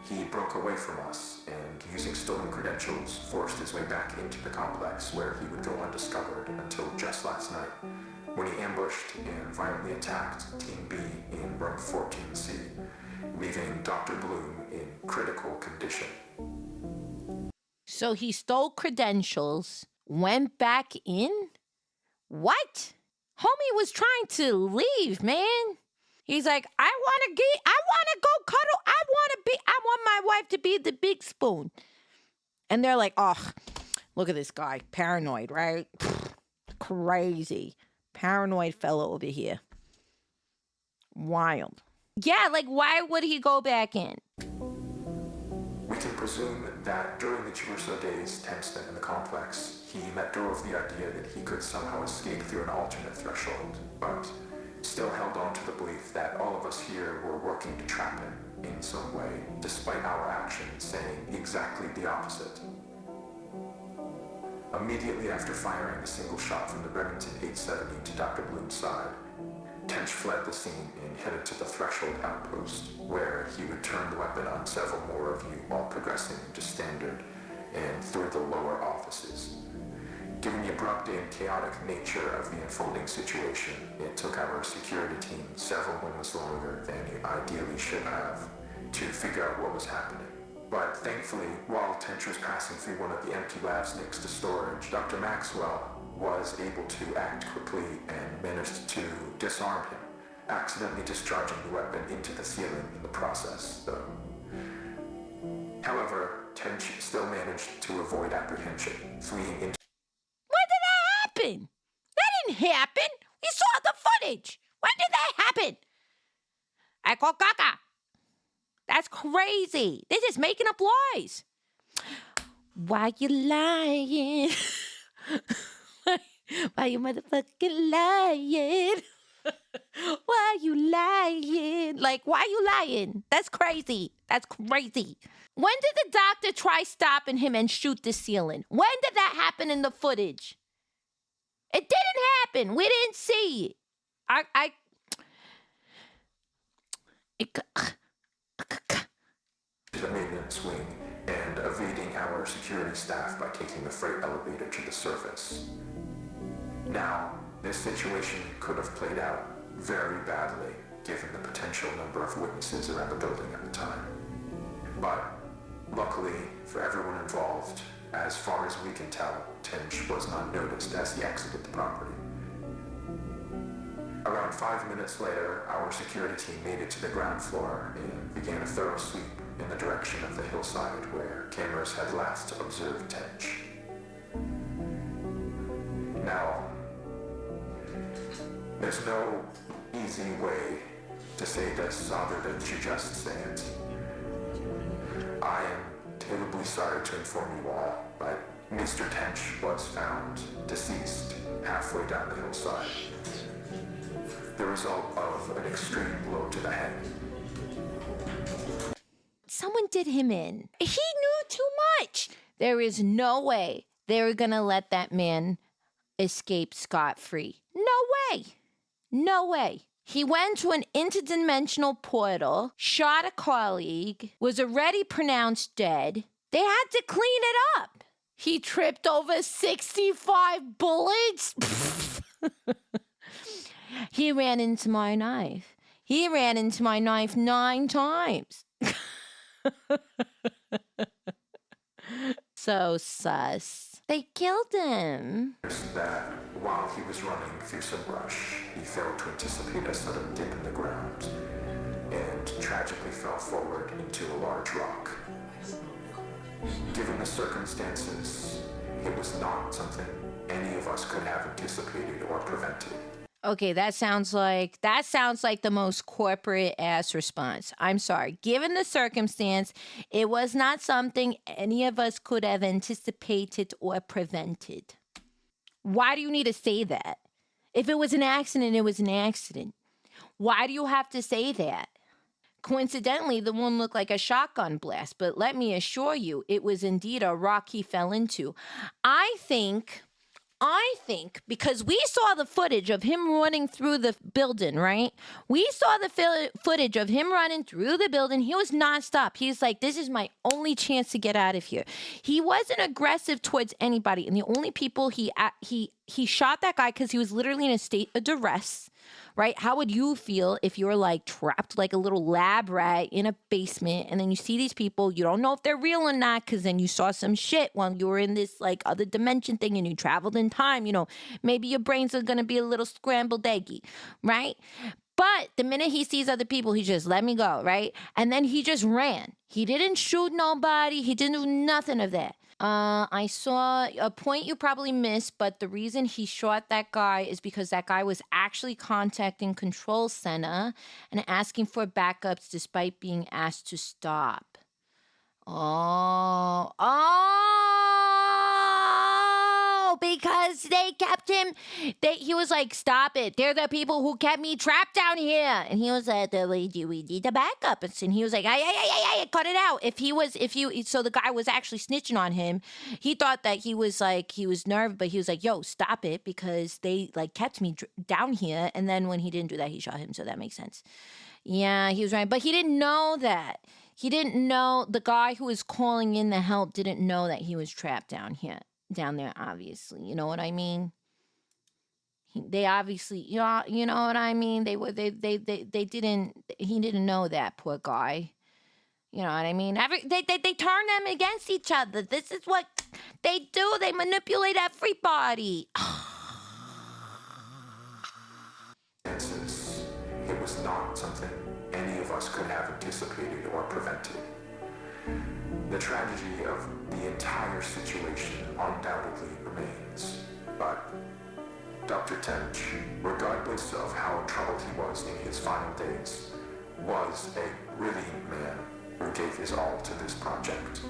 he broke away from us and, using stolen credentials, forced his way back into the complex where he would go undiscovered until just last night, when he ambushed and violently attacked Team B in room 14C, leaving Dr. Bloom in critical condition. So he stole credentials, went back in? What? Homie was trying to leave, man. He's like, I want to go cuddle. I want my wife to be the big spoon. And they're like, oh, look at this guy. Paranoid, right? Crazy. Paranoid fellow over here. Wild. Yeah, like, why would he go back in? We can presume that during the Jerusa days Tench spent in the complex, he let go of the idea that he could somehow escape through an alternate threshold, but still held on to the belief that all of us here were working to trap him in some way, despite our actions saying exactly the opposite. Immediately after firing a single shot from the Remington 870 to Dr. Bloom's side, Tench fled the scene and headed to the threshold outpost, where he would turn the weapon on several more of you while progressing into standard and through the lower offices. Given the abrupt and chaotic nature of the unfolding situation, it took our security team several moments longer than it ideally should have to figure out what was happening. But thankfully, while Tench was passing through one of the empty labs next to storage, Dr. Maxwell was able to act quickly and managed to disarm him, accidentally discharging the weapon into the ceiling in the process, though. However, Tench still managed to avoid apprehension, fleeing into... When did that happen? That didn't happen. We saw the footage. When did that happen? I call Gaga. That's crazy. They're just making up lies. Why you lying? Why you motherfucking lying? Why you lying? Like, why you lying? That's crazy. That's crazy. When did the doctor try stopping him and shoot the ceiling? When did that happen in the footage? It didn't happen. We didn't see it. the maintenance wing and evading our security staff by taking the freight elevator to the surface. Now, this situation could have played out very badly given the potential number of witnesses around the building at the time. But luckily for everyone involved, as far as we can tell, Tench was not noticed as he exited the property. Around 5 minutes later, our security team made it to the ground floor and began a thorough sweep in the direction of the hillside where cameras had last observed Tench. Now, there's no easy way to say this other than to just say it. I am terribly sorry to inform you all, but Mr. Tench was found deceased halfway down the hillside. The result of an extreme blow to the head. Someone did him in. He knew too much. There is no way they were going to let that man escape scot-free. No way. No way. He went to an interdimensional portal, shot a colleague, was already pronounced dead. They had to clean it up. He tripped over 65 bullets. He ran into my knife. He ran into my knife 9 times. So sus. They killed him. That while he was running through some brush, he failed to anticipate a sudden dip in the ground and tragically fell forward into a large rock. Given the circumstances, it was not something any of us could have anticipated or prevented. Okay, that sounds like the most corporate ass response. I'm sorry. Given the circumstance, it was not something any of us could have anticipated or prevented. Why do you need to say that? If it was an accident, it was an accident. Why do you have to say that? Coincidentally, the one looked like a shotgun blast, but let me assure you, it was indeed a rock he fell into. I think, because we saw the footage of him running through the building, right? We saw the footage of him running through the building. He was nonstop. He's like, this is my only chance to get out of here. He wasn't aggressive towards anybody. And the only people he shot that guy because he was literally in a state of duress, right? How would you feel if you were like trapped like a little lab rat in a basement and then you see these people, you don't know if they're real or not because then you saw some shit while you were in this like other dimension thing and you traveled in time, you know, maybe your brains are going to be a little scrambled eggy, right? But the minute he sees other people, he just let me go, right? And then he just ran. He didn't shoot nobody. He didn't do nothing of that. I saw a point you probably missed, but the reason he shot that guy is because that guy was actually contacting Control Center and asking for backups despite being asked to stop. Oh, because they kept him. He was like, stop it. They're the people who kept me trapped down here. And he was like, we need the backups. And he was like, cut it out. So the guy was actually snitching on him. He thought that he was nervous, but he was like, yo, stop it, because they like kept me down here. And then when he didn't do that, he shot him. So that makes sense. Yeah, he was right. But he didn't know that. He didn't know, the guy who was calling in the help didn't know that he was trapped down there, obviously. You know what I mean? They obviously, you know what I mean? He didn't know that, poor guy. You know what I mean? They turn them against each other. This is what they do. They manipulate everybody. It was not something any of us could have anticipated or prevented. The tragedy of the entire situation undoubtedly remains. But Dr. Tench, regardless of how troubled he was in his final days, was a brilliant man who gave his all to this project.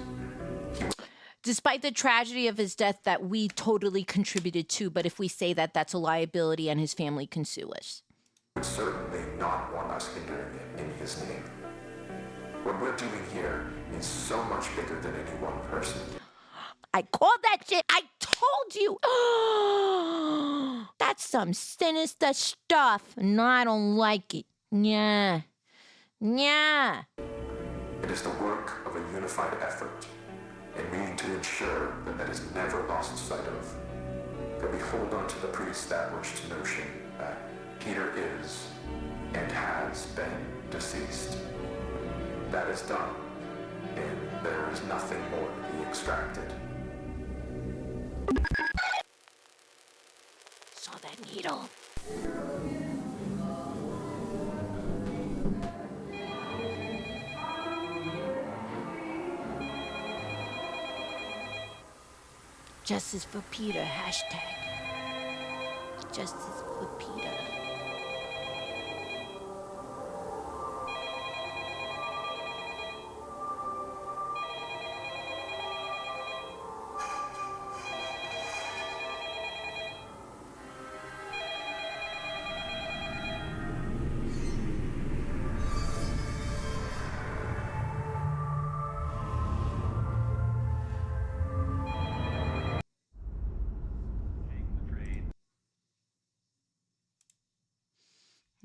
Despite the tragedy of his death that we totally contributed to, but if we say that, that's a liability and his family can sue us. Would certainly not want us hindering it in his name. What we're doing here is so much bigger than any one person. I called that shit. I told you. That's some sinister stuff, and I don't like it. Yeah. It is the work of a unified effort, and we need to ensure that that is never lost sight of. That we hold on to the pre-established notion that Peter is and has been deceased. That is done, and there is nothing more to be extracted. Saw that needle. Justice for Peter, hashtag. Justice for Peter.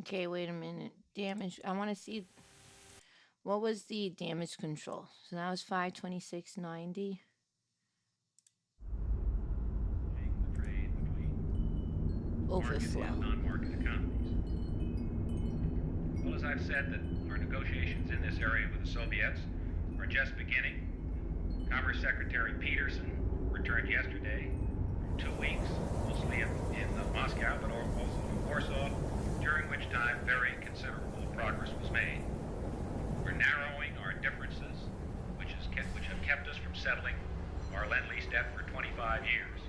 Okay, wait a minute. Damage. I want to see. What was the damage control? So that was 526.90. Overflow. Non-market economies. Well, as I've said, that our negotiations in this area with the Soviets are just beginning. Commerce Secretary Peterson returned yesterday from 2 weeks, mostly in Moscow, but also in Warsaw, during which time very considerable progress was made. We're narrowing our differences, which have kept us from settling our Lend-Lease debt for 25 years.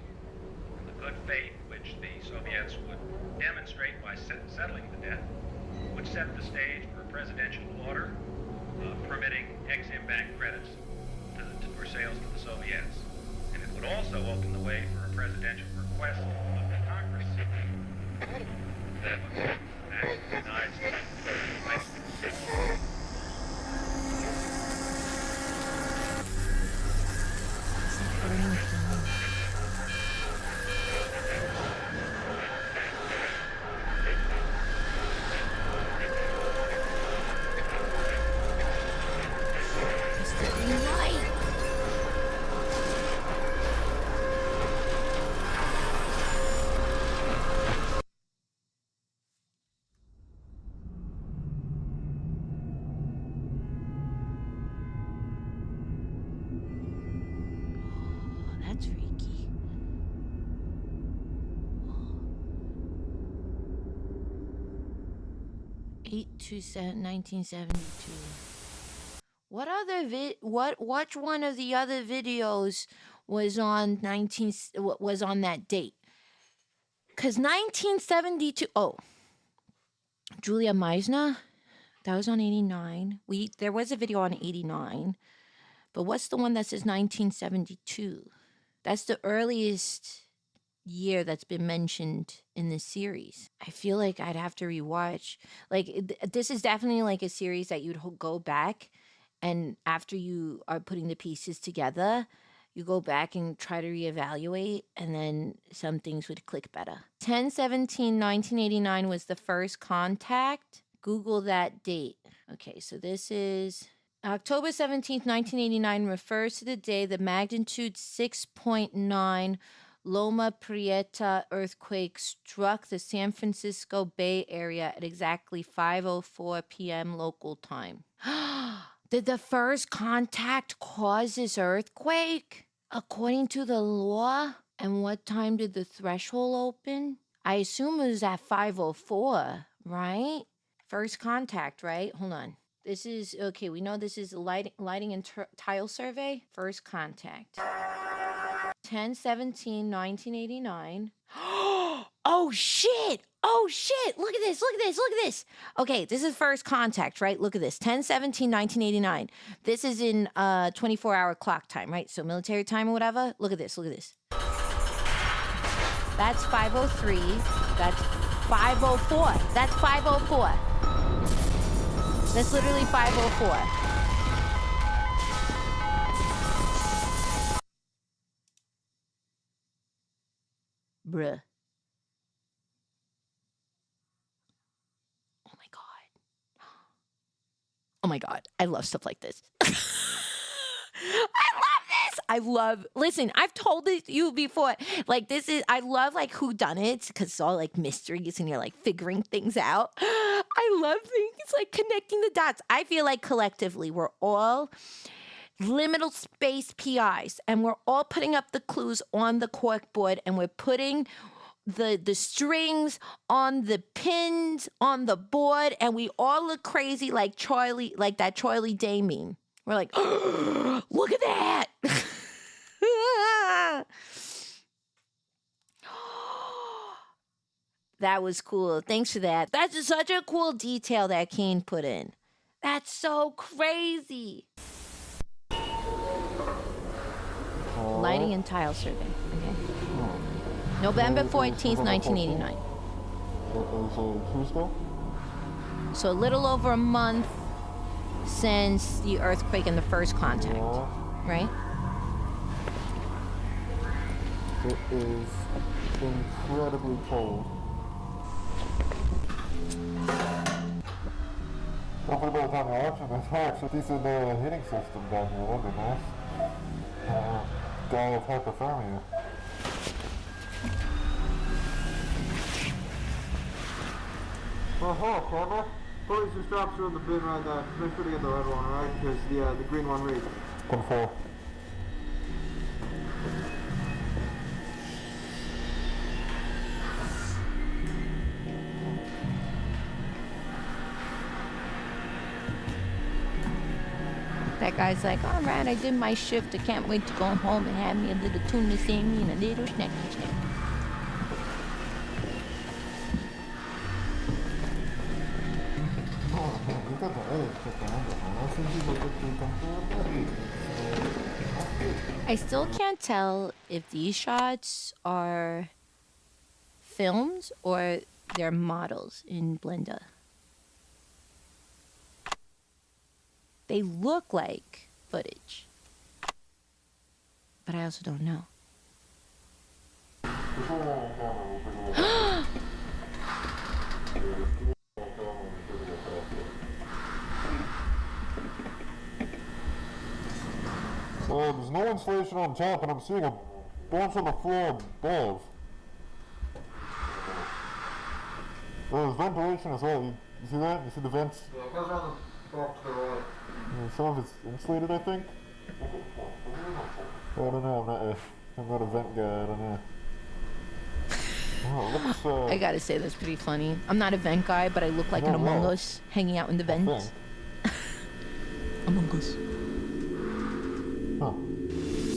And the good faith which the Soviets would demonstrate by settling the debt would set the stage for a presidential order permitting Exim Bank credits for sales to the Soviets. And it would also open the way for a presidential request of the Congress that denies That's freaky. 1972. What other which one of the other videos was on was on that date? Cause 1972. Oh, Julia Meisner, that was on 89. There was a video on 89, but what's the one that says 1972? That's the earliest year that's been mentioned in this series. I feel like I'd have to rewatch. Like this is definitely like a series that you'd go back, and after you are putting the pieces together, you go back and try to reevaluate, and then some things would click better. 10/17/1989 was the first contact. Google that date. Okay, so this is October 17th, 1989 refers to the day the magnitude 6.9 Loma Prieta earthquake struck the San Francisco Bay Area at exactly 5:04 p.m. local time. Did the first contact cause this earthquake? According to the law? And what time did the threshold open? I assume it was at 5:04, right? First contact, right? Hold on. This is, okay, we know this is a lighting and tile survey. First contact. 10/17/1989. Oh shit! Oh shit! Look at this! Look at this! Look at this! Okay, this is first contact, right? Look at this. 10/17/1989. This is in 24-hour clock time, right? So military time or whatever. Look at this. Look at this. That's 5:03. That's 5:04. That's 5:04. That's literally 5:04. Bruh. Oh my God. Oh my God. I love stuff like this. I love this. Listen, I've told you before. Like, I love like whodunits because it's all like mysteries and you're like figuring things out. I love things like connecting the dots. I feel like collectively we're all liminal space PIs, and we're all putting up the clues on the corkboard, and we're putting the strings on the pins on the board, and we all look crazy like that Charlie Day meme. We're like, oh, look at that. That was cool. Thanks for that. That's such a cool detail that Kane put in. That's so crazy. Lighting and tile survey. Okay. November 14th, 1989. So a little over a month since the earthquake and the first contact, right? It is incredibly cold. Hopefully by the time you're watching this, works with decent heating system down here, that'd be nice. Die of hypothermia. Camera? Put your straps are in the bin right now. Make sure to get the red one, alright? Because the green one reads. 10-4. That guy's like, all right, I did my shift. I can't wait to go home and have me a little tuna sandwich and a little snacky snack. I still can't tell if these shots are films or they're models in Blender. They look like footage, but I also don't know. There's no insulation on top, and I'm seeing a bunch on the floor above. There's ventilation as well. You see that? You see the vents? Yeah, it goes around the top to the right. Some of it's insulated, I think. I don't know. I'm not a vent guy. I don't know. I gotta say, that's pretty funny. I'm not a vent guy, but I look like an Among Us hanging out in the vents. Among Us.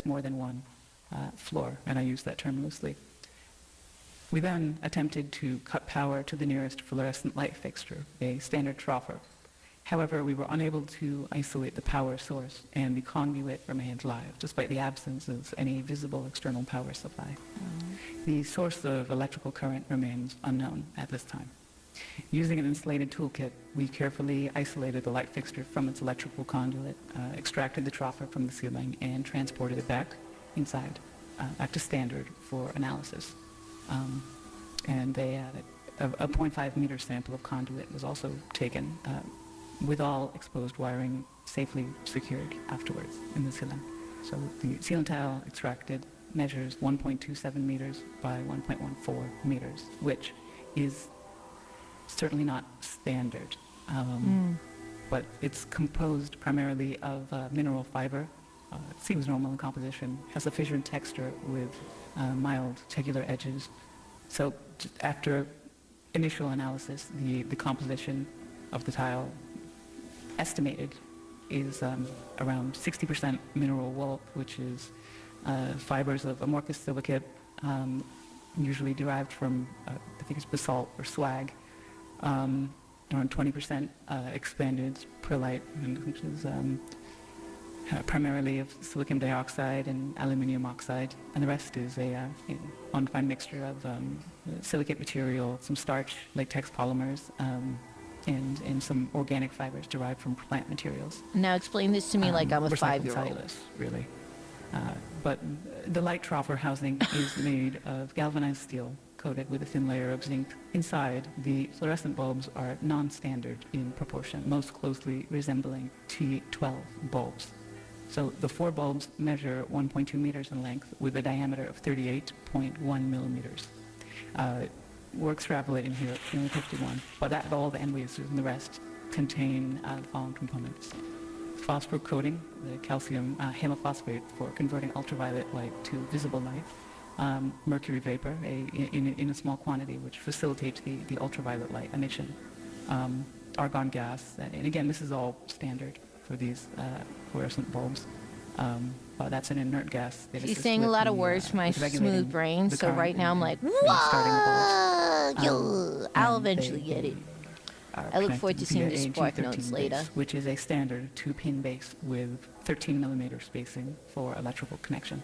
More than one floor, and I use that term loosely. We then attempted to cut power to the nearest fluorescent light fixture, a standard troffer. However, we were unable to isolate the power source, and the conduit remained live, despite the absence of any visible external power supply. The source of electrical current remains unknown at this time. Using an insulated toolkit, we carefully isolated the light fixture from its electrical conduit, extracted the troffer from the ceiling, and transported it back inside, back to standard for analysis. And a 0.5 meter sample of conduit was also taken, with all exposed wiring safely secured afterwards in the ceiling. So the ceiling tile extracted measures 1.27 meters by 1.14 meters, which is certainly not standard, but it's composed primarily of mineral fiber. It seems normal in composition, has a fissured texture with mild tegular edges. So after initial analysis, the composition of the tile estimated is around 60% mineral wool, which is fibers of amorphous silicate, usually derived from, I think it's basalt or slag, around 20% expanded perlite, which is primarily of silicon dioxide and aluminium oxide, and the rest is a undefined mixture of silicate material, some starch, latex polymers, and some organic fibers derived from plant materials. Now explain this to me like I'm a recycled 5-year-old. cellulose, really. But the light troffer housing is made of galvanized steel coated with a thin layer of zinc. Inside, the fluorescent bulbs are non-standard in proportion, most closely resembling T12 bulbs. So the 4 bulbs measure 1.2 meters in length with a diameter of 38.1 millimeters. We're extrapolating here at 51, but that all the end lasers and the rest contain the following components. Phosphor coating, the calcium hemiphosphate for converting ultraviolet light to visible light, mercury vapor in a small quantity which facilitates the ultraviolet light emission, argon gas, and again this is all standard for these fluorescent bulbs. That's an inert gas. that He's assists saying a with lot of the, words for my with regulating smooth brain, the so current right now I'm like, and starting the bulbs. I'll And eventually get it. I look forward to seeing the via a spark G13 notes base, later. which is a standard 2-pin base with 13 millimeter spacing for electrical connection.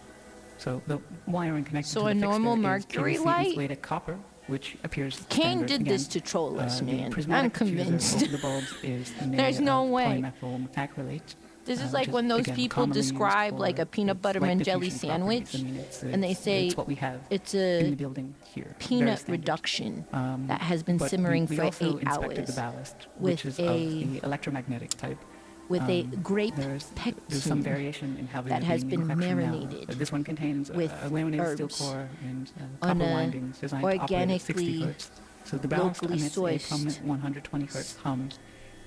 So the wiring connected So to the a normal fixture mercury is PVC light? insulated copper, which appears Kane standard did again. this to troll us, The man. prismatic I'm diffuser convinced. over the bulbs is There's made no of way. polymethyl methacrylate. This is which like when those again, people commonly used describe for like a peanut butter light and jelly diffusion properties. sandwich, I mean, it's and they say it's what we have it's in a the building here. Very peanut standard. reduction that has been But simmering we for also 8 inspected hours the ballast, with which is a of the electromagnetic type. with a grape There's some pectin variation in how they that are has being been manufactured now. marinated This one contains with a laminated steel herbs core and on copper a windings designed to operate at 60 organically, hertz. So the ballast locally emits a sourced prominent 120 hertz hum.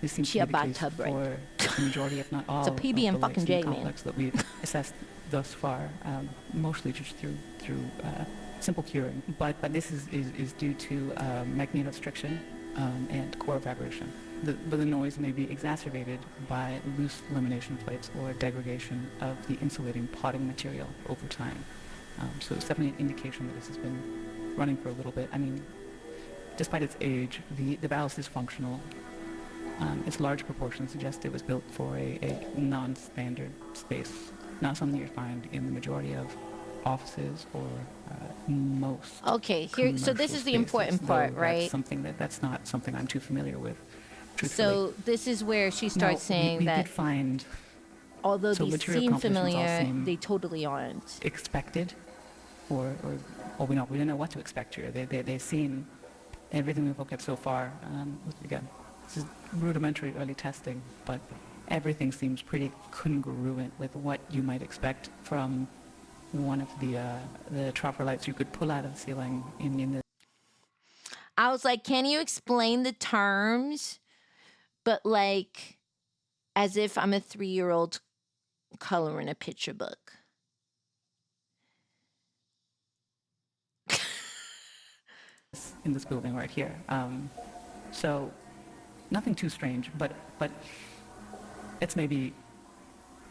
This seems to be the ciabatta case bread. for the majority, if not all, It's a PB and of the fucking lights in J, the man. complex that we've assessed thus far, mostly just through simple curing. But this is due to magnetostriction and core vibration. But the noise may be exacerbated by loose lamination plates or degradation of the insulating potting material over time. So it's definitely an indication that this has been running for a little bit. I mean, despite its age, the ballast is functional. Its large proportions suggest it was built for a non-standard space, not something you find in the majority of offices or most. Okay, here. So this commercial is the spaces, important part, though right? That's something that's not something I'm too familiar with. So this is where she starts saying we that did find, although so these material seem compositions all familiar, seem they totally aren't. expected, or we don't know what to expect here. They seem everything we've looked at so far. Again, this is rudimentary early testing, but everything seems pretty congruent with what you might expect from one of the troffer lights you could pull out of the ceiling in the. I was like, can you explain the terms? But like, as if I'm a 3-year-old coloring a picture book. in this building right here. So nothing too strange, but that maybe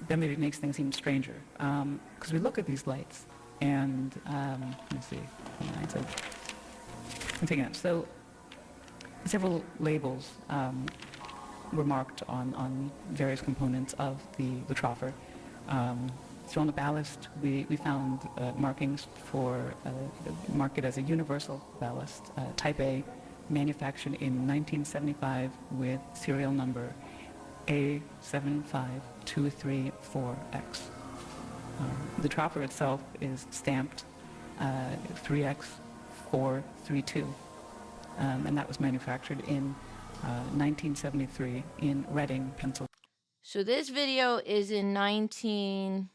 makes things even stranger. Because we look at these lights, and let me see. I'm taking it. So several labels were marked on various components of the troffer. So on the ballast, we found markings for mark it as a universal ballast, Type A, manufactured in 1975 with serial number A75234X. The troffer itself is stamped 3X432, and that was manufactured in 1973 in Reading, Pennsylvania. So this video is in 19...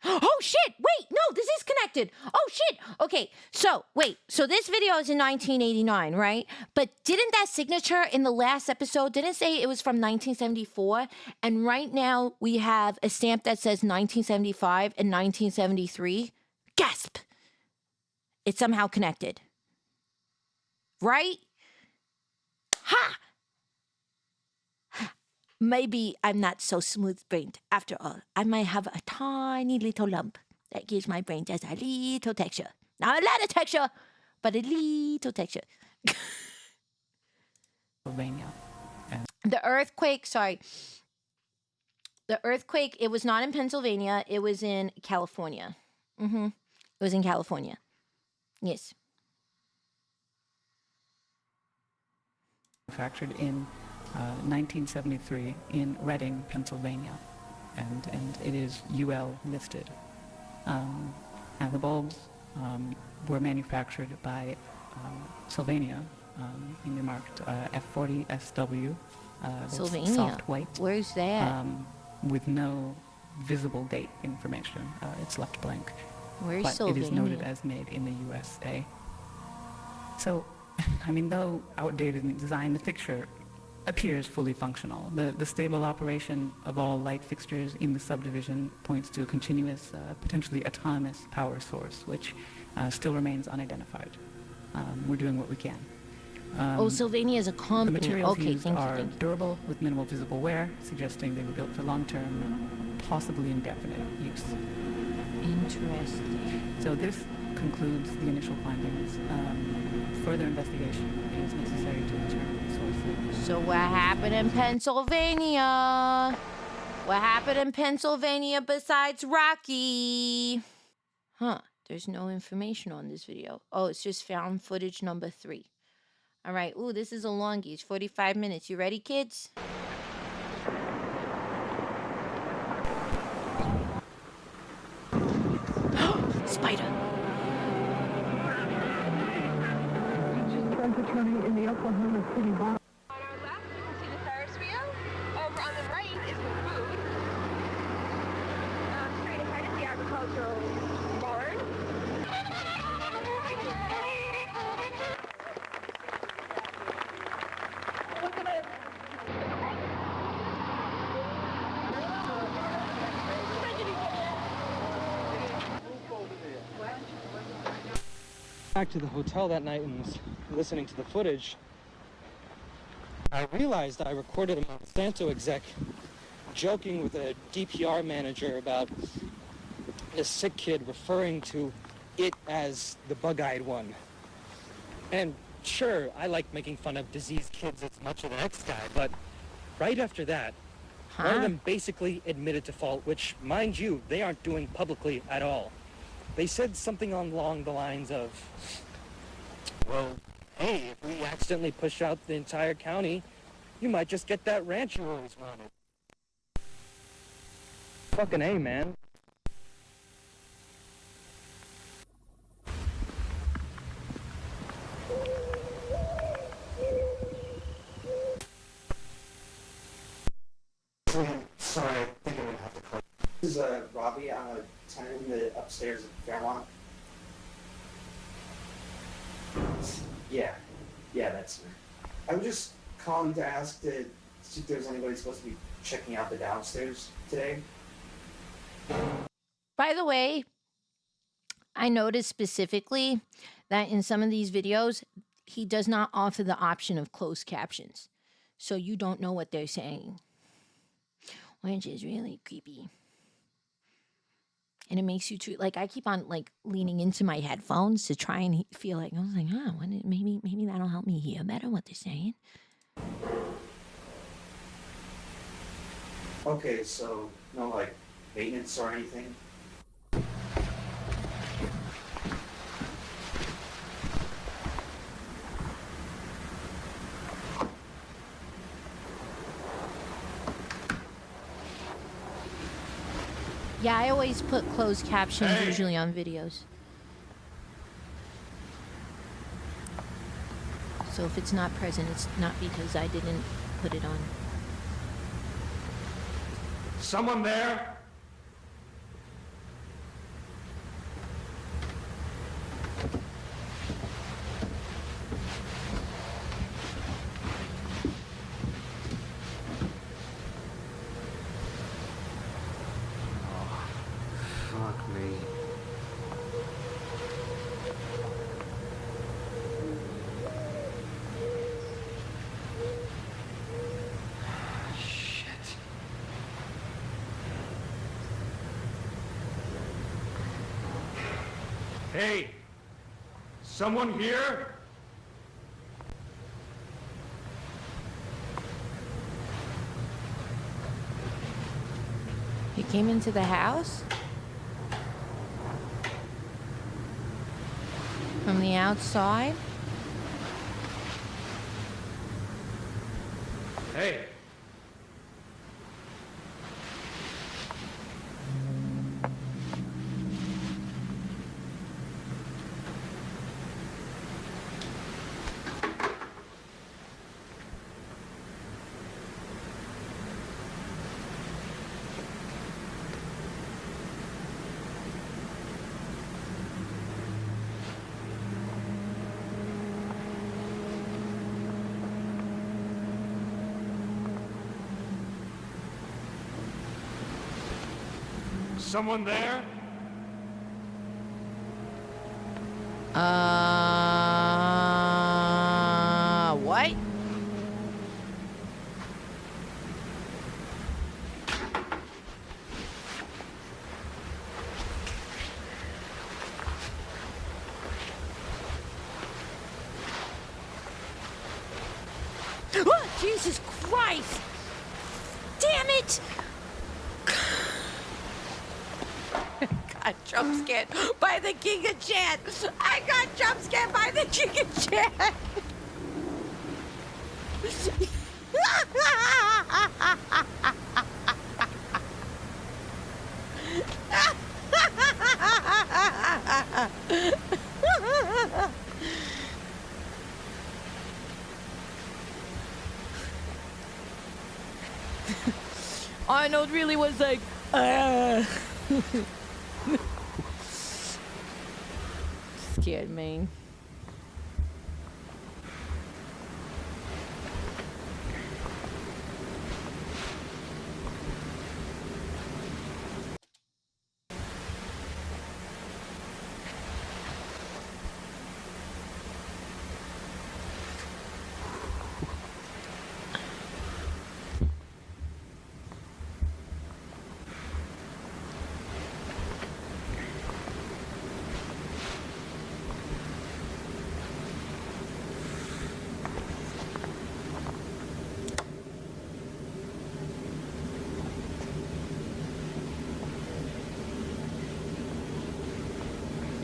Oh, shit! Wait! No, this is connected! Oh, shit! Okay, so, wait. So this video is in 1989, right? But didn't that signature in the last episode, didn't say it was from 1974? And right now, we have a stamp that says 1975 and 1973. Gasp! It's somehow connected. Right? Ha! Maybe I'm not so smooth-brained after all. I might have a tiny little lump that gives my brain just a little texture. Not a lot of texture, but a little texture. Pennsylvania. The earthquake, it was not in Pennsylvania. It was in California. It was in California. Yes. Manufactured in 1973 in Reading, Pennsylvania, and it is UL listed. And the bulbs were manufactured by Sylvania, and they're marked F40SW. Sylvania? Soft white. Where's that? With no visible date information. It's left blank. Where's but Sylvania? It is noted as made in the USA. So, I mean, though outdated in design, the fixture appears fully functional. The stable operation of all light fixtures in the subdivision points to a continuous, potentially autonomous power source, which still remains unidentified. We're doing what we can. Sylvania is a company. The materials Okay, used thank you, are thank you. durable with minimal visible wear, suggesting they were built for long-term, possibly indefinite use. Interesting. So this concludes the initial findings. Further investigation is necessary to determine the source. So what happened in Pennsylvania? What happened in Pennsylvania besides Rocky? Huh, there's no information on this video. Oh, it's just found footage number 3. All right, ooh, this is a longie. It's 45 minutes. You ready, kids? Spider. Attorney in the Oklahoma City bar. On our left, you can see the Ferris wheel. Over on the right is the food. Straight ahead is the agricultural barn. Look at it. Back to the hotel that night and was listening to the footage, I realized I recorded a Monsanto exec joking with a DPR manager about a sick kid referring to it as the bug-eyed one. And sure, I like making fun of diseased kids as much as the next guy, but right after that, one of them basically admitted to fault, which, mind you, they aren't doing publicly at all. They said something along the lines of, well, hey, if we accidentally push out the entire county, you might just get that ranch you always wanted. Fucking A, man. Sorry, I think I'm gonna have to call. This is Robbie. I'm a tenant in the upstairs at Fairmont. Yeah, that's me. I'm just calling to ask to see if there's anybody supposed to be checking out the downstairs today. By the way, I noticed specifically that in some of these videos, he does not offer the option of closed captions. So you don't know what they're saying, which is really creepy. And it makes you too, like, I keep on like leaning into my headphones to try and feel like, I was like, maybe that'll help me hear better what they're saying. Okay, so no like maintenance or anything? Yeah, I always put closed captions usually on videos. So if it's not present, it's not because I didn't put it on. Someone there? Fuck me. Shit. Hey! Someone here? He came into the house? From the outside? Hey! Someone there? What? Oh, Jesus Christ! Damn it! Got jump scared by the King of Chat. I got jump scared by the King of Chat. Arnold really was like, scared me.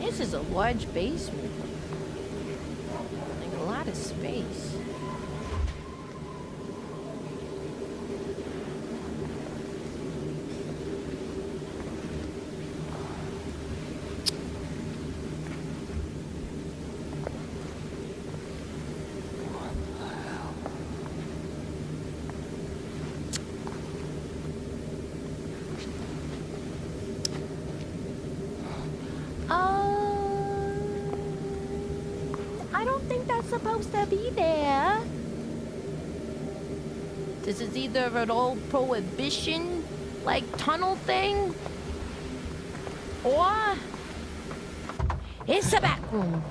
This is a large basement. Like a lot of space. I don't think that's supposed to be there. This is either an old prohibition, like, tunnel thing, or It's the back room.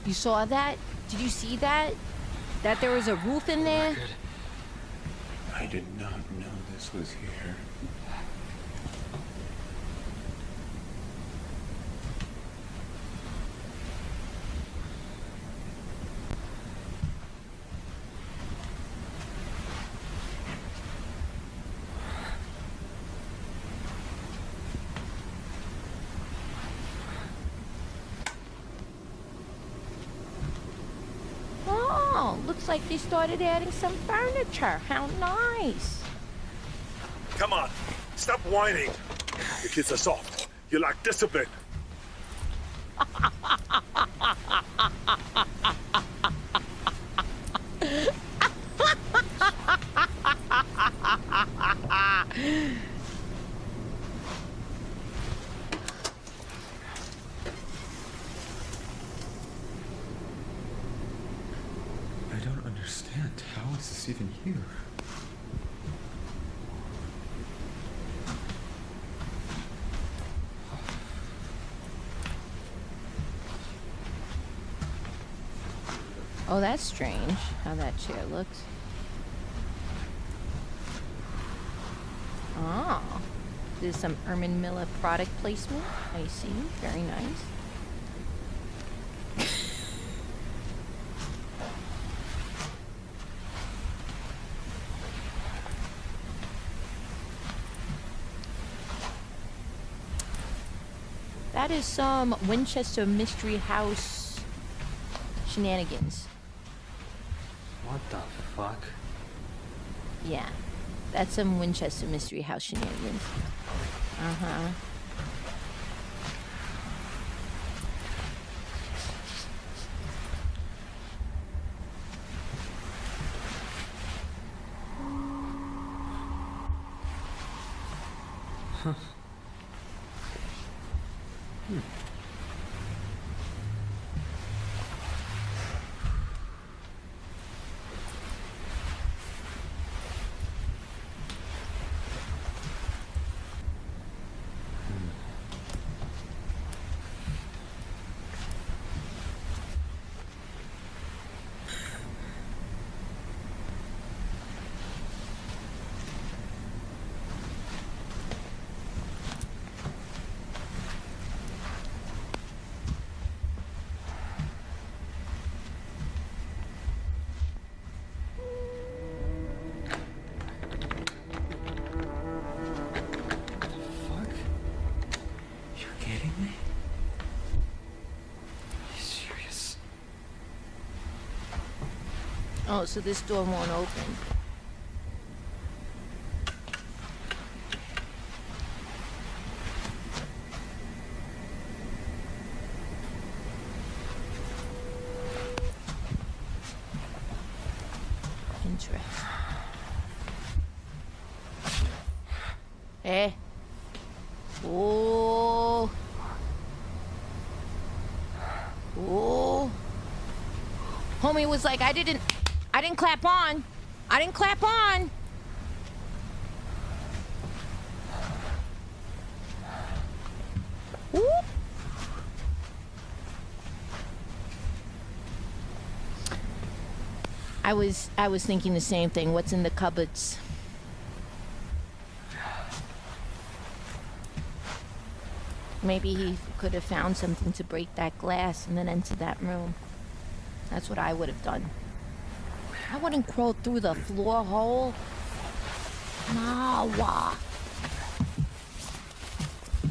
You saw that? Did you see that? That there was a roof in there? I did not know this was here. Looks like they started adding some furniture. How nice. Come on, stop whining. The kids are soft. You lack discipline. I don't understand. How is this even here? Oh, that's strange, how that chair looks. Oh, there's some Ermin Miller product placement. I see, very nice. That is some Winchester Mystery House shenanigans. What the fuck? Yeah, that's some Winchester Mystery House shenanigans. Uh-huh. Huh. Oh, so this door won't open. Interesting. Eh. Oh. Oh. Homie was like, I didn't clap on. I didn't clap on. Whoop. I was thinking the same thing. What's in the cupboards? Maybe he could have found something to break that glass and then entered that room. That's what I would have done. I wouldn't crawl through the floor hole. No.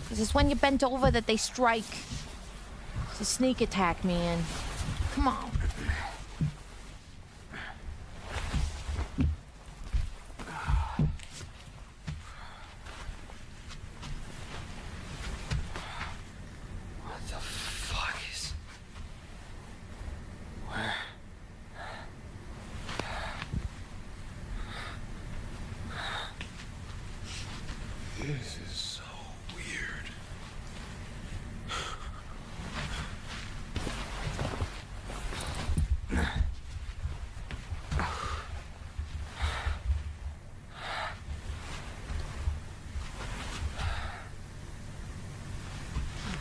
This is when you bent over that they strike. It's a sneak attack, man. Come on. What the fuck is... Where? This is so weird.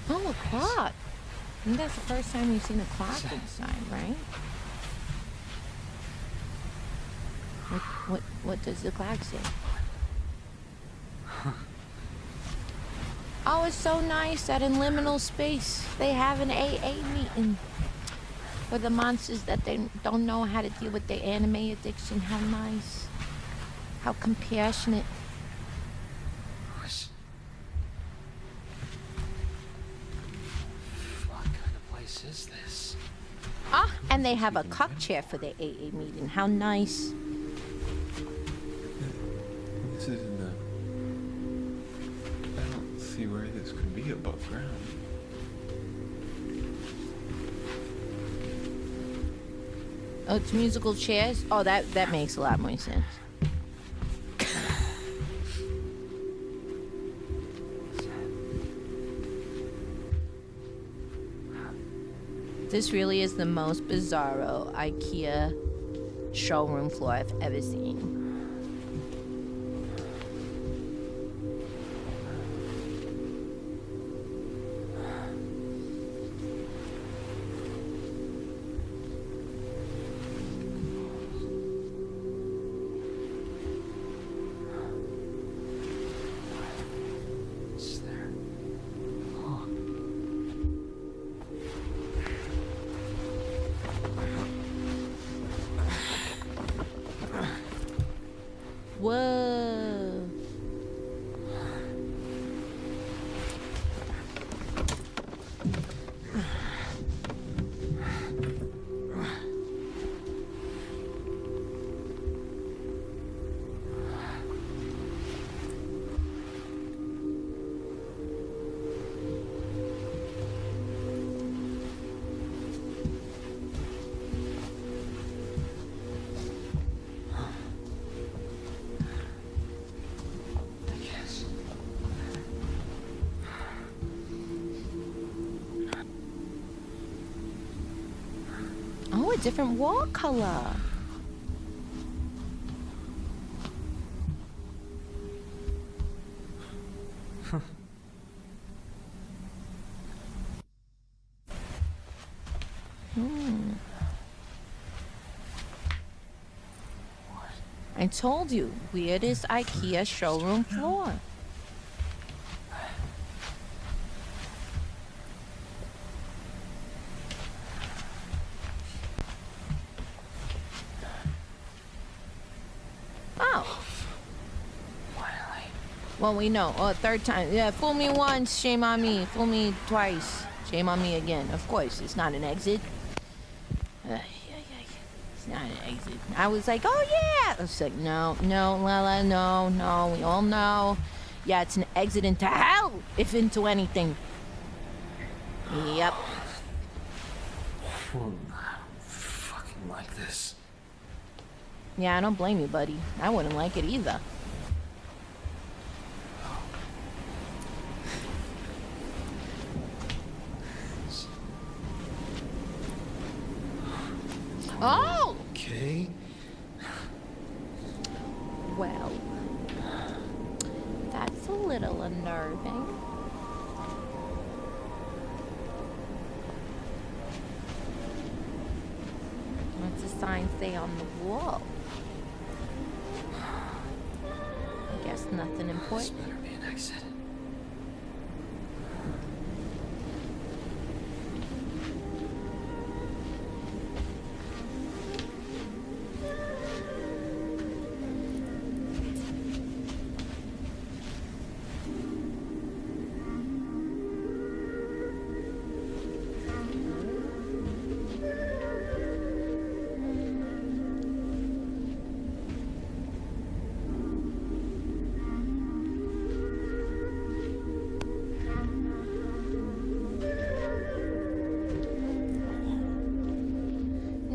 Oh, a clock. I think that's the first time you've seen a clock inside, right? What does the clock say? Oh, it's so nice that in liminal space they have an AA meeting for the monsters that they don't know how to deal with their anime addiction. How nice. How compassionate. What kind of place is this? Ah, and they have a cup chair for their AA meeting. How nice. This isn't a... I don't see where this could be above ground. Oh, it's musical chairs? Oh, that makes a lot more sense. This really is the most bizarro IKEA showroom floor I've ever seen. What's there? Oh. Whoa. Oh, a different wall color. I told you, weirdest IKEA showroom floor. Oh. Well, we know. Oh, third time. Yeah, fool me once, shame on me. Fool me twice, shame on me again. Of course, it's not an exit. It's not an exit. I was like, oh yeah. I was like, no, Lala, no. We all know. Yeah, it's an exit into hell, if into anything. Yep. I don't fucking like this. Yeah, I don't blame you, buddy. I wouldn't like it either. Oh! Okay. Well, that's a little unnerving. What's the sign say on the wall? I guess nothing important. This better be an exit.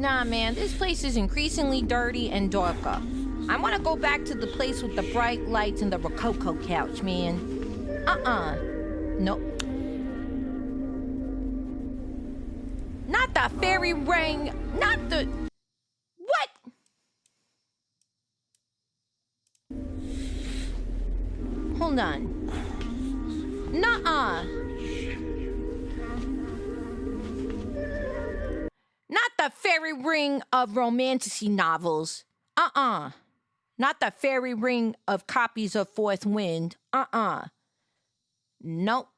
Nah, man, this place is increasingly dirty and darker. I want to go back to the place with the bright lights and the Rococo couch, man. Nope. Not the fairy ring. Not the... What? Hold on. Nuh-uh. Not the fairy ring of romantasy novels. Not the fairy ring of copies of Fourth Wind. Nope.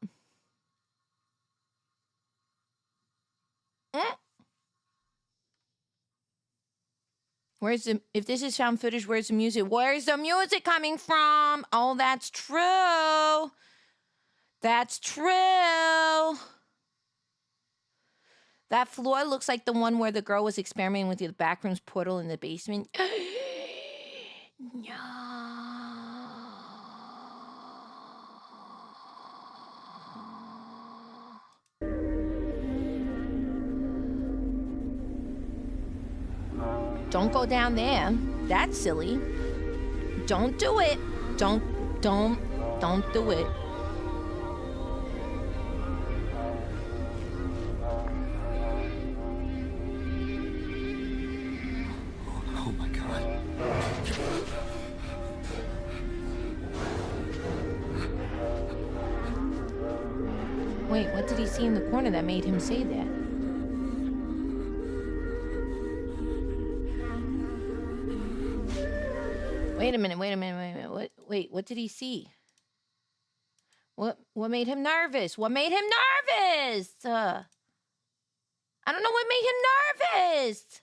Where's the... If this is found footage, where's the music? Where's the music coming from? Oh, that's true. That's true. That floor looks like the one where the girl was experimenting with the Backrooms portal in the basement. No. Don't go down there. That's silly. Don't do it. Don't do it. Oh my god. Wait, what did he see in the corner that made him say that? Wait a minute. What did he see? What made him nervous? What made him nervous? I don't know what made him nervous.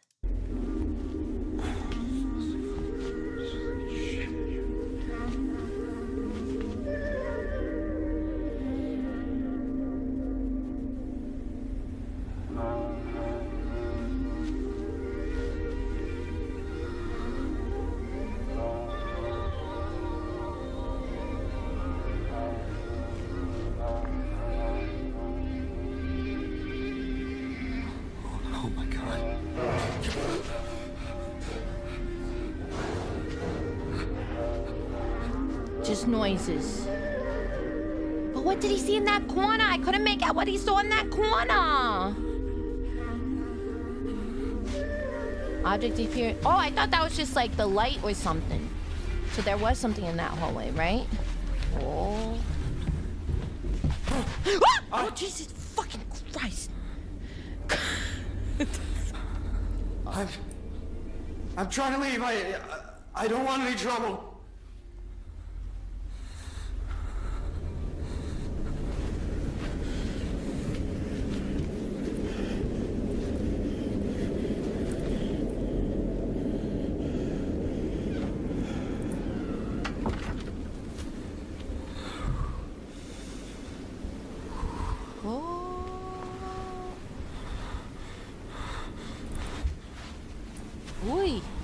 Just noises. But what did he see in that corner? I couldn't make out what he saw in that corner. Object appeared. Oh, I thought that was just like the light or something. So there was something in that hallway, right? Oh. Oh, Jesus fucking Christ. I'm trying to leave. I don't want any trouble.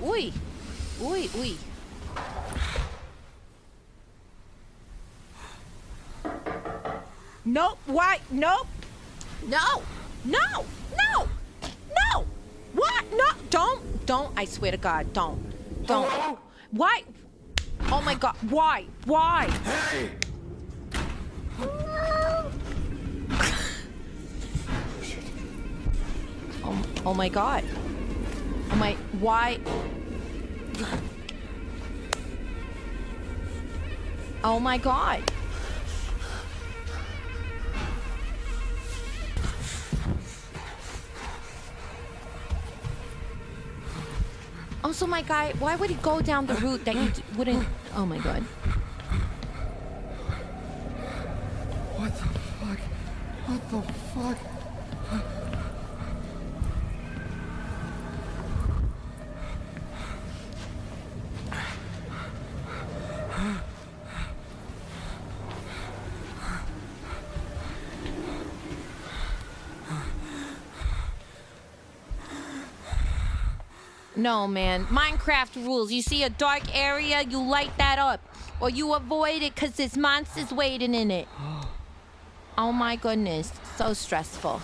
Oi. Nope, why? Nope. No. What? No, don't. I swear to God, don't. Hello? Why? Oh my God, why? Hey! Oh my God. Why? Oh my God. Also, my guy, why would he go down the route that you wouldn't? Oh my God. What the fuck? No, man. Minecraft rules. You see a dark area, you light that up. Or you avoid it because there's monsters waiting in it. Oh my goodness. So stressful.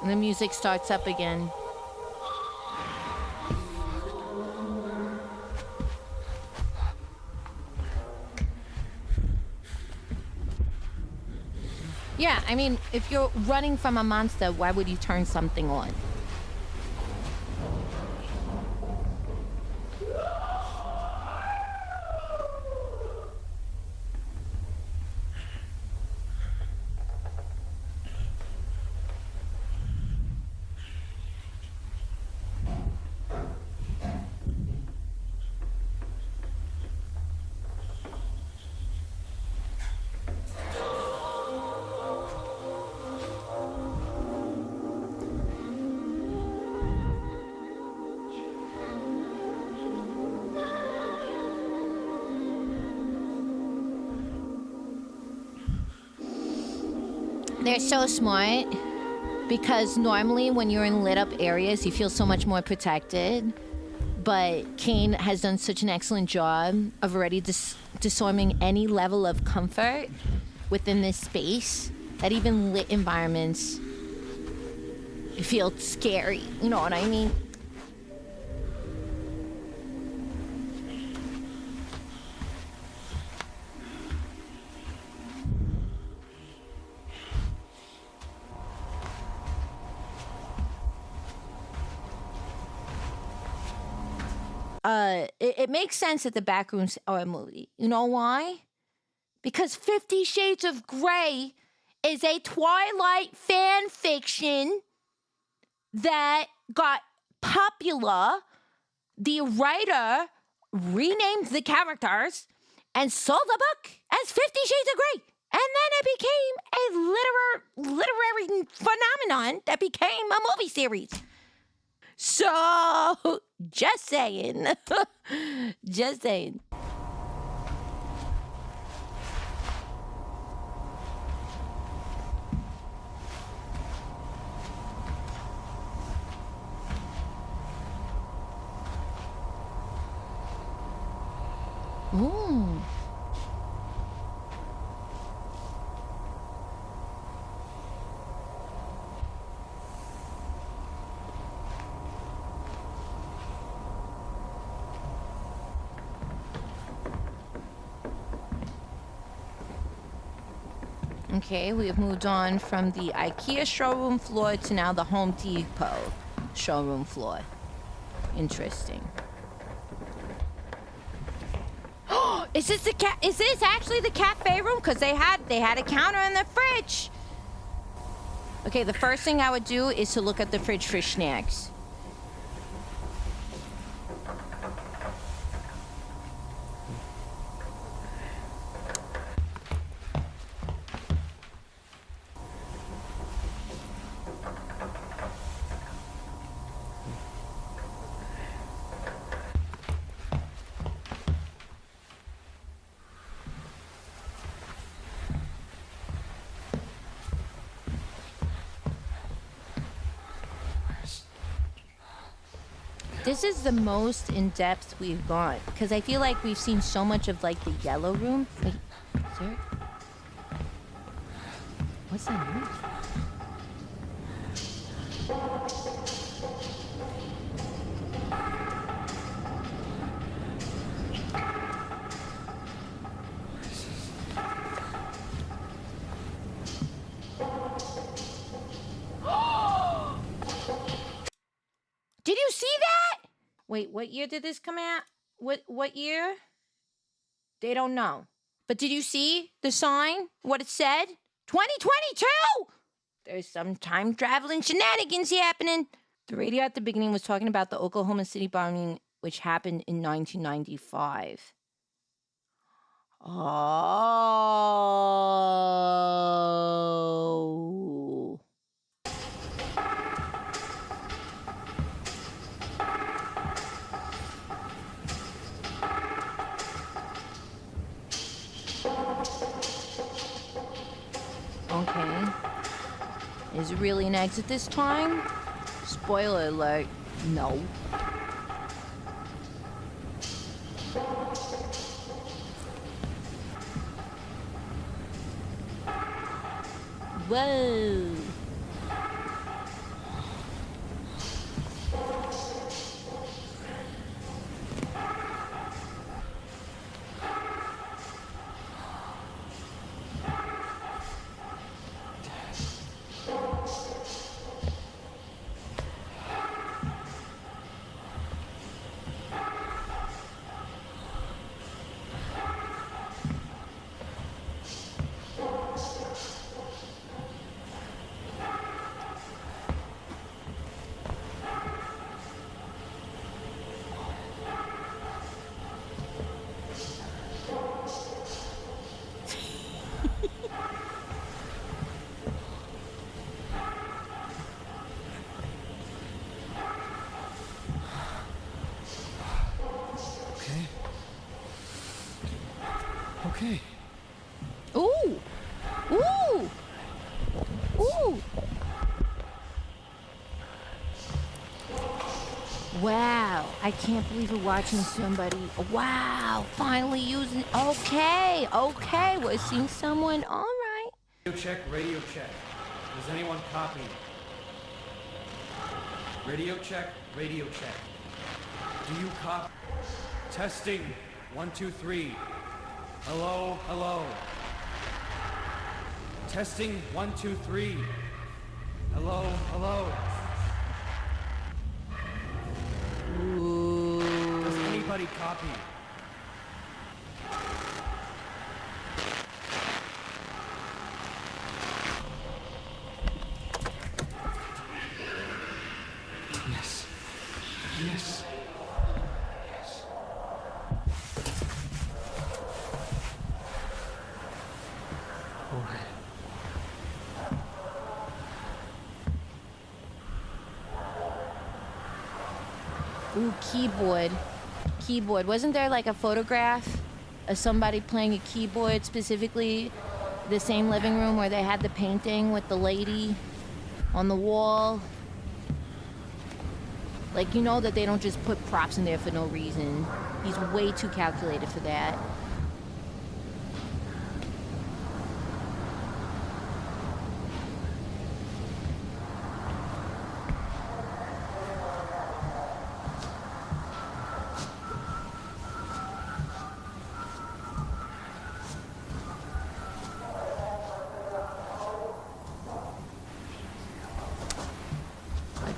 The music starts up again. Yeah, I mean, if you're running from a monster, why would you turn something on? They're so smart because normally when you're in lit up areas, you feel so much more protected. But Kane has done such an excellent job of already disarming any level of comfort within this space that even lit environments feel scary. You know what I mean? It makes sense that the Backrooms are a movie. You know why? Because 50 Shades of Grey is a Twilight fan fiction that got popular. The writer renamed the characters and sold the book as 50 Shades of Grey. And then it became a literary phenomenon that became a movie series. So, just saying. Just saying. Ooh. Okay, we have moved on from the IKEA showroom floor to now the Home Depot showroom floor. Interesting. Is this actually the cafe room? Because they had a counter in the fridge. Okay, the first thing I would do is to look at the fridge for snacks. This is the most in-depth we've gone, because I feel like we've seen so much of, like, the yellow room. Wait, is there... What's that noise? Did you see that? Wait, what year did this come out? What year? They don't know. But did you see the sign? What it said? 2022! There's some time traveling shenanigans happening. The radio at the beginning was talking about the Oklahoma City bombing, which happened in 1995. Oh. Okay. Is it really an exit this time? Spoiler alert, no. Whoa. Ooh! Ooh! Ooh! Wow, I can't believe we're watching somebody. Wow, finally using. Okay, okay, we're seeing someone. All right. Radio check, radio check. Does anyone copy? Radio check, radio check. Do you copy? Testing. 1, 2, 3. Hello, hello. Testing. 1, 2, 3. Hello, hello. Does anybody copy? Yes. Yes. Yes. All right. Ooh, keyboard. Keyboard. Wasn't there like a photograph of somebody playing a keyboard, specifically the same living room where they had the painting with the lady on the wall? Like, you know that they don't just put props in there for no reason. He's way too calculated for that.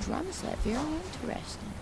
Drum set, very interesting.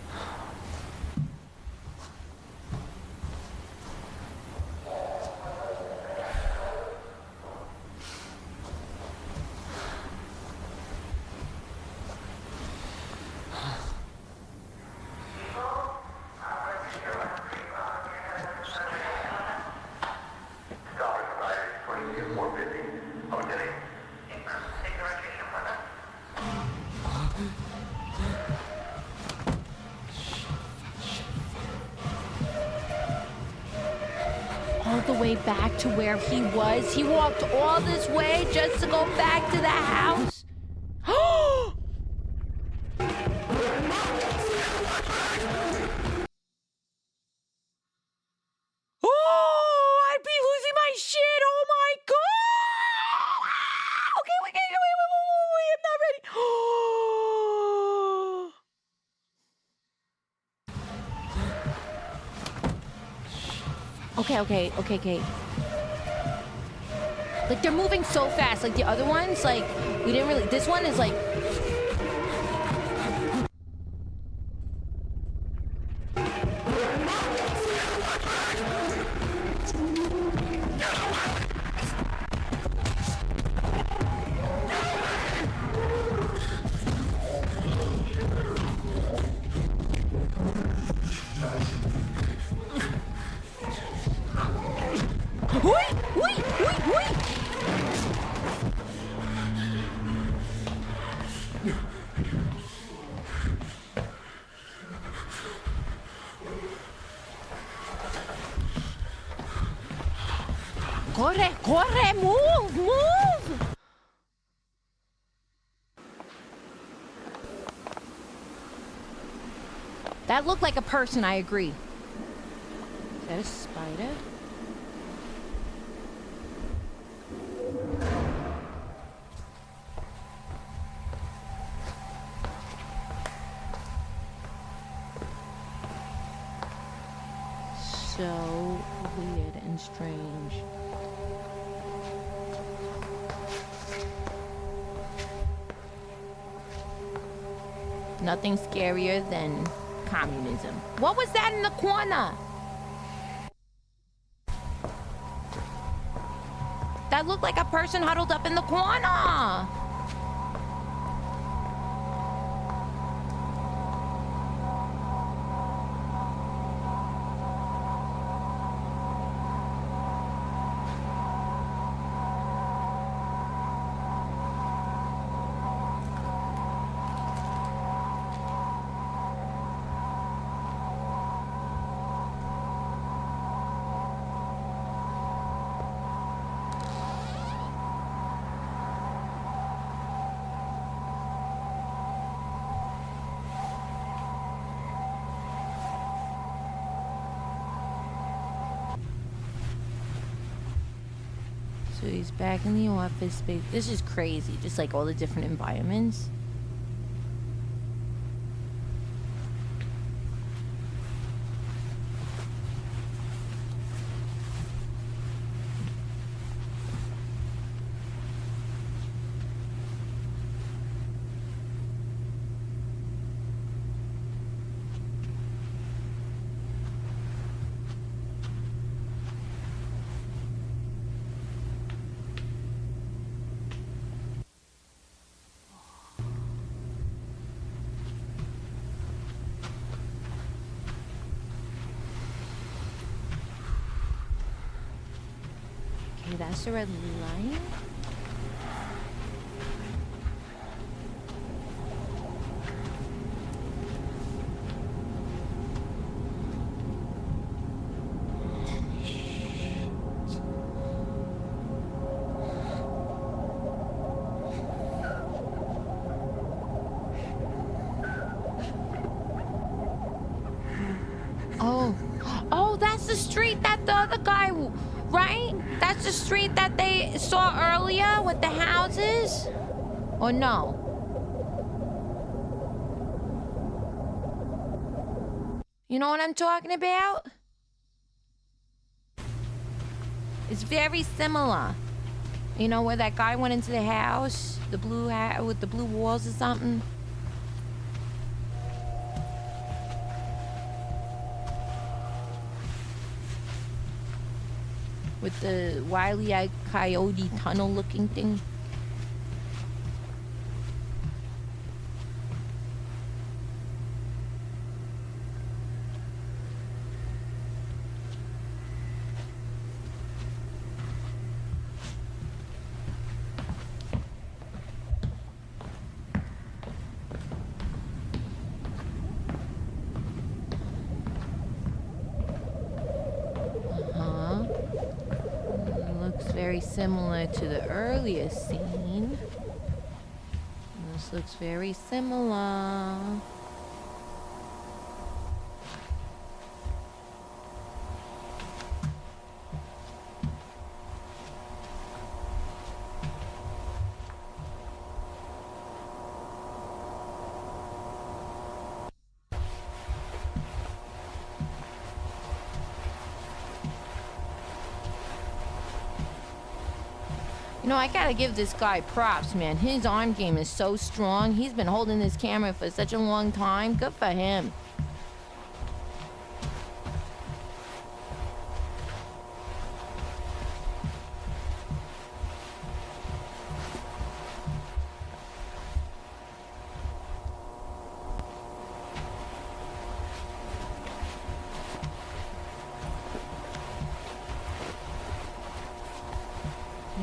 All the way back to where he was. He walked all this way just to go back to the house. Oh, I'd be losing my shit. Oh my god. Okay, wait, I'm not ready. Okay. Like, they're moving so fast. Like, the other ones, like, we didn't really... This one is, like... Wait! Corre, move! That looked like a person, I agree. Is that a spider? So weird and strange. Nothing scarier than communism. What was that in the corner? That looked like a person huddled up in the corner. So he's back in the office space. This is crazy. Just like all the different environments. Okay, that's the red light. Oh, that's the street that the other guy, right? That's the street that they saw earlier with the houses? Or no? You know what I'm talking about? It's very similar. You know where that guy went into the house? The blue hat with the blue walls or something? With the Wile E. Coyote tunnel looking thing. Very similar to the earlier scene. This looks very similar. You know, I gotta give this guy props, man. His arm game is so strong. He's been holding this camera for such a long time. Good for him.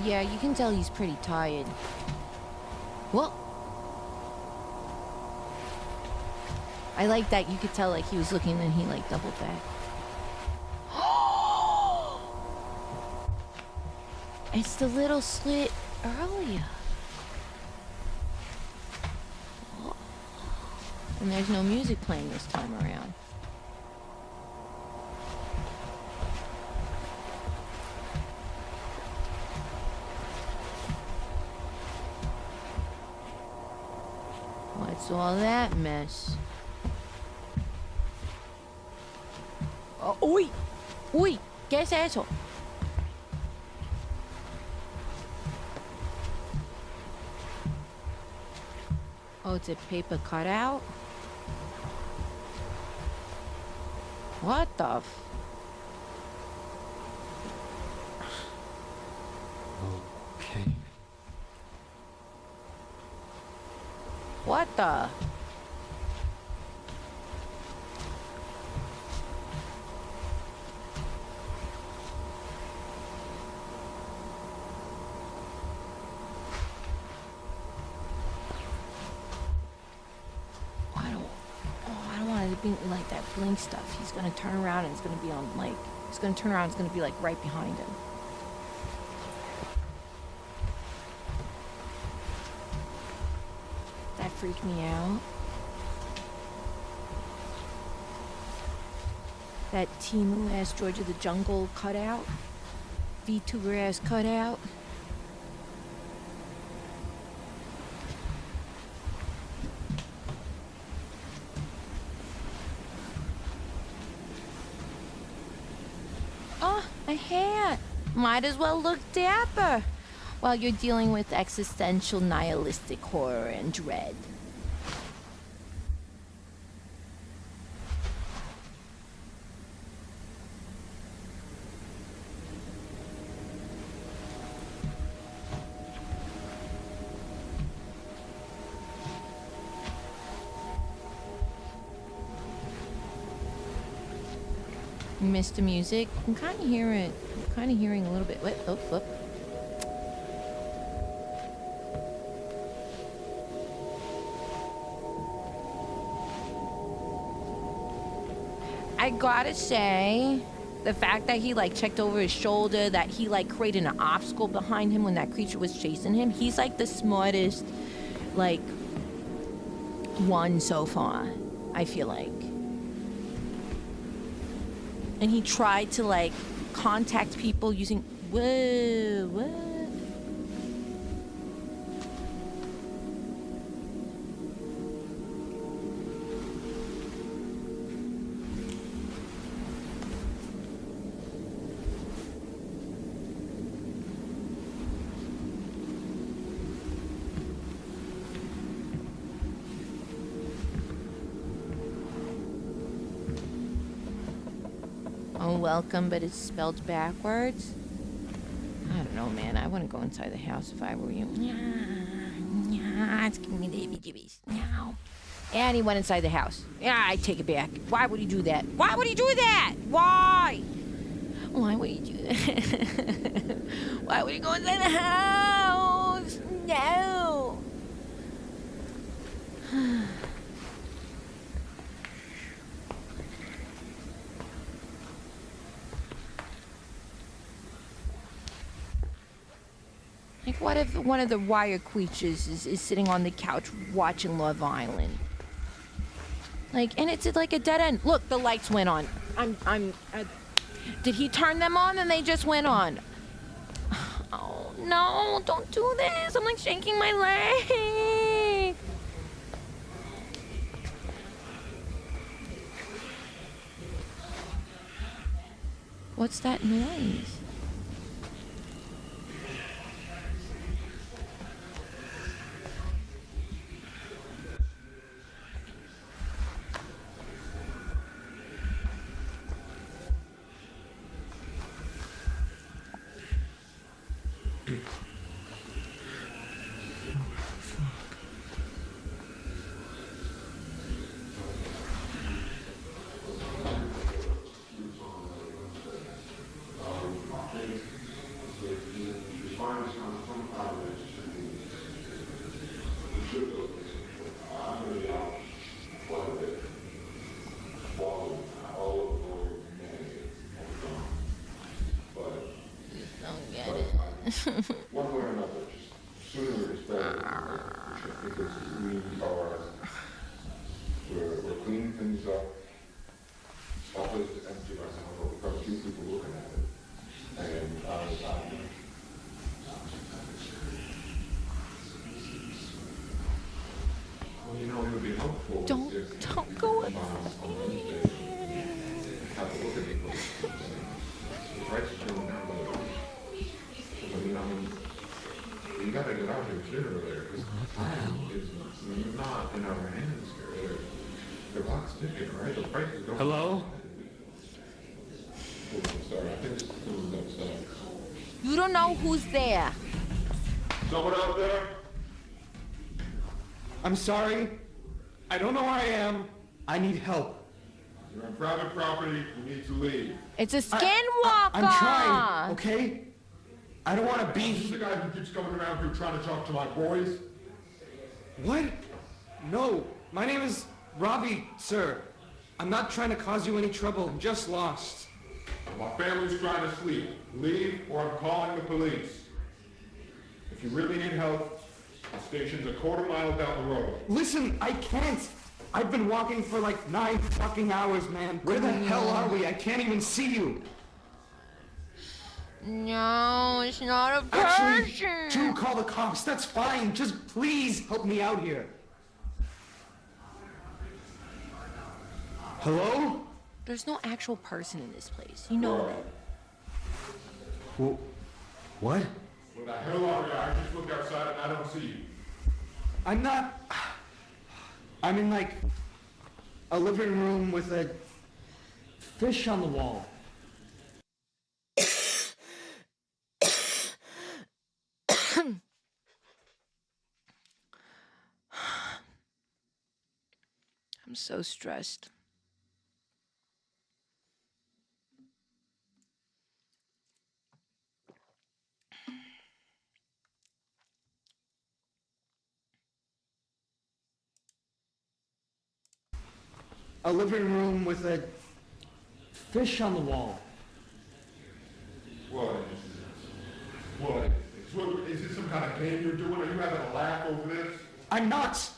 Yeah, you can tell he's pretty tired. Well, I like that you could tell like he was looking and he like doubled back. It's the little slit earlier. And there's no music playing this time around. What's all that mess? Oh, uy! Uy! ¿Qué es eso? Oh, it's a paper cutout? What the f... Okay. What the... I don't want it to be like that blink stuff. He's gonna turn around and it's gonna be on like... He's gonna turn around and it's gonna be like right behind him. That freaked me out. That Timu ass George of the Jungle cutout. VTuber ass cutout. Might as well look dapper while you're dealing with existential nihilistic horror and dread. You missed the music? I can kind of hear it. I'm kind of hearing a little bit. Wait, oh, oh. I gotta say, the fact that he like checked over his shoulder, that he like created an obstacle behind him when that creature was chasing him, he's like the smartest, like, one so far, I feel like. And he tried to like contact people using, whoa, what? Oh, welcome, but it's spelled backwards. I don't know, man. I wouldn't go inside the house if I were you. It's giving me the heebie-jeebies. No. And he went inside the house. Yeah, I take it back. Why would he do that? Why would he do that? Why? Why would he do that? Why would he go inside the house? No. Like, what if one of the wire creatures is sitting on the couch watching Love Island? Like, and it's like a dead end. Look, the lights went on. Did he turn them on and they just went on? Oh, no, don't do this. I'm like shaking my leg. What's that noise? One way or another, just sooner is better. Because we're cleaning things up. All place is empty right now, but we've got a few people looking at it. And well, you know, it would be helpful. Don't go in. Have a look at it. The price is going down. I mean, you gotta get out here sooner or later, because time is not in our hands here. The clock's ticking, right? The price is going. Hello? Sorry, I think this is outside. You don't know who's there. Someone out there? I'm sorry. I don't know where I am. I need help. You're on private property. You need to leave. It's a skinwalker. I'm trying, okay? I don't want to be... Is this the guy who keeps coming around here trying to talk to my boys? What? No, my name is Robbie, sir. I'm not trying to cause you any trouble. I'm just lost. My family's trying to sleep. Leave, or I'm calling the police. If you really need help, the station's a quarter mile down the road. Listen, I can't. I've been walking for like 9 fucking hours, man. Where the hell are we? I can't even see you. No, it's not a person. Actually, do call the cops. That's fine. Just please help me out here. Hello? There's no actual person in this place. You know that. Well, what? Where the hell are you? I just looked outside and I don't see you. I'm not... I'm in, like, a living room with a fish on the wall. I'm so stressed. A living room with a fish on the wall. What is this? What? Is this some kind of game you're doing? Are you having a laugh over this? I'm not.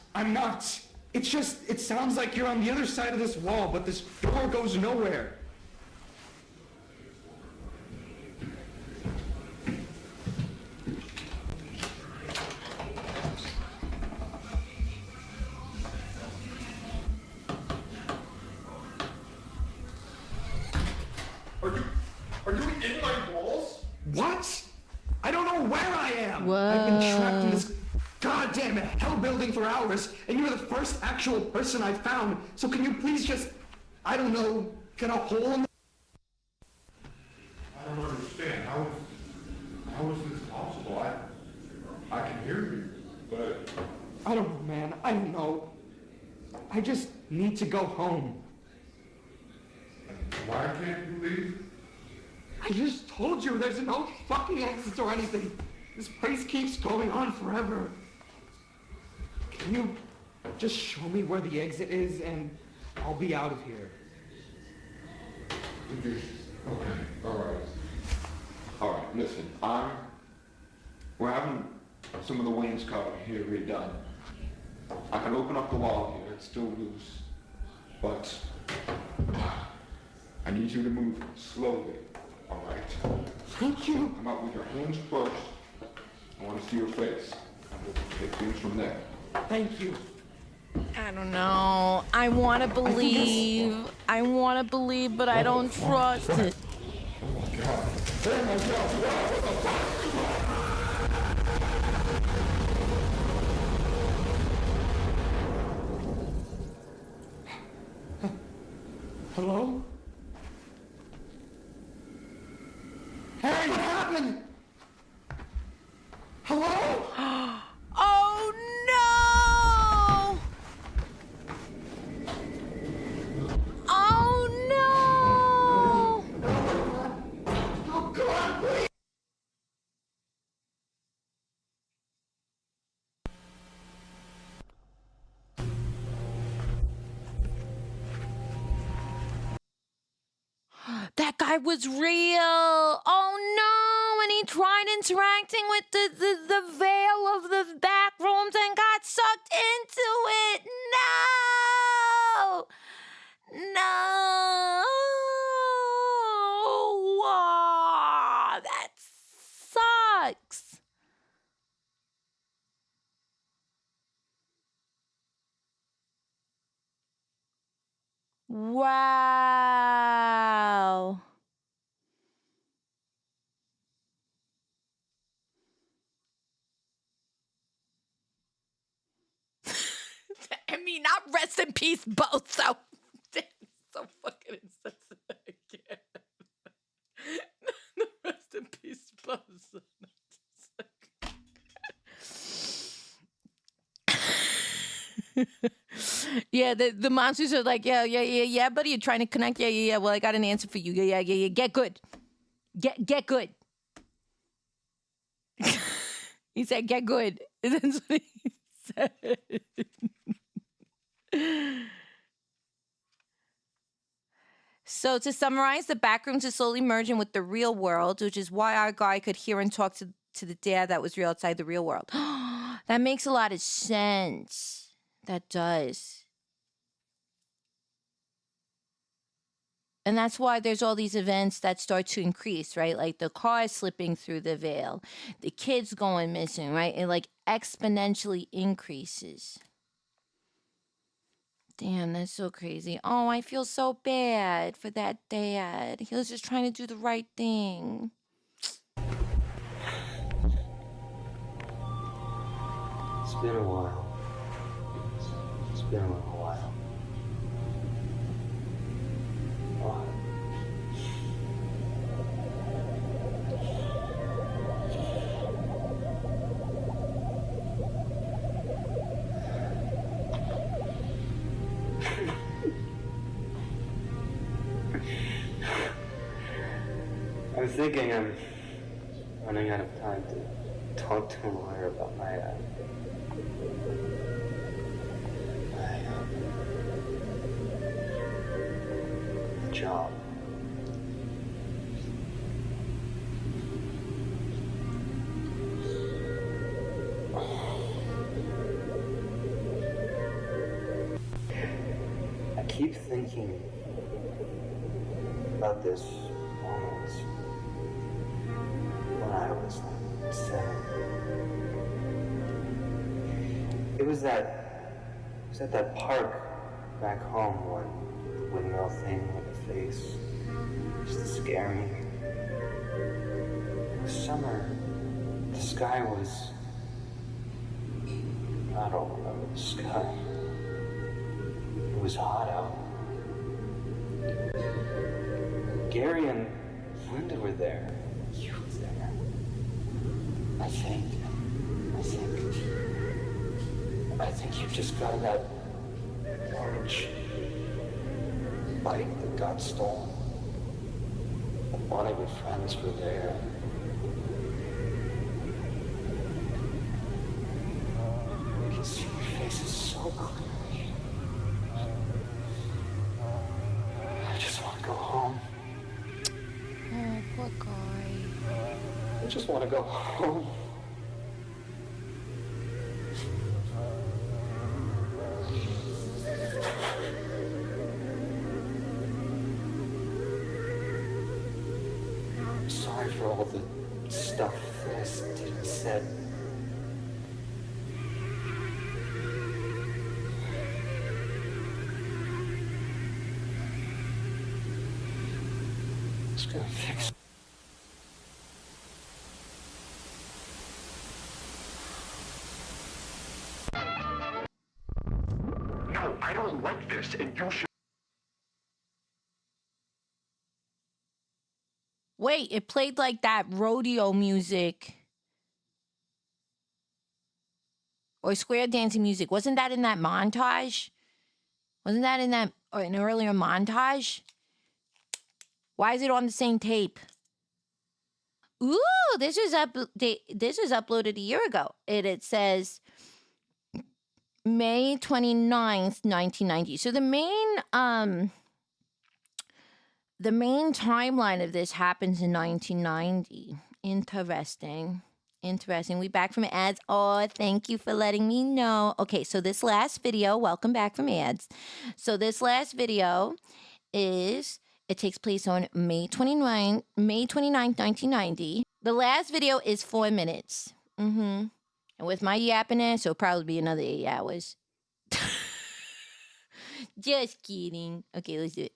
It's just, it sounds like you're on the other side of this wall, but this door goes nowhere. Are you in my walls? What? I don't know where I am. I've been trapped in this goddamn hell building for hours, and you're the first actual person I found. So can you please just, I don't know, get a hole in the... I don't understand. How is this possible? I can hear you, but... I don't know, man. I don't know. I just need to go home. Why can't you leave? I just told you there's no fucking exits or anything. This place keeps going on forever. Can you just show me where the exit is and I'll be out of here? Okay, alright, listen, we're having some of the wainscoting here redone. I can open up the wall here, it's still loose, but I need you to move slowly, alright? Thank you. Come out with your hands first. I want to see your face, and we'll take things from there. Thank you. I don't know. I want to believe. I want to believe, but I don't trust it. Oh my god. Oh my god. What the fuck? Hello? Hey, what happened? Hello? Oh no! Oh no! Oh God, please! That guy was real. Oh no! And he tried interacting with the veil of the back rooms and got sucked into it. No! No! Ah, that sucks. Wow. I mean, not rest in peace, both. So, so fucking insensitive again. Rest in peace, both. Yeah, the monsters are like, yeah, buddy, you're trying to connect. Yeah. Well, I got an answer for you. Yeah. Get good. Get good. He said, get good. That's what he said. So to summarize, the Backrooms is slowly merging with the real world, which is why our guy could hear and talk to the dad that was real outside the real world. That makes a lot of sense. That does. And that's why there's all these events that start to increase, right? Like the cars slipping through the veil, the kids going missing, right? It like exponentially increases. Damn, that's so crazy. Oh, I feel so bad for that dad. He was just trying to do the right thing. been a while. It's been a little while. What? I was thinking I'm running out of time to talk to a lawyer about my job. I keep thinking about this moment when I was like 7. It was at that park back home when the windmill thing with the face used to scare me. It was summer. The sky was... I don't remember the sky. It was hot out. Gary and Linda were there. You were there. I think you just got that orange bike that got stolen. One of your friends were there. You can see your faces so clearly. I just want to go home. Oh, poor guy. I just want to go home. I'm sorry for all the stuff that I did and said. Just gonna fix it. No, I don't like this, and you should. Wait, it played like that rodeo music. Or square dancing music. Wasn't that in that montage? Wasn't that in that or an earlier montage? Why is it on the same tape? Ooh, this was uploaded a year ago. It says May 29th, 1990. So the main timeline of this happens in 1990. Interesting. We back from ads. Oh, thank you for letting me know. Okay, so this last video, welcome back from ads. So this last video it takes place on May 29th, 1990. The last video is 4 minutes. And with my yapping ass, it'll probably be another 8 hours. Just kidding. Okay, let's do it.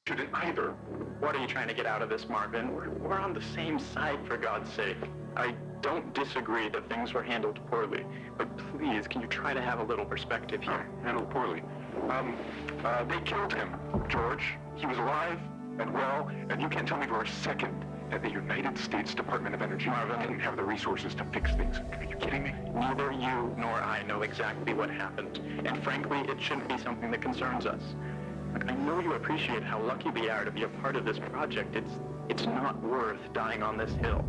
Shouldn't either. What are you trying to get out of this, Marvin? We're on the same side, for God's sake. I don't disagree that things were handled poorly, but please, can you try to have a little perspective here? Handled poorly. They killed him, George. He was alive and well, and you can't tell me for a second that the United States Department of Energy didn't have the resources to fix things. Are you kidding me? Neither you nor I know exactly what happened, and frankly, it shouldn't be something that concerns us. Look, I know you appreciate how lucky we are to be a part of this project. It's not worth dying on this hill.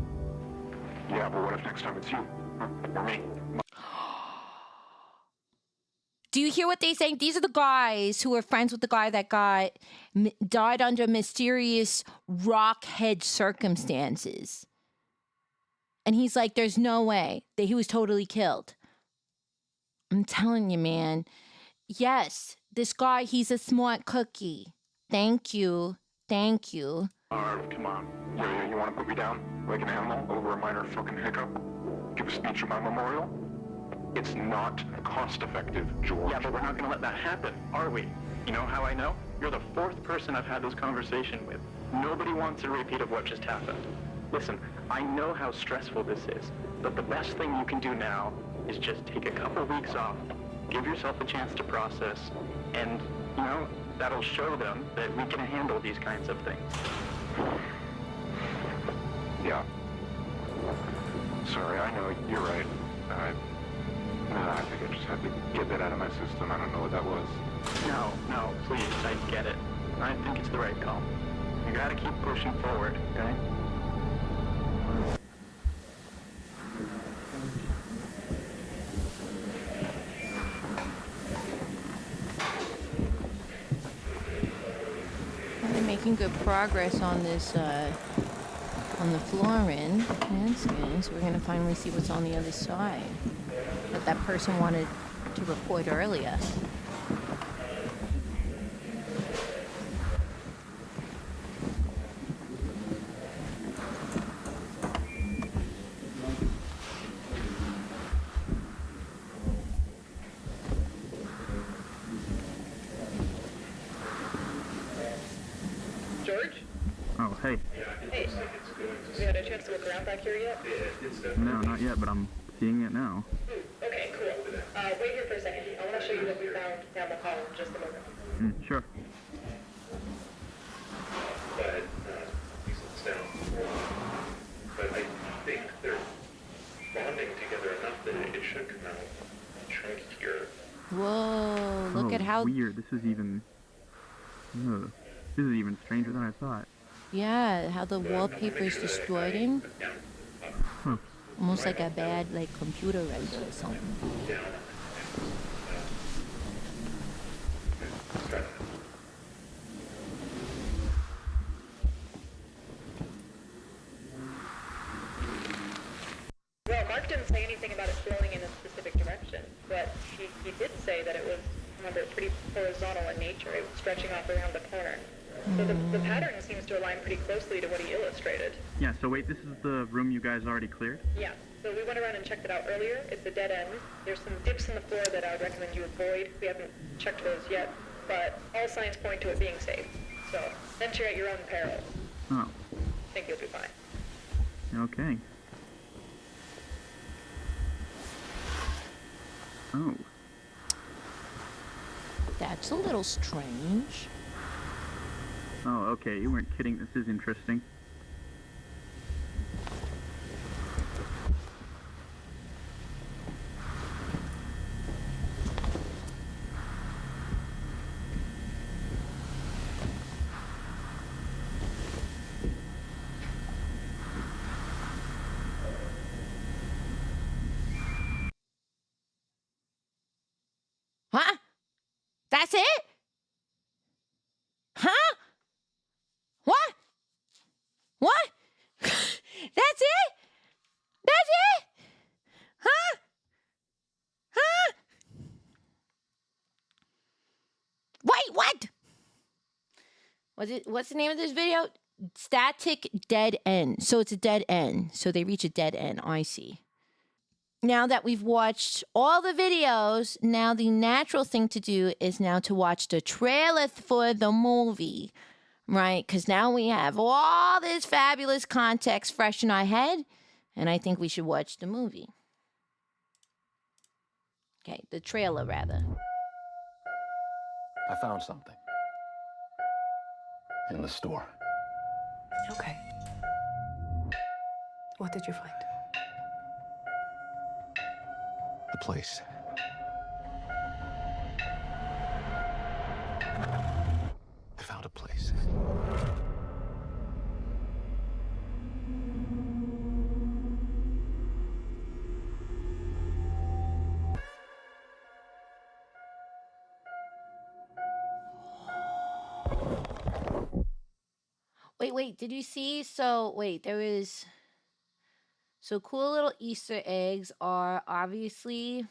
Yeah, but what if next time it's you? Or me? Do you hear what they saying? These are the guys who are friends with the guy that died under mysterious rockhead circumstances. And he's like, there's no way that he was totally killed. I'm telling you, man. Yes, this guy, he's a smart cookie. Thank you. Come on. Yeah, you want to put me down like an animal over a minor fucking hiccup? Give a speech at my memorial? It's not cost-effective, George. Yeah, but we're not going to let that happen, are we? You know how I know? You're the 4th person I've had this conversation with. Nobody wants a repeat of what just happened. Listen, I know how stressful this is, but the best thing you can do now is just take a couple weeks off, give yourself a chance to process, and, you know, that'll show them that we can handle these kinds of things. Yeah. Sorry, I know, you're right. I think I just had to get that out of my system. I don't know what that was. No, please, I get it. I think it's the right call. You gotta keep pushing forward, okay? They're making good progress on this, on the flooring and skin, so we're gonna finally see what's on the other side. But that person wanted to report earlier. George? Oh, hey. Hey. You had a chance to look around back here yet? No, not yet, but I'm seeing it now. Okay, cool. Wait here for a second. I want to show you what we found down the hall in just a moment. Sure. But he sits down. But I think they're bonding together enough that it should come out chunkier. Whoa, look at how... weird. This is even stranger than I thought. Yeah, how the wallpaper is distorting. Huh. Almost like a bad, computer render or something. Well, Mark didn't say anything about it flowing in a specific direction, but he did say that it was, remember, pretty horizontal in nature. It was stretching off around the corner. So the pattern seems to align pretty closely to what he illustrated. Yeah, so wait, this is the room you guys already cleared? Yeah, so we went around and checked it out earlier. It's a dead end. There's some dips in the floor that I would recommend you avoid. We haven't checked those yet, but all signs point to it being safe. So venture at your own peril. Oh, I think you'll be fine. okay. Oh. That's a little strange. Oh, okay, you weren't kidding. This is interesting. Huh? That's it? Huh? What? What? That's it? That's it? Huh? Huh? Wait, what? What's the name of this video? Static dead end. So it's a dead end. So they reach a dead end. I see. Now that we've watched all the videos, now the natural thing to do is now to watch the trailer for the movie, right? Because now we have all this fabulous context fresh in our head, and I think we should watch the movie. Okay, the trailer rather. I found something. In the store. Okay. What did you find? The place. I found a place. Wait, did you see? So, wait, there is... So, cool little Easter eggs are obviously...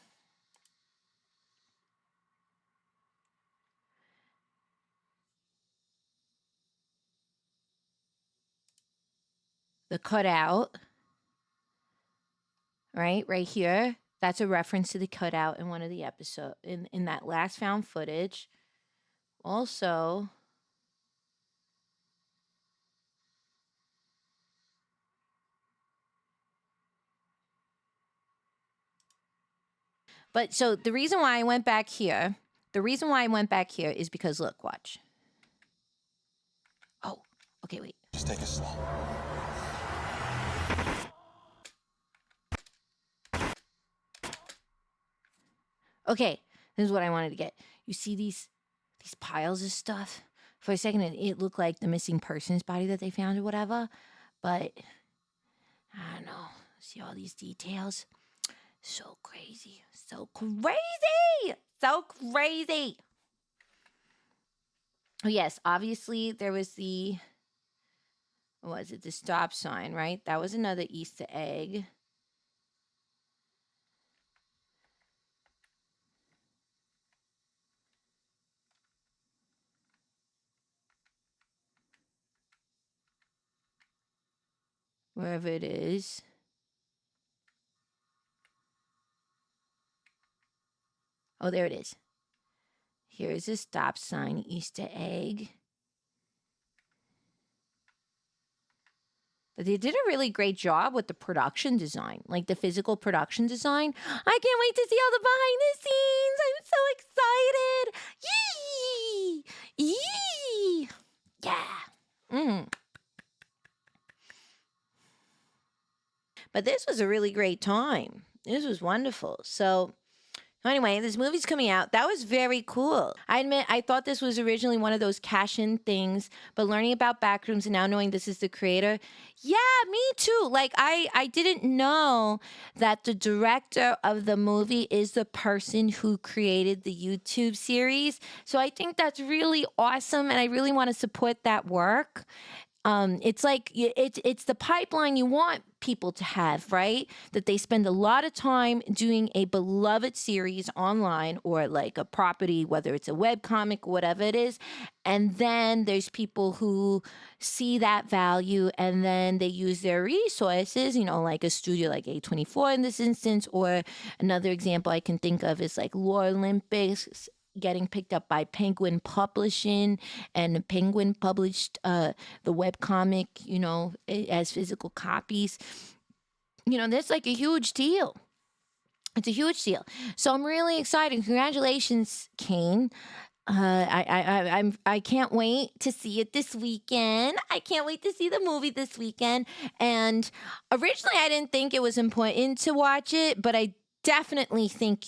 the cutout, right here. That's a reference to the cutout in one of the episodes, in that last found footage. Also... But so the reason why I went back here, is because look, watch. Oh, okay, wait. Just take it slow. Okay, this is what I wanted to get. You see these piles of stuff? For a second, it looked like the missing person's body that they found or whatever. But, I don't know. See all these details? So crazy. So crazy! So crazy! Oh, yes, obviously there was the... What was it? The stop sign, right? That was another Easter egg. Wherever it is. Oh, there it is. Here is a stop sign Easter egg. But they did a really great job with the production design, like the physical production design. I can't wait to see all the behind the scenes. I'm so excited. Yee! Yee! Yeah. But this was a really great time. This was wonderful. So anyway, this movie's coming out. That was very cool. I admit, I thought this was originally one of those cash-in things, but learning about Backrooms and now knowing this is the creator, yeah, me too. Like, I didn't know that the director of the movie is the person who created the YouTube series. So I think that's really awesome, and I really want to support that work. It's like it's the pipeline you want people to have, right? That they spend a lot of time doing a beloved series online or like a property, whether it's a webcomic or whatever it is. And then there's people who see that value and then they use their resources, you know, like a studio like A24 in this instance, or another example I can think of is like Lore Olympus getting picked up by Penguin Publishing, and Penguin published the webcomic, you know, as physical copies. You know, that's like a huge deal. It's a huge deal. So I'm really excited. Congratulations, Kane. I can't wait to see it this weekend. I can't wait to see the movie this weekend. And originally I didn't think it was important to watch it, but I definitely think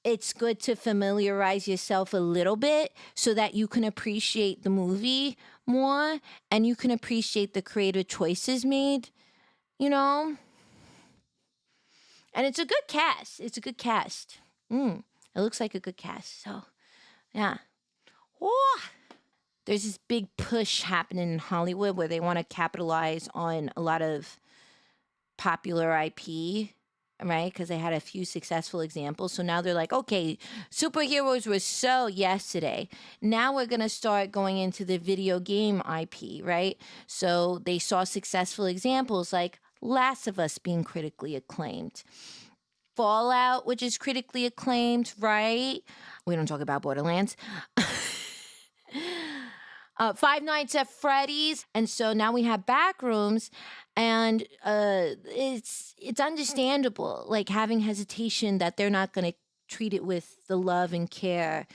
it's good to familiarize yourself a little bit so that you can appreciate the movie more and you can appreciate the creative choices made, you know? And it's a good cast. It's a good cast. It looks like a good cast. So, yeah. Oh, there's this big push happening in Hollywood where they want to capitalize on a lot of popular IP, right? Because they had a few successful examples. So now they're like, okay, superheroes were so yesterday. Now we're going to start going into the video game IP, right? So they saw successful examples like Last of Us being critically acclaimed. Fallout, which is critically acclaimed, right? We don't talk about Borderlands. Five Nights at Freddy's, and so now we have Backrooms, and it's understandable, like having hesitation that they're not going to treat it with the love and care,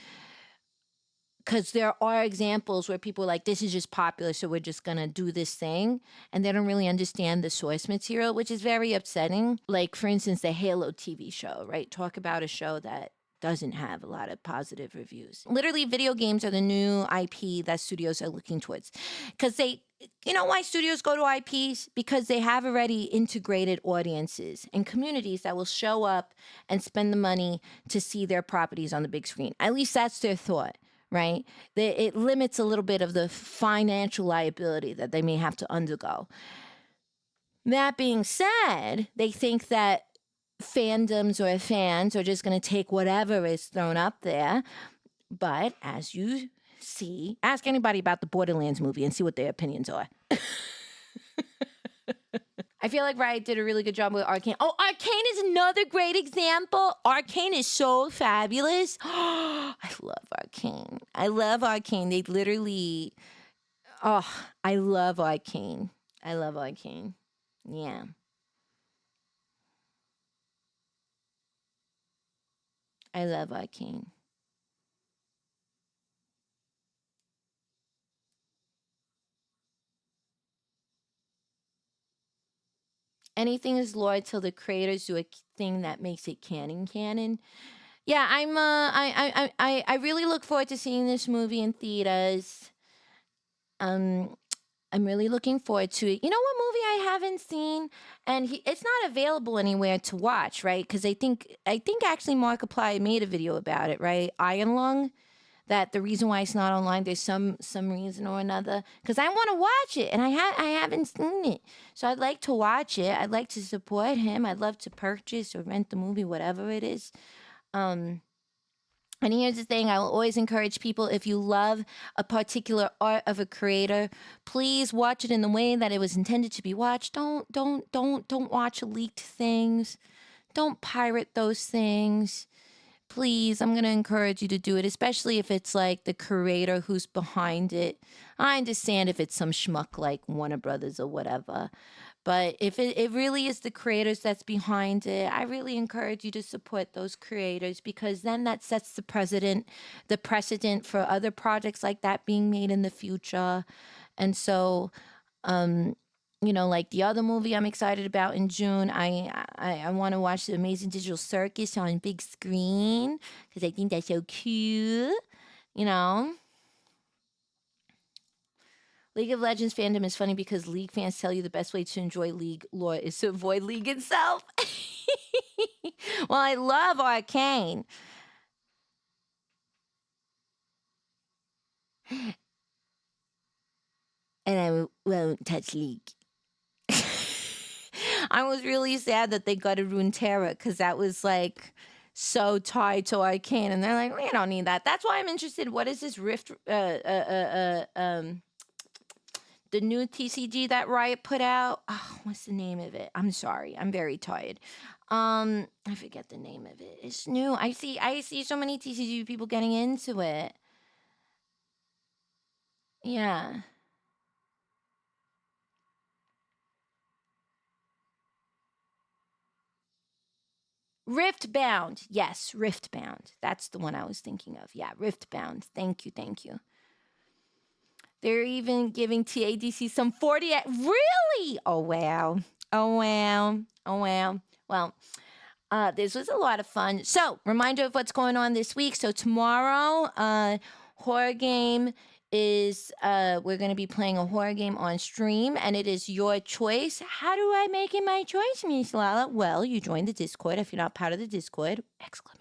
because there are examples where people are like, this is just popular, so we're just going to do this thing, and they don't really understand the source material, which is very upsetting. Like, for instance, the Halo TV show, right? Talk about a show that doesn't have a lot of positive reviews. Literally, video games are the new IP that studios are looking towards. Because you know why studios go to IPs? Because they have already integrated audiences and communities that will show up and spend the money to see their properties on the big screen. At least that's their thought, right? It limits a little bit of the financial liability that they may have to undergo. That being said, they think that fandoms or fans are just going to take whatever is thrown up there. But as you see, ask anybody about the Borderlands movie and see what their opinions are. I feel like Riot did a really good job with Arcane. Oh, Arcane is another great example. Arcane is so fabulous. I love Arcane. I love Arcane. They literally... Oh, I love Arcane. I love Arcane. Yeah. I love Arcane. Anything is lore till the creators do a thing that makes it canon. Yeah, I really look forward to seeing this movie in theaters. I'm really looking forward to it. You know what movie I haven't seen, and it's not available anywhere to watch, right? Because I think actually Markiplier made a video about it, right? Iron Lung. That the reason why it's not online, there's some reason or another. Because I want to watch it, and I haven't seen it, so I'd like to watch it. I'd like to support him. I'd love to purchase or rent the movie, whatever it is. And here's the thing: I will always encourage people, if you love a particular art of a creator, please watch it in the way that it was intended to be watched. Don't watch leaked things. Don't pirate those things. Please, I'm going to encourage you to do it, especially if it's like the creator who's behind it. I understand if it's some schmuck like Warner Brothers or whatever. But if it really is the creators that's behind it, I really encourage you to support those creators, because then that sets the precedent for other projects like that being made in the future. And so, like the other movie I'm excited about in June, I want to watch The Amazing Digital Circus on big screen because I think that's so cute. You know, League of Legends fandom is funny because League fans tell you the best way to enjoy League lore is to avoid League itself. Well, I love Arcane. And I won't touch League. I was really sad that they got a Runeterra because that was like so tied to Arcane, and they're like, we don't need that. That's why I'm interested. What is this Rift? The new TCG that Riot put out. Oh, what's the name of it? I'm sorry. I'm very tired. I forget the name of it. It's new. I see so many TCG people getting into it. Yeah. Riftbound. Yes, Riftbound. That's the one I was thinking of. Yeah, Riftbound. Thank you. They're even giving TADC some 40. Really? Oh, wow. Well, this was a lot of fun. So, reminder of what's going on this week. So, tomorrow, horror game is, we're going to be playing a horror game on stream, and it is your choice. How do I make it my choice, Miss Lala? Well, you join the Discord. If you're not part of the Discord, ! Discord.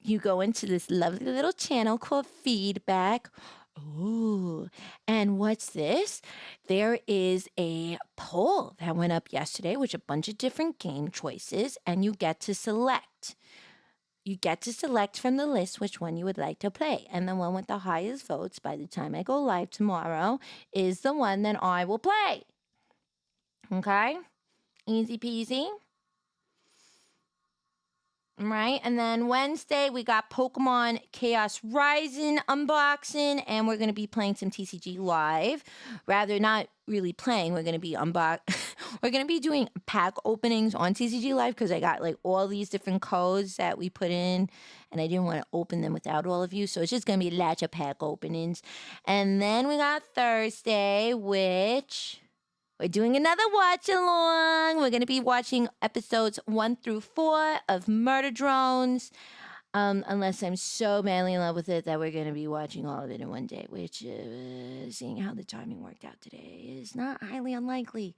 You go into this lovely little channel called Feedback. Ooh, and what's this? There is a poll that went up yesterday with a bunch of different game choices, and you get to select. You get to select from the list which one you would like to play. And the one with the highest votes by the time I go live tomorrow is the one that I will play. Okay? Easy peasy. Right, and then Wednesday we got Pokemon Chaos Rising unboxing, and we're gonna be playing some TCG live. Rather, not really playing. We're gonna be we're gonna be doing pack openings on TCG Live because I got like all these different codes that we put in, and I didn't want to open them without all of you. So it's just gonna be lots of pack openings, and then we got Thursday, which. We're doing another watch along. We're going to be watching episodes 1 through 4 of Murder Drones. Unless I'm so madly in love with it that we're going to be watching all of it in one day, which, seeing how the timing worked out today, is not highly unlikely.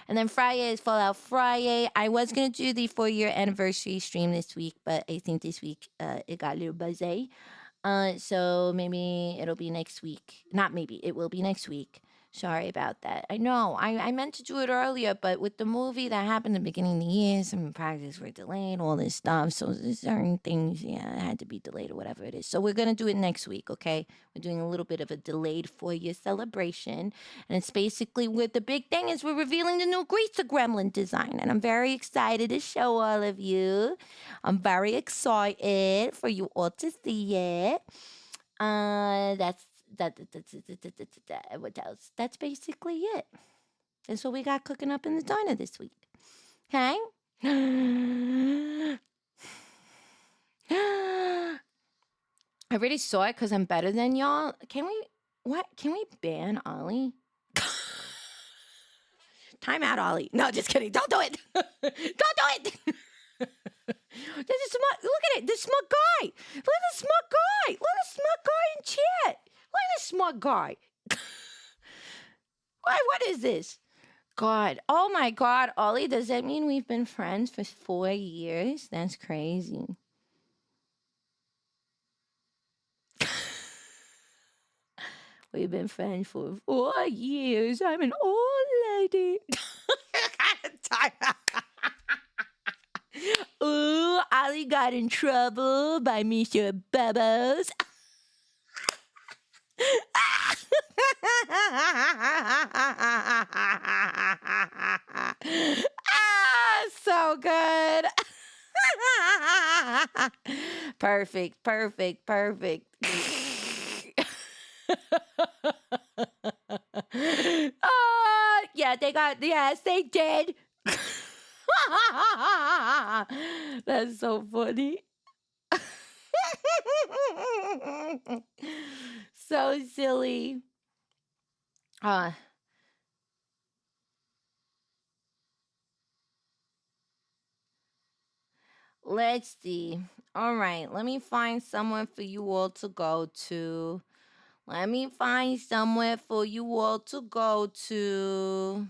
And then Friday is Fallout Friday. I was going to do the 4-year anniversary stream this week, but I think this week it got a little busy. So maybe it'll be next week. Not maybe, it will be next week. Sorry about that. I know. I meant to do it earlier, but with the movie that happened at the beginning of the year, some projects were delayed, all this stuff. So there's certain things, had to be delayed or whatever it is. So we're going to do it next week, okay? We're doing a little bit of a delayed 4-year celebration. And it's basically with the big thing is we're revealing the new Greaser Gremlin design. And I'm very excited to show all of you. I'm very excited for you all to see it. What else? That's basically it. That's what we got cooking up in the diner this week. Okay? I already saw it because I'm better than y'all. Can we, what? Can we ban Ollie? Time out, Ollie. No, just kidding. Don't do it. Don't do it. There's a smart, look at it. This smart guy. Look at the smart guy. Look at the smart guy in chat. Look at the smart guy. What is this? God. Oh my God, Ollie. Does that mean we've been friends for 4 years? That's crazy. We've been friends for 4 years. I'm an old lady. Ooh, Ollie got in trouble by Mr. Bubbles. So good. Perfect, perfect, perfect. Yeah, yes, they did. That's so funny. So silly. Let's see. All right, let me find somewhere for you all to go to. Let me find somewhere for you all to go to.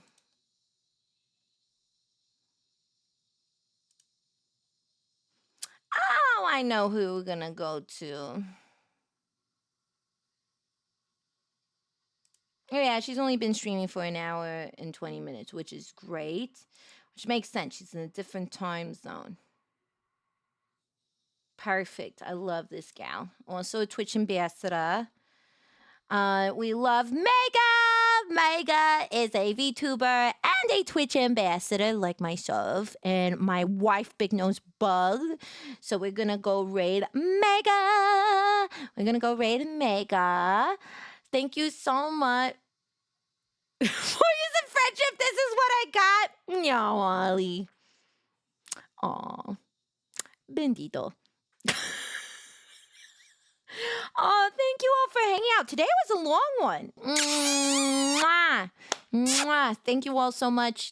Oh, I know who we're gonna go to. Oh yeah, she's only been streaming for an hour and 20 minutes, which is great. Which makes sense. She's in a different time zone. Perfect. I love this gal. Also a Twitch ambassador. We love Mega. Mega is a VTuber and a Twitch ambassador like myself and my wife, Big Nose Bug. So we're gonna go raid Mega. We're gonna go raid Mega. Thank you so much. 4 years of friendship. This is what I got. No, Ollie. Aw. Bendito. Oh, thank you all for hanging out. Today was a long one. Mwah. Mwah. Thank you all so much.